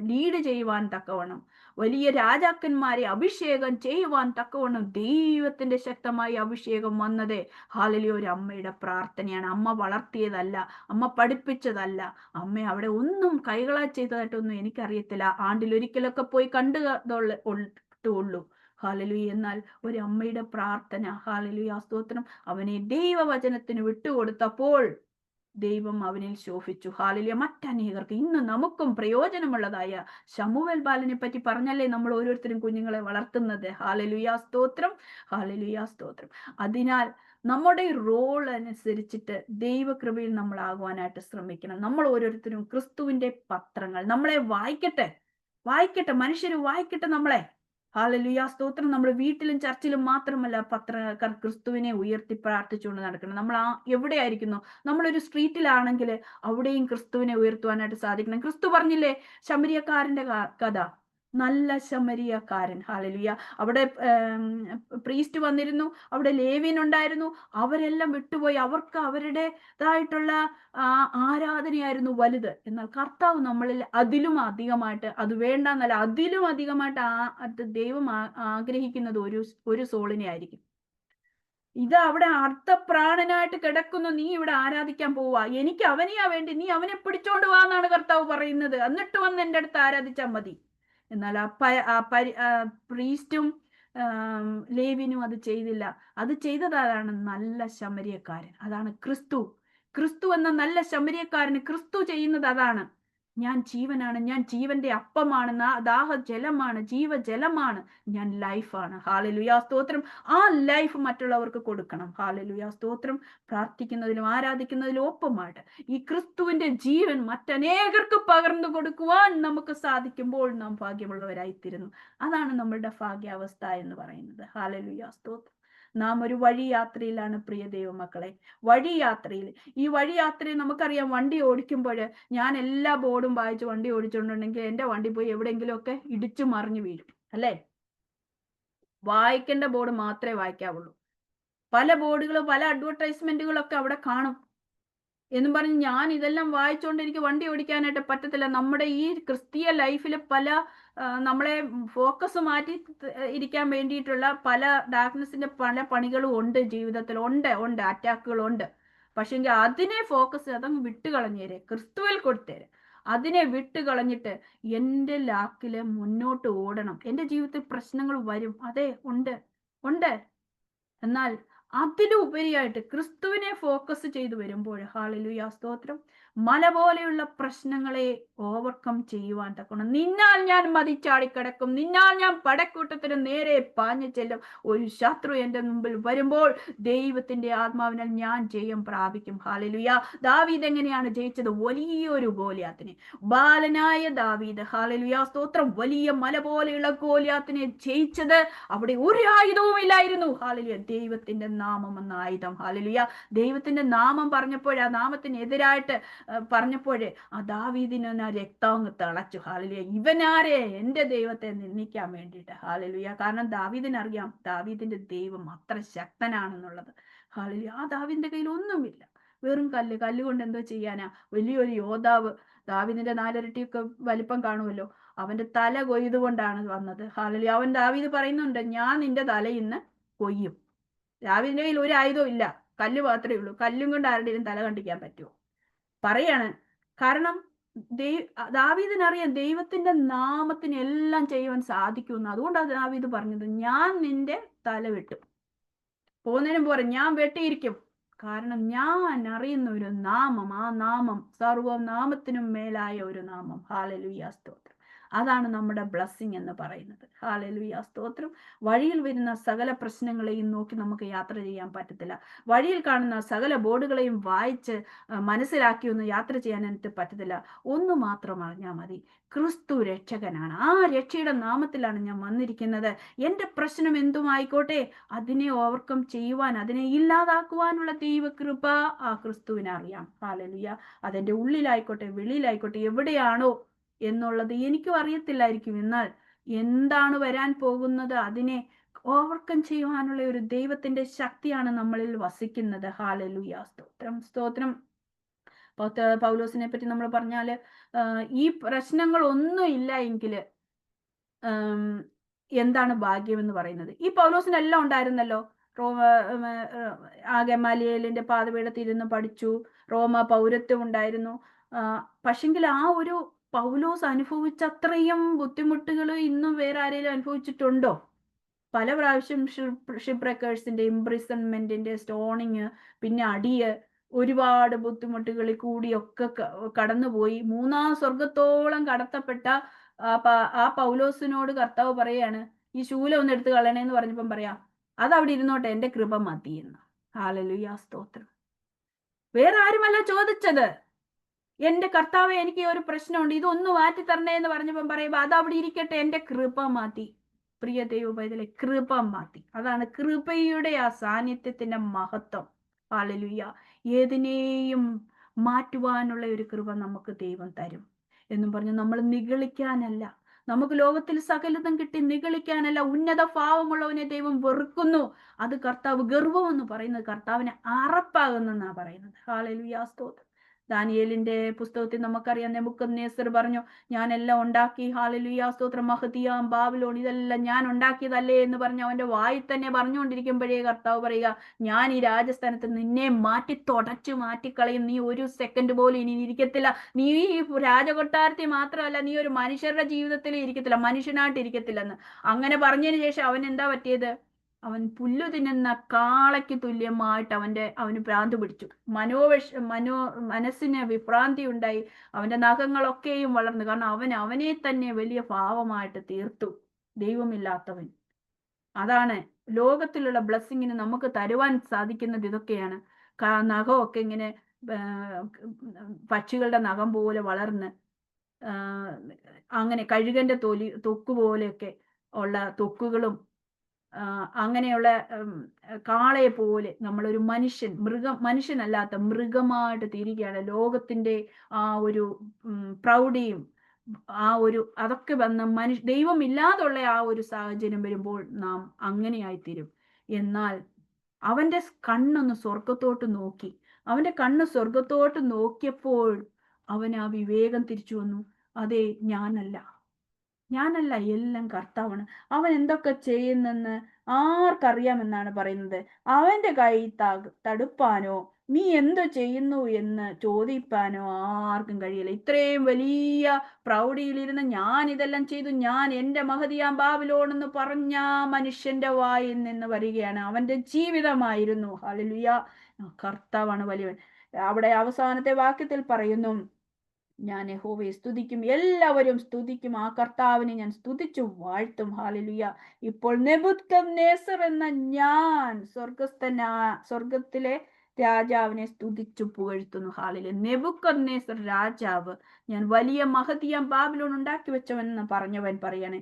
ലീഡ് ചെയ്യുവാൻ തക്കവണ്ണം, വലിയ രാജാക്കന്മാരെ അഭിഷേകം ചെയ്യുവാൻ തക്കവണ്ണം ദൈവത്തിന്റെ ശക്തമായ അഭിഷേകം വന്നത് ഹല്ലേലൂയ ഒരു അമ്മയുടെ പ്രാർത്ഥനയാണ്. അമ്മ വളർത്തിയതല്ല, അമ്മ പഠിപ്പിച്ചതല്ല. അമ്മ അവിടെ ഒന്നും കൈകളാ ചെയ്തതായിട്ടൊന്നും എനിക്കറിയത്തില്ല. ആണ്ടിലൊരിക്കലൊക്കെ പോയി കണ്ടുള്ളൂ. ഹല്ലേലൂയ. എന്നാൽ ഒരു അമ്മയുടെ പ്രാർത്ഥന, ഹല്ലേലൂയ, സ്തോത്രം, അവനെ ദൈവവചനത്തിന് വിട്ടുകൊടുത്തപ്പോൾ ദൈവം അവനിൽ ശോഭിച്ചു. ഹല്ലേലൂയ. മറ്റനേകർക്ക് ഇന്ന് നമുക്കും പ്രയോജനമുള്ളതായ ശമൂവേൽ ബാലനെ പറ്റി പറഞ്ഞല്ലേ നമ്മൾ ഓരോരുത്തരും കുഞ്ഞുങ്ങളെ വളർത്തുന്നത്. ഹല്ലേലൂയ, സ്തോത്രം, ഹല്ലേലൂയ, സ്തോത്രം. അതിനാൽ നമ്മുടെ റോൾ അനുസരിച്ചിട്ട് ദൈവകൃപയിൽ നമ്മൾ ആകുവാനായിട്ട് ശ്രമിക്കണം. നമ്മൾ ഓരോരുത്തരും ക്രിസ്തുവിന്റെ പത്രങ്ങൾ നമ്മളെ വായിക്കട്ടെ, മനുഷ്യര് വായിക്കട്ടെ നമ്മളെ. ഹല്ലേലൂയ, സ്തോത്രം. നമ്മൾ വീട്ടിലും ചർച്ചിലും മാത്രമല്ല ക്രിസ്തുവിനെ ഉയർത്തി പ്രാർത്ഥിച്ചുകൊണ്ട് നടക്കണം. നമ്മൾ എവിടെയായിരിക്കുന്നു, നമ്മളൊരു സ്ട്രീറ്റിലാണെങ്കിൽ അവിടെയും ക്രിസ്തുവിനെ ഉയർത്തുവാനായിട്ട് സാധിക്കണം. ക്രിസ്തു പറഞ്ഞില്ലേ ശമരിയക്കാരന്റെ കഥ, നല്ല ശമരിയക്കാരൻ. ഹല്ലേലൂയ. അവിടെ പ്രീസ്റ്റ് വന്നിരുന്നു, അവിടെ ലേവ്യൻ ഉണ്ടായിരുന്നു. അവരെല്ലാം വിട്ടുപോയി. അവർക്ക് അവരുടേതായിട്ടുള്ള ആരാധനയായിരുന്നു വലുത്. എന്നാൽ കർത്താവ് നമ്മളിൽ അതിലും അധികമായിട്ട്, അത് വേണ്ടെന്നല്ല, അതിലും അധികമായിട്ട് ദൈവം ആഗ്രഹിക്കുന്നത് ഒരു സോളിനെ ആയിരിക്കും. ഇത് അവിടെ അർത്ഥപ്രാണനായിട്ട് കിടക്കുന്നു, നീ ഇവിടെ ആരാധിക്കാൻ പോവാ, എനിക്ക് അവനെയാ വേണ്ടി, നീ അവനെ പിടിച്ചോണ്ട് വാന്നാണ് കർത്താവ് പറയുന്നത്. എന്നിട്ട് വന്ന് എൻ്റെ അടുത്ത് ആരാധിച്ചാൽ മതി. എന്നാൽ പ്രീസ്റ്റും ലേവിനും അത് ചെയ്തില്ല. അത് ചെയ്തതാണ് നല്ല ശമരിയക്കാരൻ. അതാണ് ക്രിസ്തു എന്ന നല്ല ശമരിയക്കാരന് ക്രിസ്തു ചെയ്യുന്നത് അതാണ്. ഞാൻ ജീവനാണ്, ഞാൻ ജീവന്റെ അപ്പമാണ്, ദാഹജലമാണ്, ജീവജലമാണ്, ഞാൻ ലൈഫാണ്. ഹല്ലേലൂയ, സ്തോത്രം. ആ ലൈഫ് മറ്റുള്ളവർക്ക് കൊടുക്കണം. ഹല്ലേലൂയ, സ്തോത്രം. പ്രാർത്ഥിക്കുന്നതിലും ആരാധിക്കുന്നതിലും ഒപ്പമായിട്ട് ഈ ക്രിസ്തുവിന്റെ ജീവൻ മറ്റനേകർക്ക് പകർന്നു കൊടുക്കുവാൻ നമുക്ക് സാധിക്കുമ്പോൾ നാം ഭാഗ്യമുള്ളവരായിത്തീരുന്നു. അതാണ് നമ്മളുടെ ഭാഗ്യാവസ്ഥ എന്ന് പറയുന്നത്. ഹല്ലേലൂയ, സ്തോത്രം. നാം ഒരു വഴിയാത്രയിലാണ് പ്രിയ ദൈവമക്കളെ. വഴിയാത്രയിൽ, ഈ വഴിയാത്രയിൽ നമുക്കറിയാം, വണ്ടി ഓടിക്കുമ്പോൾ ഞാൻ എല്ലാ ബോർഡും വായിച്ച് വണ്ടി ഓടിച്ചുകൊണ്ടുണ്ടെങ്കിൽ എൻ്റെ വണ്ടി പോയി എവിടെയെങ്കിലും ഒക്കെ ഇടിച്ചു മറിഞ്ഞു വീഴും, അല്ലേ? വായിക്കേണ്ട ബോർഡ് മാത്രമേ വായിക്കാവുള്ളൂ. പല ബോർഡുകളും പല അഡ്വർടൈസ്മെന്റുകളൊക്കെ അവിടെ കാണും എന്നും പറഞ്ഞ് ഞാൻ ഇതെല്ലാം വായിച്ചുകൊണ്ട് എനിക്ക് വണ്ടി ഓടിക്കാനായിട്ട് പറ്റത്തില്ല. നമ്മുടെ ഈ ക്രിസ്തീയ ലൈഫിൽ നമ്മളെ ഫോക്കസ് മാറ്റി ഇരിക്കാൻ വേണ്ടിയിട്ടുള്ള പല ഡാർക്ക്നെസിന്റെ പല പണികളും ഉണ്ട് ജീവിതത്തിൽ, ഉണ്ട് അറ്റാക്കുകളുണ്ട്. പക്ഷെങ്കിൽ അതിനെ ഫോക്കസ് അതങ്ങ് വിട്ടുകളഞ്ഞേരെ, ക്രിസ്തുവിൽ കൊടുത്തേരെ. അതിനെ വിട്ടുകളഞ്ഞിട്ട് എൻ്റെ ലാക്കില് മുന്നോട്ട് ഓടണം. എൻ്റെ ജീവിതത്തിൽ പ്രശ്നങ്ങൾ വരും, അതെ ഉണ്ട് ഉണ്ട്. എന്നാൽ അതിലുപരിയായിട്ട് ക്രിസ്തുവിനെ ഫോക്കസ് ചെയ്തു വരുമ്പോൾ, ഹല്ലേലൂയ സ്തോത്രം, മല പോലെയുള്ള പ്രശ്നങ്ങളെ ഓവർകം ചെയ്യുവാൻ തക്കണം. നിന്നാൽ ഞാൻ മതിച്ചാടിക്കിടക്കും, നിന്നാൽ ഞാൻ പടക്കൂട്ടത്തിന് നേരെ പാഞ്ഞു ചെല്ലും. ഒരു ശത്രു എൻ്റെ മുമ്പിൽ വരുമ്പോൾ ദൈവത്തിന്റെ ആത്മാവിനാൽ ഞാൻ ജയം പ്രാപിക്കും. ഹല്ലേലൂയ. ദാവീദ് എങ്ങനെയാണ് ജയിച്ചത്? വലിയൊരു ഗോലിയാത്തിനെ, ബാലനായ ദാവീദ്, ഹല്ലേലൂയ സ്തോത്രം, വലിയ മല പോലെയുള്ള ഗോലിയാത്തിനെ ജയിച്ചത് അവിടെ ഒരു ആയുധവും ഇല്ലായിരുന്നു. ഹല്ലേലൂയ. ദൈവത്തിന്റെ നാമം എന്ന ആയുധം. ഹല്ലേലൂയ. ദൈവത്തിന്റെ നാമം പറഞ്ഞപ്പോൾ, ആ നാമത്തിനെതിരായിട്ട് പറഞ്ഞപ്പോഴേ ആ ദാവീദിന് ആ രക്തം അങ്ങ് തിളച്ചു. ഹല്ലേലൂയ. ഇവനാരെ? എൻ്റെ ദൈവത്തെ നിന്ദിക്കാൻ വേണ്ടിയിട്ട്. ഹല്ലേലൂയ. കാരണം ദാവീദിനറിയാം ദാവീദിന്റെ ദൈവം അത്ര ശക്തനാണെന്നുള്ളത്. ഹല്ലേലൂയ. ആ ദാവീദിന്റെ കയ്യിൽ ഒന്നുമില്ല, വെറും കല്ല്. കല്ലുകൊണ്ട് എന്തോ ചെയ്യാനാ? വലിയൊരു യോദ്ധാവ്, ദാവീദിന്റെ 4 ഇരട്ടിയൊക്കെ വലിപ്പം കാണുമല്ലോ, അവന്റെ തല കൊയ്തുകൊണ്ടാണ് വന്നത്. ഹല്ലേലൂയ. അവൻ ദാവീദ് പറയുന്നുണ്ട്, ഞാൻ നിന്റെ തല ഇന്ന് കൊയ്യും. ദാവീദിന്റെ കയ്യിൽ ഒരു ആയുധവും ഇല്ല, കല്ല് മാത്രമേ ഉള്ളൂ. കല്ലും കൊണ്ട് ആരുടെയും തല കണ്ടിക്കാൻ പറ്റുമോ? പറയാണ്. കാരണം ദാവീദിനറിയാം ദൈവത്തിന്റെ നാമത്തിന് എല്ലാം ചെയ്യുവാൻ സാധിക്കുമെന്ന്. അതുകൊണ്ടാണ് ദാവീദ് പറഞ്ഞത്, ഞാൻ നിന്റെ തല വെട്ടും. പോകുന്നതിനും പോരെ, ഞാൻ വെട്ടിയിരിക്കും. കാരണം ഞാൻ അറിയുന്ന ഒരു നാമം, ആ നാമം സർവനാമത്തിനും മേലായ ഒരു നാമം. ഹല്ലേലൂയ സ്തോത്രം. അതാണ് നമ്മുടെ ബ്ലെസ്സിങ് എന്ന് പറയുന്നത്. ഹല്ലേലൂയ സ്തോത്രം. വഴിയിൽ വരുന്ന സകല പ്രശ്നങ്ങളെയും നോക്കി നമുക്ക് യാത്ര ചെയ്യാൻ പറ്റത്തില്ല. വഴിയിൽ കാണുന്ന സകല ബോർഡുകളെയും വായിച്ച് മനസ്സിലാക്കിയൊന്നും യാത്ര ചെയ്യാനായിട്ട് പറ്റത്തില്ല. ഒന്ന് മാത്രം അറിഞ്ഞാൽ മതി, ക്രിസ്തു രക്ഷകനാണ്. ആ രക്ഷയുടെ നാമത്തിലാണ് ഞാൻ വന്നിരിക്കുന്നത്. എൻ്റെ പ്രശ്നം എന്തുമായിക്കോട്ടെ, അതിനെ ഓവർകം ചെയ്യുവാൻ, അതിനെ ഇല്ലാതാക്കുവാനുള്ള ദൈവകൃപ ആ ക്രിസ്തുവിനെ അറിയാം. ഹല്ലേലൂയ. അതെൻ്റെ ഉള്ളിലായിക്കോട്ടെ വെളിയിലായിക്കോട്ടെ എവിടെയാണോ എന്നുള്ളത് എനിക്കും അറിയത്തില്ലായിരിക്കും. എന്നാൽ എന്താണ് വരാൻ പോകുന്നത് അതിനെ ഓവർകം ചെയ്യുവാനുള്ള ഒരു ദൈവത്തിന്റെ ശക്തിയാണ് നമ്മളിൽ വസിക്കുന്നത്. ഹല്ലേലൂയ സ്തോത്രം സ്തോത്രം. പൗലോസിനെ പറ്റി നമ്മൾ പറഞ്ഞാല്, ഈ പ്രശ്നങ്ങൾ ഒന്നും ഇല്ല എങ്കിൽ എന്താണ് ഭാഗ്യം എന്ന് പറയുന്നത്? ഈ പൗലോസിനെല്ലാം ഉണ്ടായിരുന്നല്ലോ. ഗമാലിയേലിന്റെ പാദപീഠത്തിരുന്ന് പഠിച്ചു, റോമ പൗരത്വം ഉണ്ടായിരുന്നു. പക്ഷെങ്കിൽ ആ ഒരു പൗലോസ് അനുഭവിച്ച അത്രയും ബുദ്ധിമുട്ടുകൾ ഇന്നും വേറെ ആരെങ്കിലും അനുഭവിച്ചിട്ടുണ്ടോ? പല പ്രാവശ്യം ഷിപ്രക്കേഴ്സിന്റെ, ഇംപ്രിസൺമെന്റിന്റെ, സ്റ്റോണിങ്, പിന്നെ അടിയ്, ഒരുപാട് ബുദ്ധിമുട്ടുകളിൽ കൂടിയൊക്കെ കടന്നുപോയി 3-ാം സ്വർഗത്തോളം കടത്തപ്പെട്ട ആ പൗലോസിനോട് കർത്താവ് പറയാണ്, ഈ ശൂലം ഒന്ന് എടുത്ത് കളയണേന്ന് പറഞ്ഞപ്പം പറയാ, അതവിടെ ഇരുന്നോട്ടെ, എൻ്റെ കൃപ മതി എന്ന്. ഹല്ലേലൂയ സ്തോത്രം. വേറെ ആരുമല്ല ചോദിച്ചത്, എൻ്റെ കർത്താവെ എനിക്ക് ഒരു പ്രശ്നമുണ്ട്, ഇതൊന്ന് മാറ്റി തരണേ എന്ന് പറഞ്ഞപ്പം പറയുമ്പോ അതവിടെ ഇരിക്കട്ടെ, എൻ്റെ കൃപ മതി. പ്രിയ ദൈവപൈതലേ, കൃപ മതി. അതാണ് കൃപയുടെ ആ സാന്നിധ്യത്തിന്റെ മഹത്വം. ഹല്ലേലൂയ. ഏതിനെയും മാറ്റുവാനുള്ള ഒരു കൃപ നമുക്ക് ദൈവം തരും എന്നും പറഞ്ഞ് നമ്മൾ നിഗളിക്കാനല്ല. നമുക്ക് ലോകത്തിൽ സകലതും കിട്ടി നിഗളിക്കാനല്ല. ഉന്നത ഭാവമുള്ളവനെ ദൈവം വെറുക്കുന്നു. അത് കർത്താവ് ഗർവം എന്ന് പറയുന്നത് കർത്താവിനെ അറപ്പാകുന്നെന്നാ പറയുന്നത്. ഹല്ലേലൂയ സ്തോത്രം. ദാനിയേലിന്റെ പുസ്തകത്തിൽ നമുക്കറിയാം, നെബൂഖദ്നേസർ പറഞ്ഞു, ഞാനെല്ലാം ഉണ്ടാക്കി, ഹല്ലേലൂയ സ്തോത്രം, മഹദിയാം ബാബിലോൺ ഇതെല്ലാം ഞാൻ ഉണ്ടാക്കിയതല്ലേ എന്ന് പറഞ്ഞു അവന്റെ വായി തന്നെ പറഞ്ഞുകൊണ്ടിരിക്കുമ്പോഴേ കർത്താവ് പറയുക, ഞാൻ ഈ രാജസ്ഥാനത്ത് നിന്നെ മാറ്റി തുടച്ചു മാറ്റിക്കളയും, നീ ഒരു സെക്കൻഡ് പോലും ഇനി ഇരിക്കത്തില്ല. നീ ഈ രാജകൊട്ടാരത്തിൽ മാത്രമല്ല, നീ ഒരു മനുഷ്യരുടെ ജീവിതത്തിൽ ഇരിക്കത്തില്ല, മനുഷ്യനായിട്ട് ഇരിക്കത്തില്ലെന്ന്. അങ്ങനെ പറഞ്ഞതിന് ശേഷം അവൻ എന്താ പറ്റിയത്? അവൻ പുല്ലു തിന്നുന്ന കാളയ്ക്ക് തുല്യമായിട്ട് അവന് ഭ്രാന്ത് പിടിച്ചു. മനസ്സിന് വിഭ്രാന്തി ഉണ്ടായി. അവന്റെ നഖങ്ങളൊക്കെയും വളർന്നു. കാരണം അവനെ തന്നെ വലിയ ഭാവമായിട്ട് തീർത്തു, ദൈവമില്ലാത്തവൻ. അതാണ് ലോകത്തിലുള്ള ബ്ലെസ്സിങ്ങിന് നമുക്ക് തരുവാൻ സാധിക്കുന്നത്. ഇതൊക്കെയാണ്. നഖമൊക്കെ ഇങ്ങനെ പക്ഷികളുടെ നഖം പോലെ വളർന്ന്, അങ്ങനെ കഴുകന്റെ തൊക്ക് പോലെയൊക്കെ ഉള്ള തൊക്കുകളും, അങ്ങനെയുള്ള കാളയെ പോലെ നമ്മളൊരു മനുഷ്യനല്ലാത്ത മൃഗമായിട്ട് തീരുകയാണ്. ലോകത്തിന്റെ ആ ഒരു പ്രൗഢിയും അതൊക്കെ വന്ന് ദൈവമില്ലാതുള്ള ആ ഒരു സാഹചര്യം വരുമ്പോൾ നാം അങ്ങനെയായിത്തീരും. എന്നാൽ അവന്റെ കണ്ണൊന്ന് സ്വർഗത്തോട്ട് നോക്കി. അവന്റെ കണ്ണ് സ്വർഗത്തോട്ട് നോക്കിയപ്പോൾ അവൻ ആ വിവേകം തിരിച്ചു വന്നു. അതെ, ഞാനല്ല, ഞാനല്ല, എല്ലാം കർത്താവാണ്. അവൻ എന്തൊക്കെ ചെയ്യുന്നെന്ന് ആർക്കറിയാമെന്നാണ് പറയുന്നത്. അവന്റെ കൈ തടുപ്പാനോ നീ എന്തു ചെയ്യുന്നു എന്ന് ചോദിപ്പാനോ ആർക്കും കഴിയില്ല. ഇത്രയും വലിയ പ്രൗഢിയിലിരുന്ന് ഞാൻ ഇതെല്ലാം ചെയ്തു, ഞാൻ എൻ്റെ മഹതിയാം ബാബിലോൺ എന്ന് പറഞ്ഞ മനുഷ്യന്റെ വായിൽ നിന്ന് വരികയാണ്. അവന്റെ ജീവിതമായിരുന്നു. ഹല്ലേലൂയ. കർത്താവാണ് വലിയവൻ. അവിടെ അവസാനത്തെ വാക്യത്തിൽ പറയുന്നു, ഞാൻ യഹോവയെ സ്തുതിക്കും, എല്ലാവരും സ്തുതിക്കും, ആ കർത്താവിനെ ഞാൻ സ്തുതിച്ചു വാഴ്ത്തും. ഹല്ലേലൂയ. ഇപ്പോൾ നെബൂഖദ്നേസർ എന്ന ഞാൻ സ്വർഗത്തിലെ രാജാവിനെ സ്തുതിച്ചു പുകഴ്ത്തുന്നു. ഹല്ലേലൂയ. നെബൂഖദ്നേസർ രാജാവ്, ഞാൻ വലിയ മഹതിയാം ബാബിലോൺ ഉണ്ടാക്കി വെച്ചവൻ എന്ന് പറഞ്ഞവൻ പറയാണ്,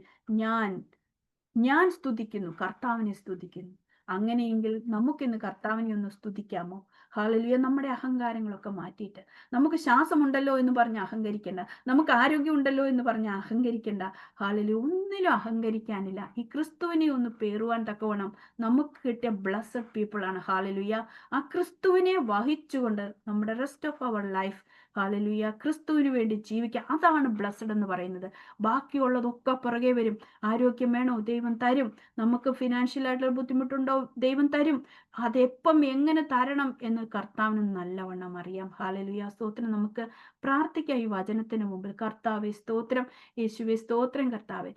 ഞാൻ സ്തുതിക്കുന്നു, കർത്താവിനെ സ്തുതിക്കുന്നു. അങ്ങനെയെങ്കിൽ നമുക്കിന്ന് കർത്താവിനെ ഒന്ന് സ്തുതിക്കാമോ? ഹല്ലേലൂയ. നമ്മുടെ അഹങ്കാരങ്ങളൊക്കെ മാറ്റിയിട്ട്, നമുക്ക് ശ്വാസമുണ്ടല്ലോ എന്ന് പറഞ്ഞ് അഹങ്കരിക്കേണ്ട, നമുക്ക് ആരോഗ്യമുണ്ടല്ലോ എന്ന് പറഞ്ഞ് അഹങ്കരിക്കേണ്ട. ഹല്ലേലൂയ. ഒന്നിലും അഹങ്കരിക്കാനില്ല. ഈ ക്രിസ്തുവിനെ ഒന്ന് പേറുവാൻ തക്കവണ്ണം നമുക്ക് കിട്ടിയ ബ്ലസ്സഡ് പീപ്പിൾ ആണ്. ഹല്ലേലൂയ. ആ ക്രിസ്തുവിനെ വഹിച്ചുകൊണ്ട് നമ്മുടെ റെസ്റ്റ് ഓഫ് അവർ ലൈഫ്, ഹല്ലേലൂയ, ക്രിസ്തുവിന് വേണ്ടി ജീവിക്കുക. അതാണ് ബ്ലസ്സഡ് എന്ന് പറയുന്നത്. ബാക്കിയുള്ളതൊക്കെ പുറകെ വരും. ആരോഗ്യം വേണോ? ദൈവം തരും. നമുക്ക് ഫിനാൻഷ്യൽ ആയിട്ടുള്ള ബുദ്ധിമുട്ടുണ്ടോ? ദൈവം തരും. അതെപ്പം എങ്ങനെ തരണം എന്ന് കർത്താവിന് നല്ലവണ്ണം അറിയാം. ഹല്ലേലൂയ. സ്തോത്രം. നമുക്ക് പ്രാർത്ഥിക്കാം ഈ വചനത്തിന് മുമ്പിൽ. കർത്താവേ സ്തോത്രം, യേശുവേ സ്തോത്രം. കർത്താവേ,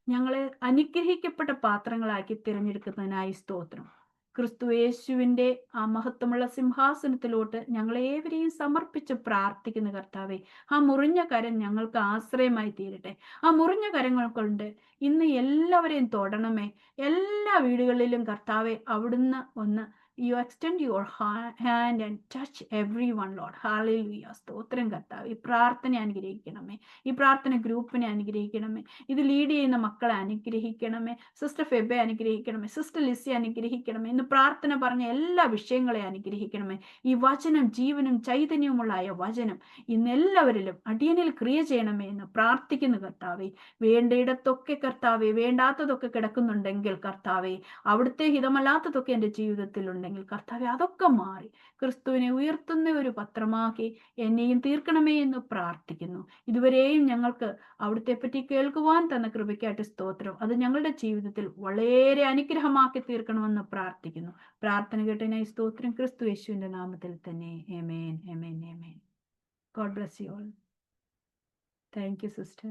ഞങ്ങളെ അനുഗ്രഹിക്കപ്പെട്ട പാത്രങ്ങളാക്കി തിരഞ്ഞെടുക്കുന്നതിനായി സ്തോത്രം. ക്രിസ്തു യേശുവിന്റെ ആ മഹത്വമുള്ള സിംഹാസനത്തിലോട്ട് ഞങ്ങളേവരെയും സമർപ്പിച്ച് പ്രാർത്ഥിക്കുന്ന കർത്താവെ, ആ മുറിഞ്ഞ കരം ഞങ്ങൾക്ക് ആശ്രയമായി തീരട്ടെ. ആ മുറിഞ്ഞ കരങ്ങൾ കൊണ്ട് ഇന്ന് എല്ലാവരെയും തൊടണമേ. എല്ലാ വീടുകളിലും കർത്താവെ, അവിടുന്ന് ഒന്ന് you extend your hand and touch everyone Lord. ഹല്ലേലൂയ. സ്തോത്രം കർത്താവ്. ഈ പ്രാർത്ഥന അനുഗ്രഹിക്കണമേ. ഈ പ്രാർത്ഥന ഗ്രൂപ്പിനെ അനുഗ്രഹിക്കണമേ. ഇത് ലീഡ് ചെയ്യുന്ന മക്കളെ അനുഗ്രഹിക്കണമേ. സിസ്റ്റർ ഫെബെ അനുഗ്രഹിക്കണമേ. സിസ്റ്റർ ലിസി അനുഗ്രഹിക്കണമേ. ഇന്ന് പ്രാർത്ഥന പറഞ്ഞ എല്ലാ വിഷയങ്ങളെ അനുഗ്രഹിക്കണമേ. ഈ വചനം ജീവനും ചൈതന്യവുമുള്ള വചനം ഇന്ന് എല്ലാവരിലും അടിയനിൽ ക്രിയ ചെയ്യണമേ എന്ന് പ്രാർത്ഥിക്കുന്നു കർത്താവെ. വേണ്ടയിടത്തൊക്കെ കർത്താവെ, വേണ്ടാത്തതൊക്കെ കിടക്കുന്നുണ്ടെങ്കിൽ കർത്താവെ, അവിടുത്തെ ഹിതമല്ലാത്തതൊക്കെ എൻ്റെ ജീവിതത്തിൽ ഉണ്ടെങ്കിൽ കർത്താവെ, അതൊക്കെ മാറി ക്രിസ്തുവിനെ ഉയർത്തുന്ന ഒരു പത്രമാക്കി എന്നെയും തീർക്കണമേ എന്ന് പ്രാർത്ഥിക്കുന്നു. ഇതുവരെയും ഞങ്ങൾക്ക് അവിടുത്തെ പറ്റി കേൾക്കുവാൻ തന്ന കൃപയ്ക്കായിട്ട് സ്തോത്രം. അത് ഞങ്ങളുടെ ജീവിതത്തിൽ വളരെ അനുഗ്രഹമാക്കി തീർക്കണമെന്ന് പ്രാർത്ഥിക്കുന്നു. പ്രാർത്ഥന കേട്ടതിനായി സ്തോത്രം. ക്രിസ്തു യേശുവിന്റെ നാമത്തിൽ തന്നെ. ആമേൻ, ആമേൻ, ആമേൻ. God bless you all. Thank you sister.